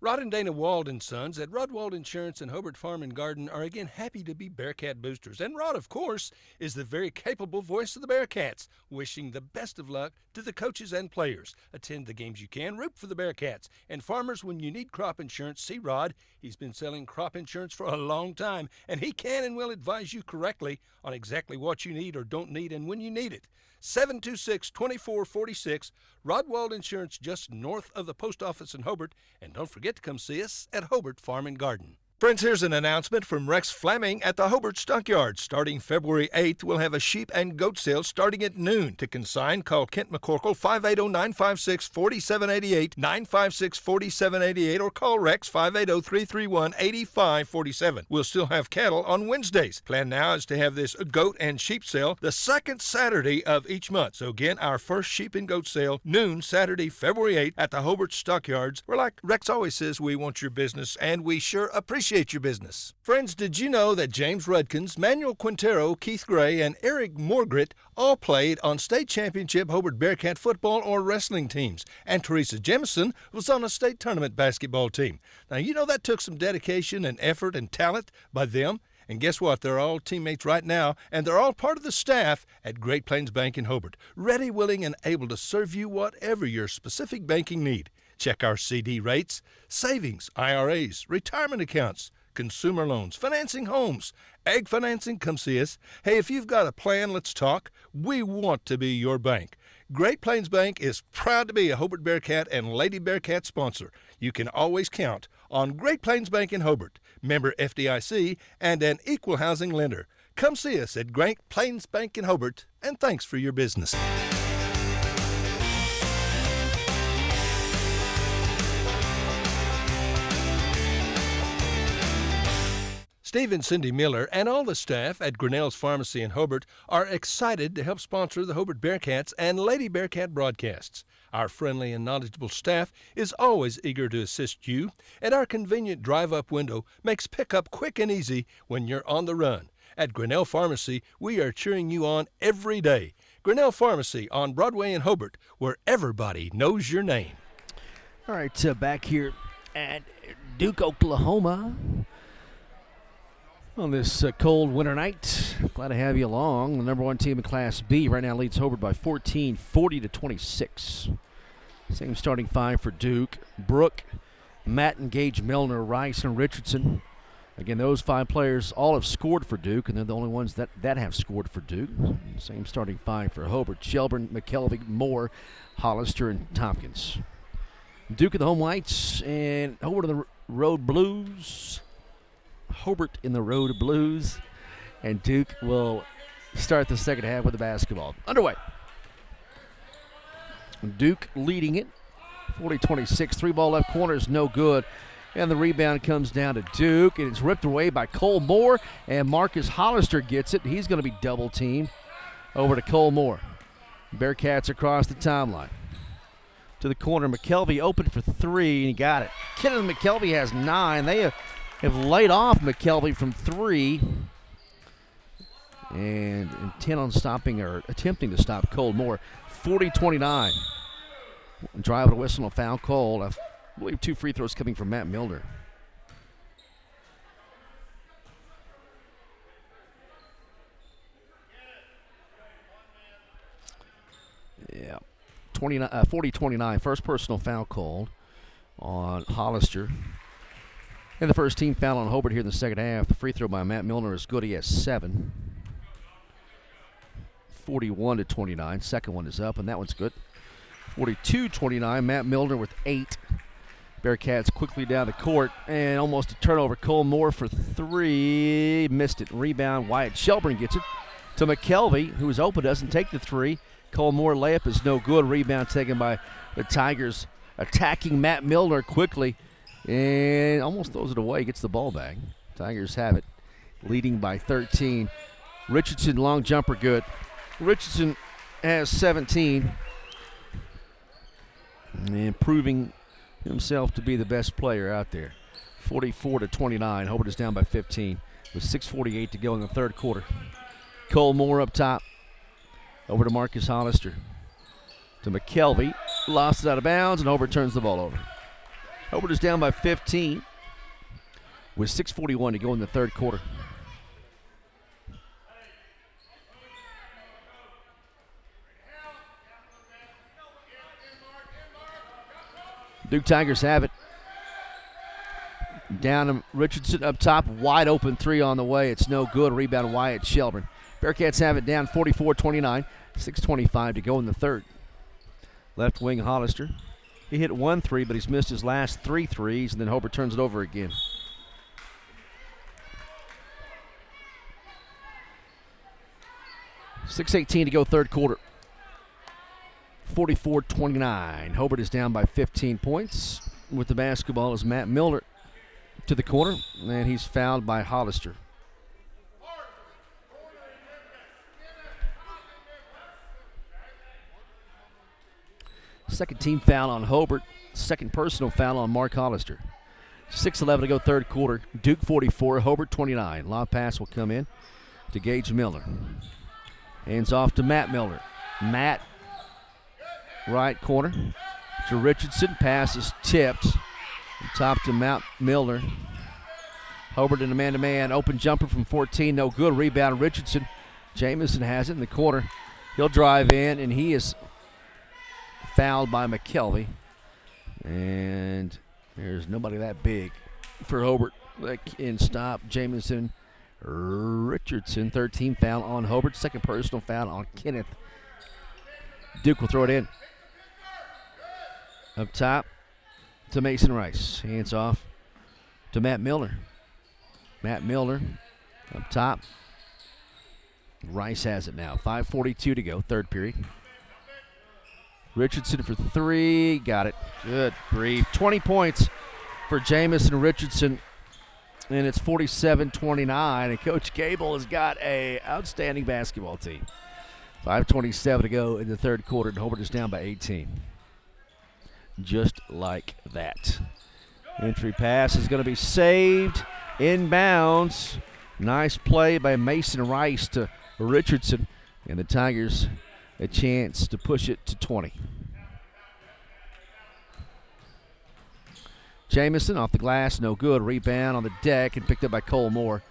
Rod and Dana Wald & Sons at Rod Wald Insurance and Hobart Farm and Garden are again happy to be Bearcat boosters. And Rod, of course, is the very capable voice of the Bearcats, wishing the best of luck to the coaches and players. Attend the games you can, root for the Bearcats. And farmers, when you need crop insurance, see Rod. He's been selling crop insurance for a long time, and he can and will advise you correctly on exactly what you need or don't need and when you need it. 726-2446, Rod Wald Insurance, just north of the post office in Hobart. And don't forget to come see us at Hobart Farm and Garden. Friends, here's an announcement from Rex Fleming at the Hobart Stockyards. Starting February 8th, we'll have a sheep and goat sale starting at noon. To consign, call Kent McCorkle, 580-956-4788, 956-4788, or call Rex, 580-331-8547. We'll still have cattle on Wednesdays. Plan now is to have this goat and sheep sale the second Saturday of each month. So again, our first sheep and goat sale, noon, Saturday, February 8th at the Hobart Stockyards, where, like Rex always says, we want your business, and we sure appreciate your business. Friends, did you know that James Rudkins, Manuel Quintero, Keith Gray, and Eric Morgret all played on state championship Hobart Bearcat football or wrestling teams? And Teresa Jemison was on a state tournament basketball team. Now, you know that took some dedication and effort and talent by them. And guess what? They're all teammates right now, and they're all part of the staff at Great Plains Bank in Hobart, ready, willing, and able to serve you whatever your specific banking need. Check our CD rates, savings, IRAs, retirement accounts, consumer loans, financing homes, ag financing, come see us. Hey, if you've got a plan, let's talk. We want to be your bank. Great Plains Bank is proud to be a Hobart Bearcat and Lady Bearcat sponsor. You can always count on Great Plains Bank in Hobart, member FDIC, and an equal housing lender. Come see us at Great Plains Bank in Hobart, and thanks for your business. Steve and Cindy Miller and all the staff at Grinnell's Pharmacy in Hobart are excited to help sponsor the Hobart Bearcats and Lady Bearcat broadcasts. Our friendly and knowledgeable staff is always eager to assist you, and our convenient drive-up window makes pickup quick and easy when you're on the run. At Grinnell Pharmacy, we are cheering you on every day. Grinnell Pharmacy on Broadway in Hobart, where everybody knows your name. All right, back here at Duke, Oklahoma. On this cold winter night, glad to have you along. The number one team in Class B right now leads Hobart by 14, 40-26. Same starting five for Duke. Brooke, Matt and Gage Milner, Rice, and Richardson. Again, those five players all have scored for Duke, and they're the only ones that have scored for Duke. Same starting five for Hobart. Shelburne, McKelvey, Moore, Hollister, and Tompkins. Duke of the home whites and Hobart of the road blues. Hobart in the road blues, and Duke will start the second half with the basketball underway. Duke leading it 40-26. 3-ball left corner is no good, and the rebound comes down to Duke, and it's ripped away by Cole Moore, and Marcus Hollister gets it. He's going to be double teamed. Over to Cole Moore. Bearcats across the timeline to the corner. McKelvey open for three, and he got it. Kenneth McKelvey has 9. They have laid off McKelvey from 3 and intent on stopping or attempting to stop Cole Moore. 40-29. Drive with a whistle and a foul called. I believe 2 free throws coming from Matt Milner. Yeah, 40-29. First personal foul called on Hollister. And the first team foul on Hobart here in the second half. The free throw by Matt Milner is good. He has 7. 41-29. Second one is up, and that one's good. 42-29. Matt Milner with 8. Bearcats quickly down the court, and almost a turnover. Cole Moore for 3. Missed it. Rebound. Wyatt Shelburne gets it to McKelvey, who is open, doesn't take the 3. Cole Moore layup is no good. Rebound taken by the Tigers, attacking Matt Milner quickly. And almost throws it away, gets the ball back. Tigers have it, leading by 13. Richardson, long jumper, good. Richardson has 17. And proving himself to be the best player out there. 44-29. Hobart is down by 15 with 6:48 to go in the third quarter. Cole Moore up top. Over to Marcus Hollister. To McKelvey. Lost it out of bounds, and Hobart turns the ball over. Hobart is down by 15 with 6:41 to go in the third quarter. Duke Tigers have it. Down to Richardson up top. Wide open 3 on the way. It's no good. Rebound Wyatt Shelburne. Bearcats have it down 44-29. 6:25 to go in the third. Left wing Hollister. He hit 1 3, but he's missed his last 3 threes, and then Hobart turns it over again. $6:18 to go third quarter. 44-29. Hobart is down by 15 points. With the basketball is Matt Milner to the corner, and he's fouled by Hollister. Second team foul on Hobart. Second personal foul on Mark Hollister. 6:11 to go third quarter. Duke 44, Hobart 29. Lob pass will come in to Gage Milner. Hands off to Matt Milner. Matt, right corner to Richardson. Pass is tipped. Top to Matt Milner. Hobart in a man-to-man. Open jumper from 14. No good. Rebound Richardson. Jamison has it in the corner. He'll drive in, and he is fouled by McKelvey. And there's nobody that big for Hobart. And stop Jamison Richardson. Third team foul on Hobart. Second personal foul on Kenneth. Duke will throw it in. Up top to Mason Rice. Hands off to Matt Milner. Matt Milner up top. Rice has it now. 5:42 to go, third period. Richardson for three. Got it. Good grief. 20 points for Jamison Richardson. And it's 47-29. And Coach Cable has got an outstanding basketball team. 5:27 to go in the third quarter. And Hobart is down by 18. Just like that. Entry pass is going to be saved. Inbounds. Nice play by Mason Rice to Richardson. And the Tigers a chance to push it to 20. Jamison off the glass, no good. Rebound on the deck and picked up by Cole Moore.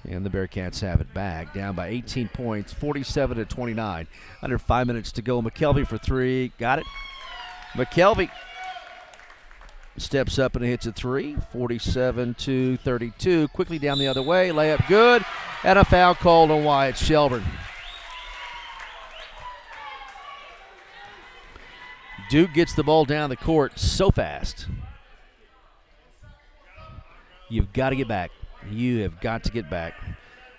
And the Bearcats have it back, down by 18 points, 47-29. Under 5 minutes to go. McKelvey for three, got it. McKelvey steps up and hits a three, 47-32. Quickly down the other way, layup good, and a foul called on Wyatt Shelburne. Duke gets the ball down the court so fast. You've got to get back. You have got to get back.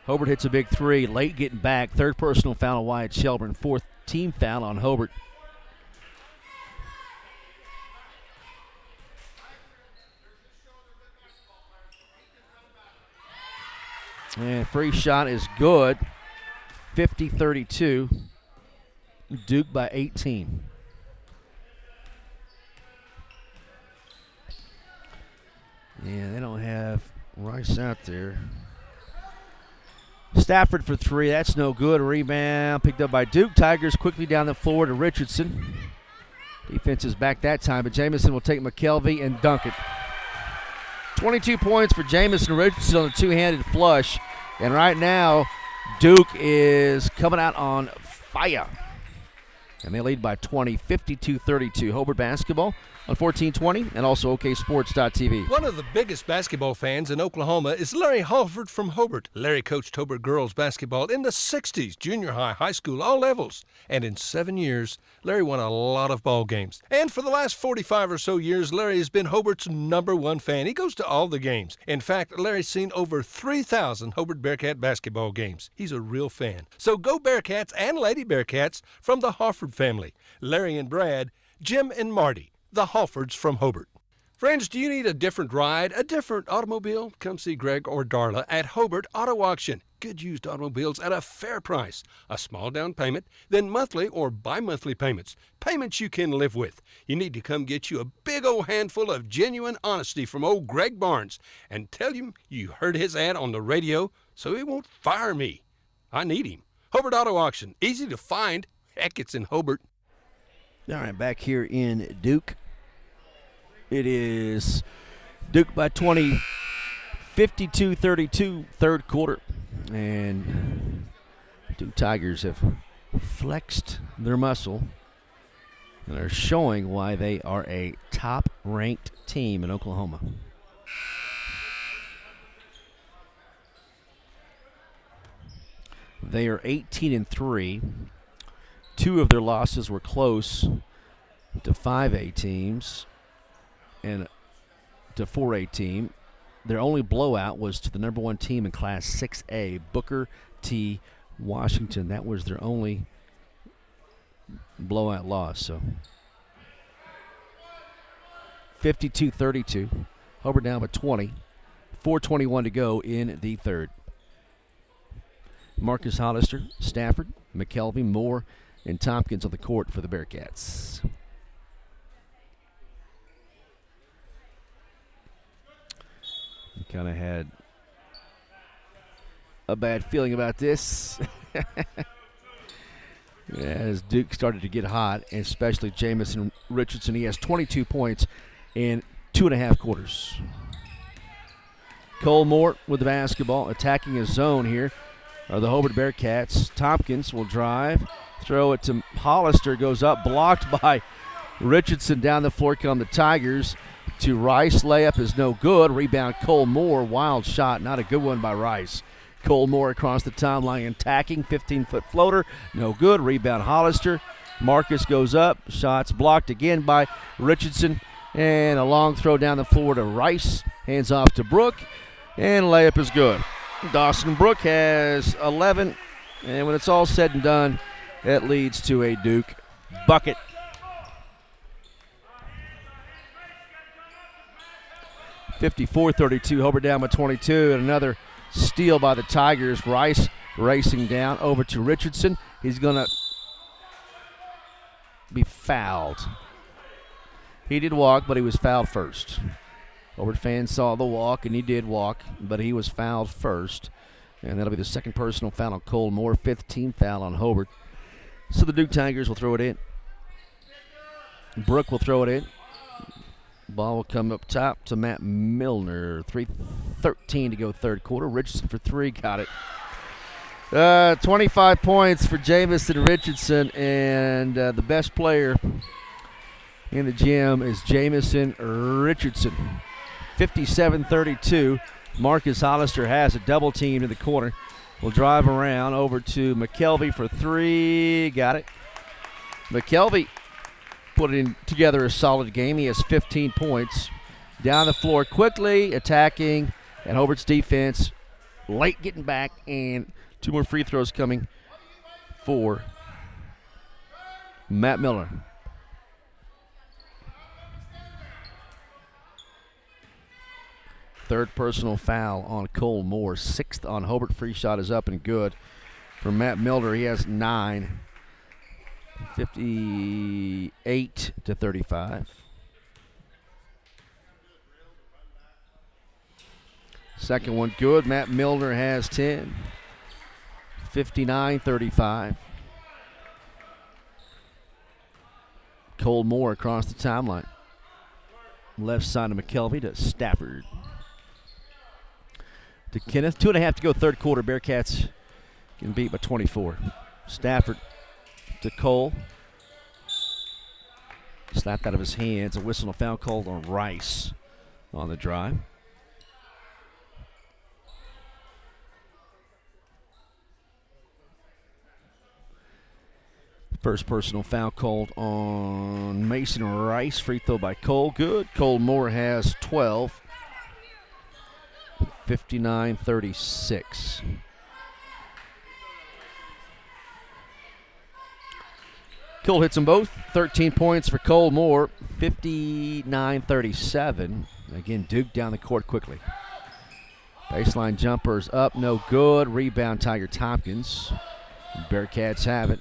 Hobart hits a big three, late getting back. Third personal foul on Wyatt Shelburne. Fourth team foul on Hobart. And free shot is good. 50-32. Duke by 18. Yeah, they don't have Rice out there. Stafford for three. That's no good. A rebound picked up by Duke. Tigers quickly down the floor to Richardson. Defense is back that time, but Jamison will take McKelvey and dunk it. 22 points for Jamison Richardson on a two-handed flush. And right now, Duke is coming out on fire. And they lead by 20, 52-32. Hobart basketball on 1420 and also oksports.tv. One of the biggest basketball fans in Oklahoma is Larry Halford from Hobart. Larry coached Hobart girls basketball in the 60s, junior high, high school, all levels. And in 7 years, Larry won a lot of ball games. And for the last 45 or so years, Larry has been Hobart's #1 fan. He goes to all the games. In fact, Larry's seen over 3,000 Hobart Bearcat basketball games. He's a real fan. So go Bearcats and Lady Bearcats from the Halford family. Larry and Brad, Jim and Marty. The Halfords from Hobart. Friends, do you need a different ride, a different automobile? Come see Greg or Darla at Hobart Auto Auction. Good used automobiles at a fair price. A small down payment, then monthly or bi-monthly payments. Payments you can live with. You need to come get you a big old handful of genuine honesty from old Greg Barnes and tell him you heard his ad on the radio so he won't fire me. I need him. Hobart Auto Auction. Easy to find. Heck, it's in Hobart. All right, back here in Duke. It is Duke by 20, 52-32, third quarter. And Duke Tigers have flexed their muscle and are showing why they are a top-ranked team in Oklahoma. They are 18-3. Two of their losses were close to 5A teams and to 4A team. Their only blowout was to the #1 team in Class 6A, Booker T. Washington. That was their only blowout loss. So 52-32. Hobart down by 20. 4:21 to go in the third. Marcus Hollister, Stafford, McKelvey, Moore, and Tompkins on the court for the Bearcats. Kind of had a bad feeling about this. As Duke started to get hot, especially Jamison Richardson. He has 22 points in 2.5 quarters. Cole Moore with the basketball, attacking his zone here are the Hobart Bearcats. Tompkins will drive, throw it to Hollister, goes up, blocked by Richardson down the floor come the Tigers. to Rice. Layup is no good. Rebound Cole Moore. Wild shot. Not a good one by Rice. Cole Moore across the timeline attacking. 15-foot floater. No good. Rebound Hollister. Marcus goes up. Shots blocked again by Richardson. And a long throw down the floor to Rice. Hands off to Brook. And layup is good. Dawson Brook has 11. And when it's all said and done, it leads to a Duke bucket. (54-32). Hobart down by 22. And another steal by the Tigers. Rice racing down over to Richardson. He's going to be fouled. He did walk, but he was fouled first. Hobart fans saw the walk, and he did walk, but he was fouled first. And that'll be the second personal foul on Cole Moore, 5th team foul on Hobart. So the Duke Tigers will throw it in. Brook will throw it in. Ball will come up top to Matt Milner. 3:13 to go third quarter. Richardson for three, got it. 25 points for Jamison Richardson, and the best player in the gym is Jamison Richardson. 57-32. Marcus Hollister has a double team in the corner. Will drive around over to McKelvey for three. Got it. McKelvey put in together a solid game. He has 15 points. Down the floor quickly, attacking, and Hobart's defense late getting back, and two more free throws coming for Matt Miller. Third personal foul on Cole Moore. 6th on Hobart. Free shot is up and good for Matt Milner. He has 9. 58-35. Second one good. Matt Milner has 10. 59-35. Cole Moore across the timeline. Left side of McKelvey to Stafford. To Kenneth. 2.5 to go third quarter. Bearcats getting beat by 24. Stafford to Cole. Slapped out of his hands. A whistle and a foul called on Rice on the drive. First personal foul called on Mason Rice. Free throw by Cole. Good. Cole Moore has 12. 59-36. Cole hits them both. 13 points for Cole Moore. 59-37. Again, Duke down the court quickly. Baseline jumpers up, no good. Rebound Tiger Tompkins. Bearcats have it.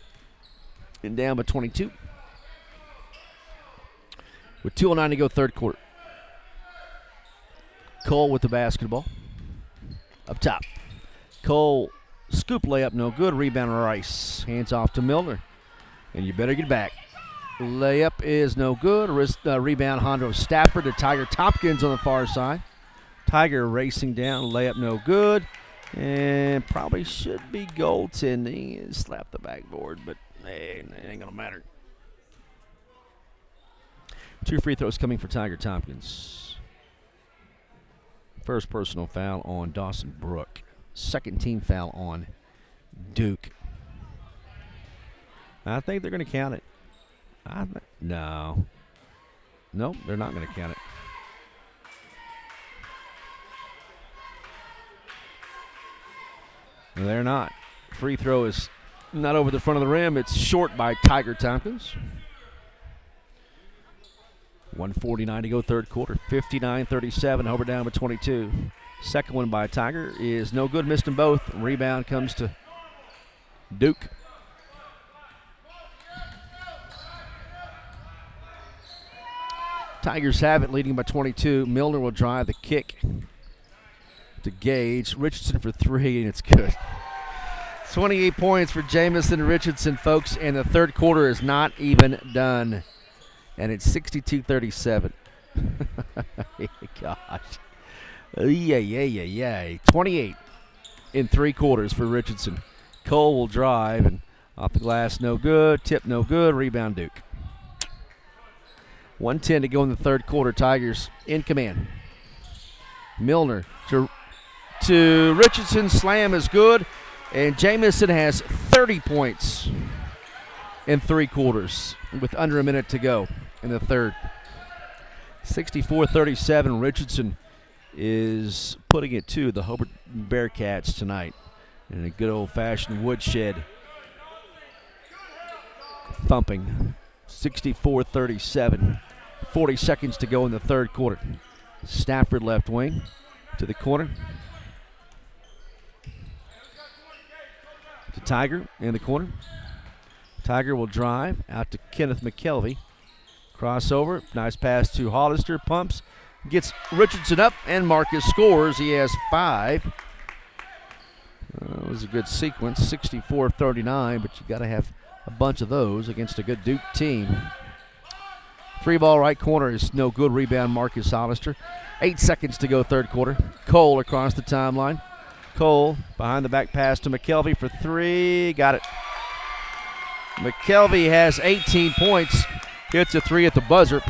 And down by 22. With 2:09 to go third quarter. Cole with the basketball. Up top. Cole, scoop layup, no good. Rebound Rice. Hands off to Milner. And you better get back. Layup is no good. Rebound Hondo Stafford to Tiger Tompkins on the far side. Tiger racing down. Layup no good. And probably should be goaltending. Slap the backboard, but hey, it ain't going to matter. Two free throws coming for Tiger Tompkins. First personal foul on Dawson Brook. Second team foul on Duke. I think they're going to count it. No. Nope, they're not going to count it. No, they're not. Free throw is not over the front of the rim. It's short by Tiger Tompkins. 1:49 to go third quarter. 59-37. Hobart down by 22. Second one by Tiger is no good. Missed them both. Rebound comes to Duke. Tigers have it, leading by 22. Milner will drive the kick to Gage. Richardson for three, and it's good. 28 points for Jamison Richardson, folks, and the third quarter is not even done. And it's 62-37. Gosh. Yeah. 28 in three quarters for Richardson. Cole will drive, and off the glass, no good. Tip, no good. Rebound, Duke. 1:10 to go in the third quarter. Tigers in command. Milner to Richardson. Slam is good. And Jamison has 30 points in 3 quarters with under a minute to go in the third. 64-37. Richardson is putting it to the Hobart Bearcats tonight in a good old-fashioned woodshed thumping. 64-37. 40 seconds to go in the third quarter. Stafford left wing to the corner. To Tiger in the corner. Tiger will drive out to Kenneth McKelvey. Crossover. Nice pass to Hollister. Pumps. Gets Richardson up, and Marcus scores. He has 5. It was a good sequence. 64-39, but you got to have a bunch of those against a good Duke team. 3 ball right corner is no good. Rebound Marcus Hollister. 8 seconds to go third quarter. Cole across the timeline. Cole behind the back pass to McKelvey for 3. Got it. McKelvey has 18 points. Hits a 3 at the buzzer.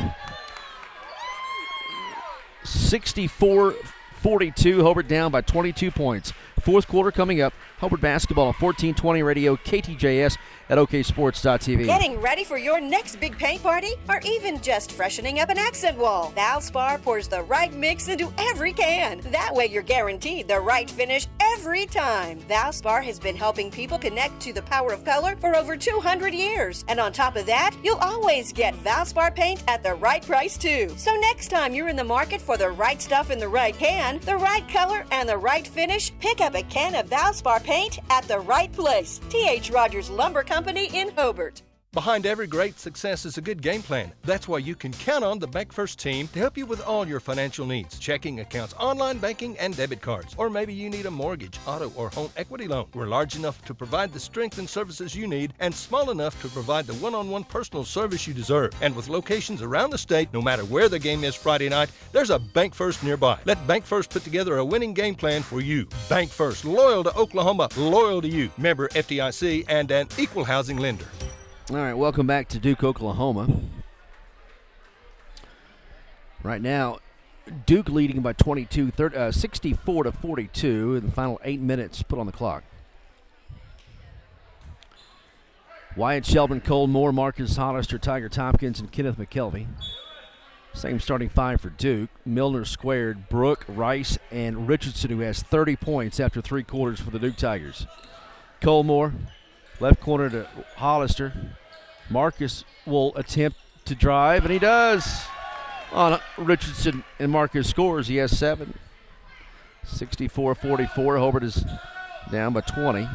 64-42. Hobart down by 22 points. Fourth quarter coming up. Hobart basketball on 1420 radio, KTJS at oksports.tv. Getting ready for your next big paint party? Or even just freshening up an accent wall? Valspar pours the right mix into every can. That way you're guaranteed the right finish every time. Valspar has been helping people connect to the power of color for over 200 years. And on top of that, you'll always get Valspar paint at the right price too. So next time you're in the market for the right stuff in the right can, the right color, and the right finish, pick up a can of Valspar paint at the right place. T.H. Rogers Lumber Company in Hobart. Behind every great success is a good game plan. That's why you can count on the Bank First team to help you with all your financial needs. Checking accounts, online banking, and debit cards. Or maybe you need a mortgage, auto, or home equity loan. We're large enough to provide the strength and services you need and small enough to provide the one-on-one personal service you deserve. And with locations around the state, no matter where the game is Friday night, there's a Bank First nearby. Let Bank First put together a winning game plan for you. Bank First, loyal to Oklahoma, loyal to you. Member FDIC and an equal housing lender. All right, welcome back to Duke, Oklahoma. Right now, Duke leading by 64-42 in the final 8 minutes put on the clock. Wyatt Sheldon, Cole Moore, Marcus Hollister, Tiger Tompkins, and Kenneth McKelvey. Same starting 5 for Duke. Milner squared, Brooke, Rice, and Richardson, who has 30 points after 3 quarters for the Duke Tigers. Cole Moore. Left corner to Hollister. Marcus will attempt to drive, and he does. On Richardson, and Marcus scores. He has 7. 64-44. Hobart is down by 20.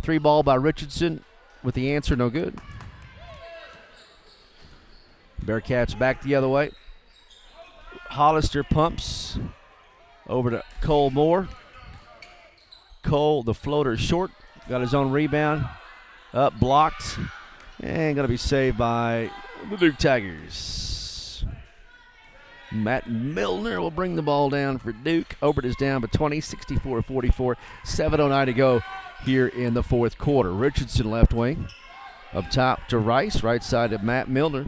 3 ball by Richardson with the answer no good. Bearcats back the other way. Hollister pumps over to Cole Moore. Cole, the floater short. Got his own rebound. Up, blocked. And going to be saved by the Duke Tigers. Matt Milner will bring the ball down for Duke. Hobart is down by 20, 64-44. 7:09 to go here in the fourth quarter. Richardson left wing. Up top to Rice. Right side to Matt Milner.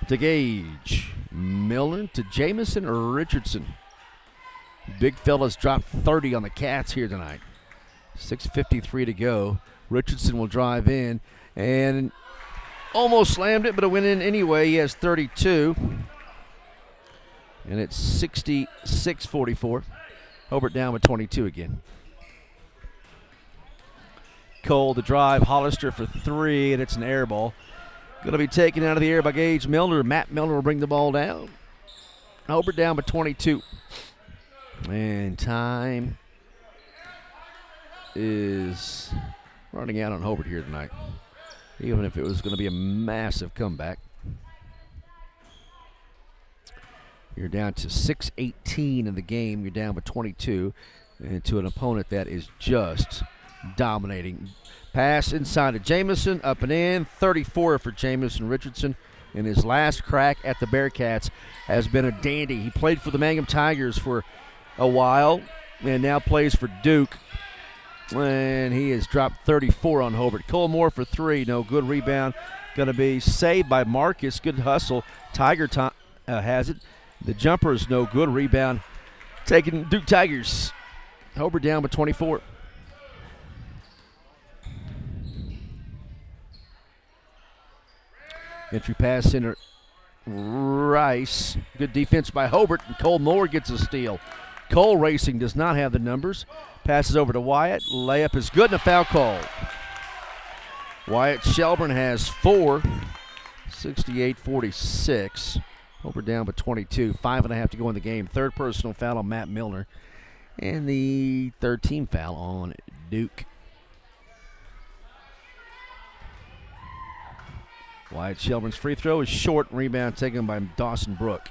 To Gage. Milner to Jamison or Richardson. Big fellas dropped 30 on the Cats here tonight. 6:53 to go. Richardson will drive in and almost slammed it, but it went in anyway. He has 32. And it's 66-44. Hobart down with 22 again. Cole the drive. Hollister for 3, and it's an air ball. Going to be taken out of the air by Gage Milner. Matt Milner will bring the ball down. Hobart down by 22. And time is running out on Hobart here tonight, even if it was going to be a massive comeback. You're down to 6:18 in the game. You're down by 22, and to an opponent that is just dominating. Pass inside to Jamison, up and in. 34 for Jamison Richardson. And his last crack at the Bearcats has been a dandy. He played for the Mangum Tigers for a while and now plays for Duke. And he has dropped 34 on Hobart. Cole Moore for 3, no good. Rebound Going to be saved by Marcus. Good hustle. Tiger has it. The jumper is no good. Rebound taking Duke Tigers. Hobart down by 24. Entry pass center. Rice. Good defense by Hobart, and Cole Moore gets a steal. Cole racing does not have the numbers. Passes over to Wyatt. Layup is good and a foul call. Wyatt Shelburne has 4. 68-46. Hobart down by 22. 5.5 to go in the game. Third personal foul on Matt Milner. And the third team foul on Duke. Wyatt Shelburne's free throw is short. Rebound taken by Dawson Brook.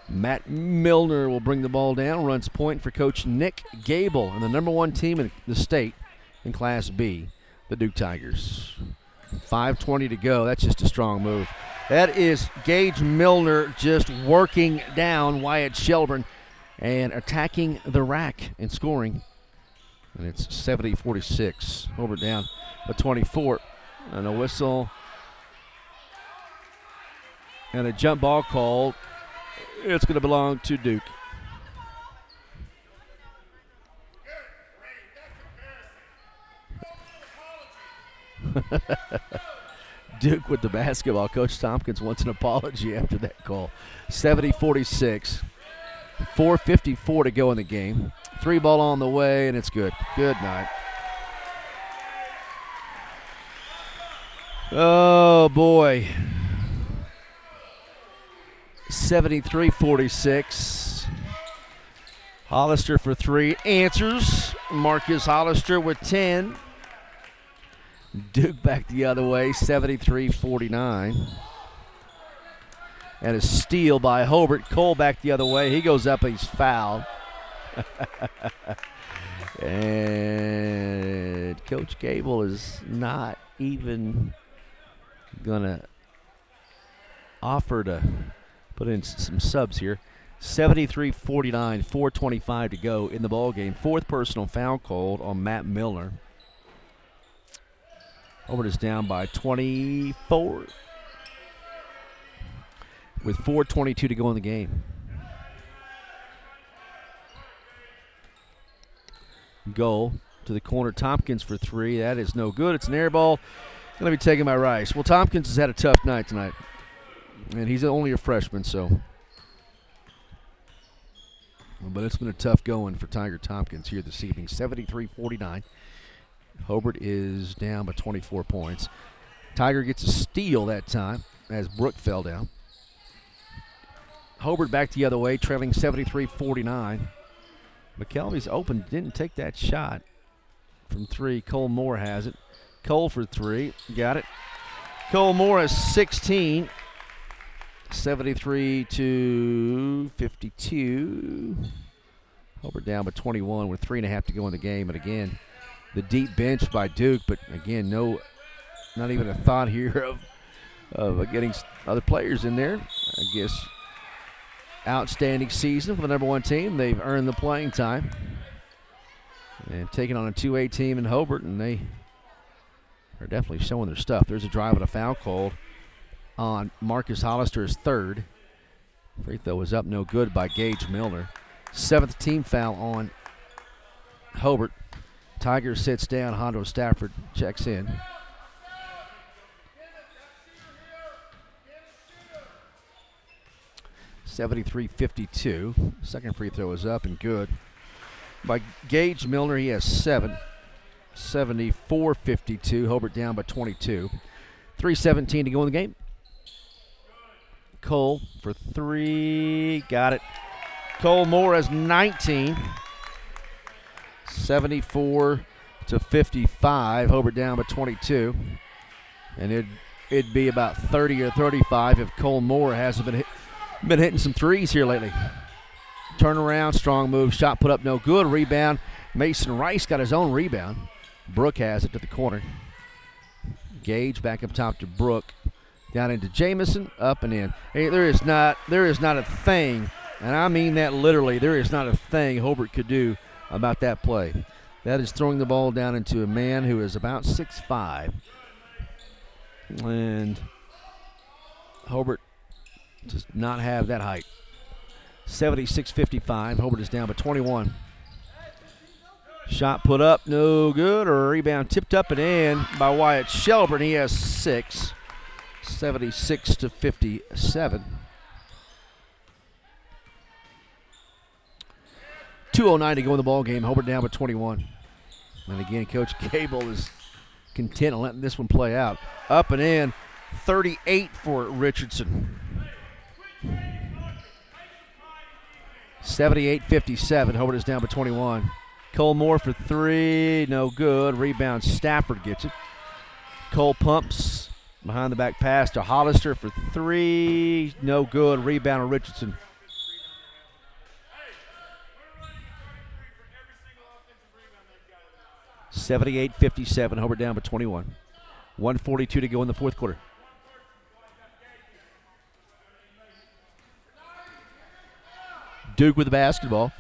Matt Milner will bring the ball down. Runs point for Coach Nick Gable and the number 1 team in the state in Class B, the Duke Tigers. 5:20 to go. That's just a strong move. That is Gage Milner just working down Wyatt Shelburne and attacking the rack and scoring. And it's 70-46. Hobart down by 24. And a whistle. And a jump ball called. It's going to belong to Duke. Duke with the basketball. Coach Tompkins wants an apology after that call. 70-46. 4:54 to go in the game. 3 ball on the way, and it's good. Good night. Oh, boy. 73-46. Hollister for 3. Answers. Marcus Hollister with 10. Duke back the other way. 73-49. And a steal by Hobart. Cole back the other way. He goes up and he's fouled. And Coach Gable is not even going to offer to put in some subs here. 73-49, 4:25 to go in the ball game. Fourth personal foul called on Matt Milner. Hobart is down by 24 with 4:22 to go in the game. Goal to the corner. Tompkins for 3. That is no good. It's an air ball. Going to be taken by Rice. Well, Tompkins has had a tough night tonight. And he's only a freshman, so. But it's been a tough going for Tiger Tompkins here this evening. 73-49. Hobart is down by 24 points. Tiger gets a steal that time as Brook fell down. Hobart back the other way, trailing 73-49. McKelvey's open, didn't take that shot from 3. Cole Moore has it. Cole for 3, got it. Cole Moore has 16. 73-52. Hobart down by 21 with 3.5 to go in the game. And again, the deep bench by Duke, but again, not even a thought here of getting other players in there. I guess outstanding season for the number 1 team. They've earned the playing time. And taking on a 2A team in Hobart, and they are definitely showing their stuff. There's a drive and a foul called on Marcus Hollister's 3rd. Free throw was up, no good by Gage Milner. 7th team foul on Hobart. Tiger sits down. Hondo Stafford checks in. (73-52). Second free throw is up and good by Gage Milner. He has 7. 74-52. Hobart down by 22. 3:17 to go in the game. Cole for 3. Got it. Cole Moore has 19. 74-55. Hobart down by 22. And it'd be about 30 or 35 if Cole Moore hasn't been hitting some threes here lately. Turnaround, strong move, shot put up no good. Rebound. Mason Rice got his own rebound. Brook has it to the corner. Gage back up top to Brook. Down into Jamison, up and in. Hey, there is not a thing, and I mean that literally, there is not a thing Hobart could do about that play. That is throwing the ball down into a man who is about 6'5", And Hobart does not have that height. 76-55. Hobart is down by 21. Shot put up, no good, or a rebound tipped up and in by Wyatt Shelburne. He has 6. 76-57. 2:09 to go in the ball game. Hobart down by 21. And again, Coach Cable is content on letting this one play out. Up and in, 38 for Richardson. 78-57. Hobart is down by 21. Cole Moore for 3, no good. Rebound, Stafford gets it. Cole pumps behind the back pass to Hollister for 3, no good. Rebound, Richardson. (78-57). Hobart down by 21. 1:42 to go in the fourth quarter. Duke with the basketball.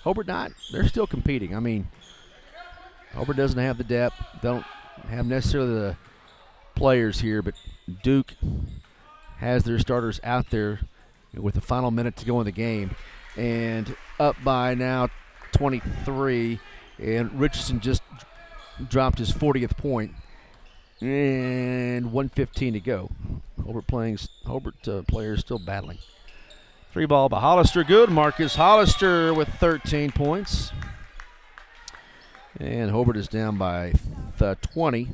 Hobart not. They're still competing. I mean, Hobart doesn't have the depth. Don't have necessarily the players here, but Duke has their starters out there with the final minute to go in the game. And up by now 23. And Richardson just dropped his 40th point. And 1:15 to go. Hobart players still battling. 3 ball by Hollister, good. Marcus Hollister with 13 points. And Hobart is down by 20.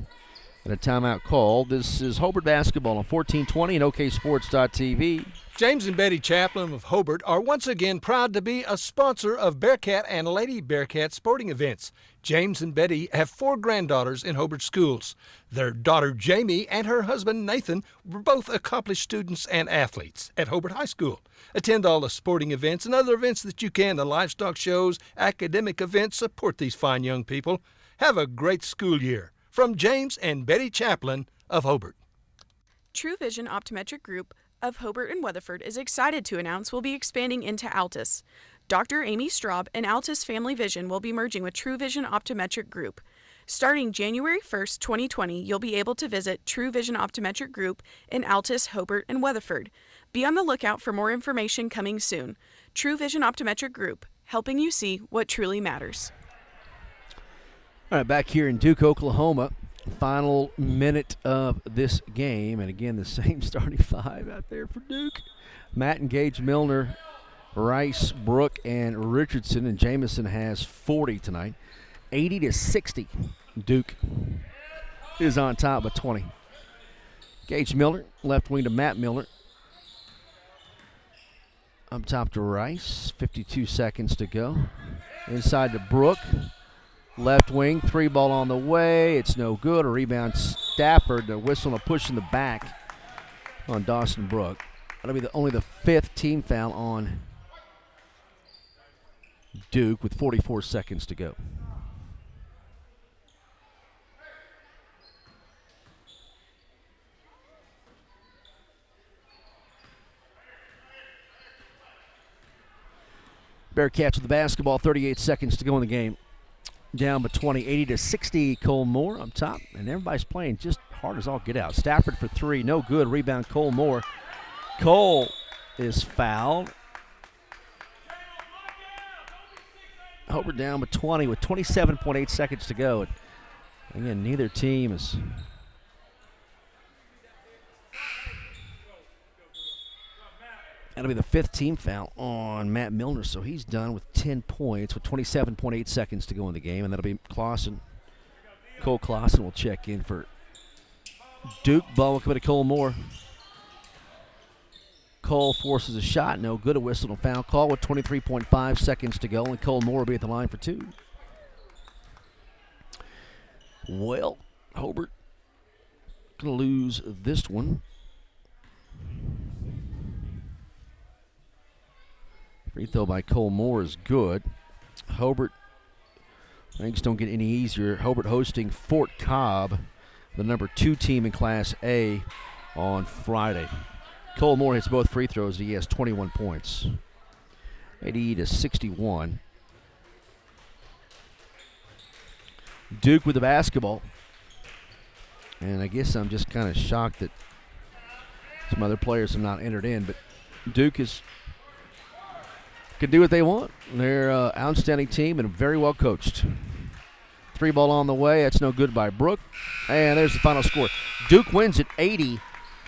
And a timeout called. This is Hobart basketball on 1420 and OKSports.tv. James and Betty Chaplin of Hobart are once again proud to be a sponsor of Bearcat and Lady Bearcat sporting events. James and Betty have 4 granddaughters in Hobart schools. Their daughter Jamie and her husband Nathan were both accomplished students and athletes at Hobart High School. Attend all the sporting events and other events that you can, the livestock shows, academic events. Support these fine young people. Have a great school year. From James and Betty Chaplin of Hobart. True Vision Optometric Group of Hobart and Weatherford is excited to announce we'll be expanding into Altus. Dr. Amy Straub and Altus Family Vision will be merging with True Vision Optometric Group. Starting January 1st, 2020, you'll be able to visit True Vision Optometric Group in Altus, Hobart, and Weatherford. Be on the lookout for more information coming soon. True Vision Optometric Group, helping you see what truly matters. All right, back here in Duke, Oklahoma. Final minute of this game. And again, the same starting 5 out there for Duke. Matt and Gage Milner, Rice, Brook, and Richardson. And Jamison has 40 tonight. 80-60. Duke is on top of 20. Gage Milner, left wing to Matt Milner. Up top to Rice. 52 seconds to go. Inside to Brook. Left wing, 3 ball on the way. It's no good. A rebound, Stafford. The whistle and a push in the back on Dawson Brook. That'll be only the 5th team foul on Duke with 44 seconds to go. Bearcats with the basketball, 38 seconds to go in the game. Down by 20, 80-60. Cole Moore up top, and everybody's playing just hard as all get out. Stafford for 3, no good. Rebound, Cole Moore. Cole is fouled. Hobart down by 20 with 27.8 seconds to go. And again, neither team is that'll be the 5th team foul on Matt Milner, so he's done with 10 points with 27.8 seconds to go in the game, and that'll be Clausen. Cole Clausen will check in for Duke. Ball will come to Cole Moore. Cole forces a shot, no good. A whistle and foul call with 23.5 seconds to go, and Cole Moore will be at the line for 2. Well, Hobart going to lose this one. Free throw by Cole Moore is good. Hobart, things don't get any easier. Hobart hosting Fort Cobb, the number 2 team in Class A, on Friday. Cole Moore hits both free throws. He has 21 points. 80-61. Duke with the basketball. And I guess I'm just kind of shocked that some other players have not entered in. But Duke can do what they want. They're an outstanding team and very well coached. 3 ball on the way. That's no good by Brooke. And there's the final score. Duke wins it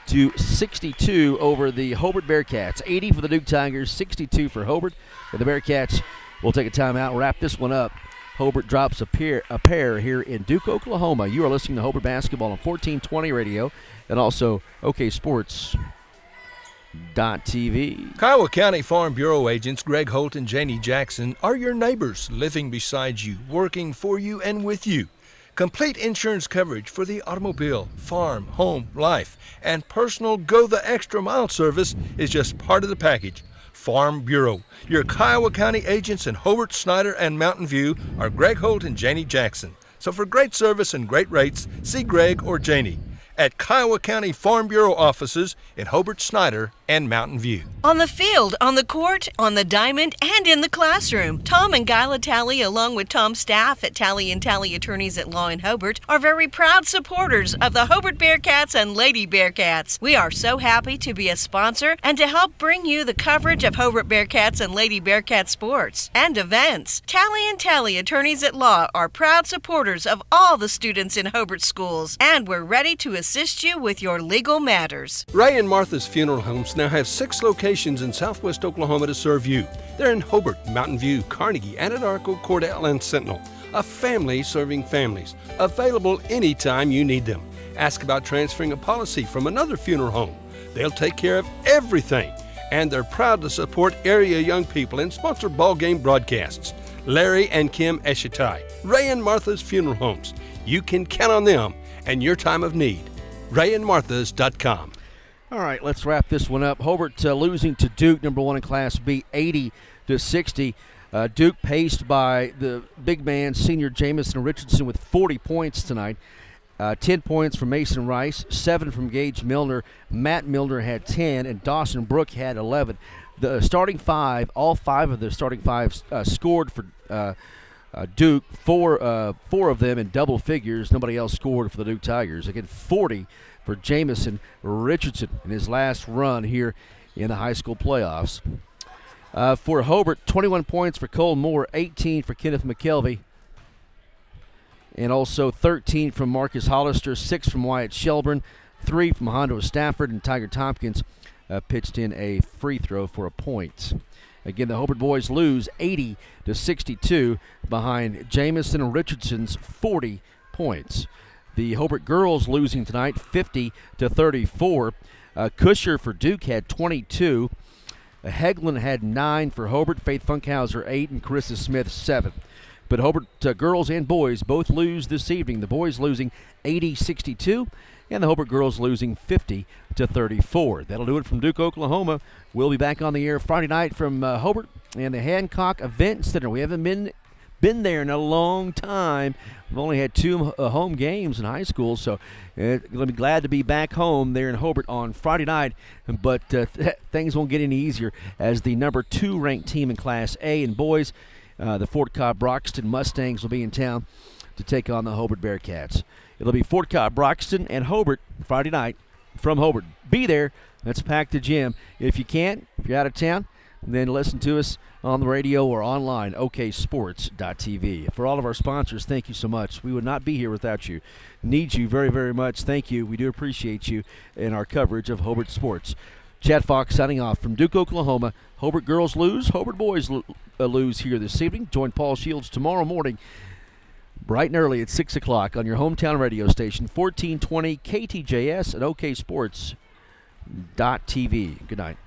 80-62 over the Hobart Bearcats. 80 for the Duke Tigers, 62 for Hobart. And the Bearcats will take a timeout, wrap this one up. Hobart drops a pair here in Duke, Oklahoma. You are listening to Hobart Basketball on 1420 radio and also OKSports.tv. Kiowa County Farm Bureau agents Greg Holt and Janie Jackson are your neighbors, living beside you, working for you and with you. Complete insurance coverage for the automobile, farm, home, life, and personal Go the Extra Mile service is just part of the package. Farm Bureau. Your Kiowa County agents in Hobart, Snyder, and Mountain View are Greg Holt and Janie Jackson. So for great service and great rates, see Greg or Janie at Kiowa County Farm Bureau offices in Hobart, Snyder, and Mountain View. On the field, on the court, on the diamond, and in the classroom, Tom and Guyla Talley, along with Tom's staff at Talley & Talley Attorneys at Law in Hobart, are very proud supporters of the Hobart Bearcats and Lady Bearcats. We are so happy to be a sponsor and to help bring you the coverage of Hobart Bearcats and Lady Bearcat sports and events. Talley & Talley Attorneys at Law are proud supporters of all the students in Hobart schools, and we're ready to assist you with your legal matters. Ray and Martha's Funeral Homes now have 6 locations in southwest Oklahoma to serve you. They're in Hobart, Mountain View, Carnegie, Anadarko, Cordell, and Sentinel. A family serving families. Available anytime you need them. Ask about transferring a policy from another funeral home. They'll take care of everything. And they're proud to support area young people and sponsor ball game broadcasts. Larry and Kim Eshitai, Ray and Martha's Funeral Homes. You can count on them and your time of need. RayandMarthas.com. All right, let's wrap this one up. Hobart losing to Duke, number 1 in Class B, 80-60. Duke paced by the big man, senior Jamison Richardson, with 40 points tonight. 10 points from Mason Rice, 7 from Gage Milner. Matt Milner had 10, and Dawson Brook had 11. The starting 5, all 5 of the starting 5 scored for Duke. Four of them in double figures. Nobody else scored for the Duke Tigers. Again, 40 for Jamison Richardson in his last run here in the high school playoffs. For Hobart, 21 points for Cole Moore, 18 for Kenneth McKelvey, and also 13 from Marcus Hollister, 6 from Wyatt Shelburne, 3 from Hondo Stafford, and Tiger Tompkins pitched in a free throw for a point. Again, the Hobart boys lose 80-62 behind Jamison and Richardson's 40 points. The Hobart girls losing tonight 50-34. Kusher for Duke had 22. Heglin had 9 for Hobart. Faith Funkhauser 8 and Carissa Smith 7. But Hobart girls and boys both lose this evening. The boys losing 80-62 and the Hobart girls losing 50-34. That'll do it from Duke, Oklahoma. We'll be back on the air Friday night from Hobart and the Hancock Event Center. We haven't been there in a long time. We've only had 2 home games in high school, so going to be glad to be back home there in Hobart on Friday night. But things won't get any easier as the number 2 ranked team in Class A in boys, the Fort Cobb Broxton Mustangs, will be in town to take on the Hobart Bearcats. It'll be Fort Cobb Broxton and Hobart Friday night from Hobart. Be there. Let's pack the gym. If you can't, if you're out of town, then listen to us on the radio or online, OKSports.tv. For all of our sponsors, thank you so much. We would not be here without you. Need you very, very much. Thank you. We do appreciate you in our coverage of Hobart sports. Chad Fox signing off from Duke, Oklahoma. Hobart girls lose. Hobart boys lose here this evening. Join Paul Shields tomorrow morning, bright and early at 6 o'clock on your hometown radio station, 1420 KTJS and OKSports.tv. Good night.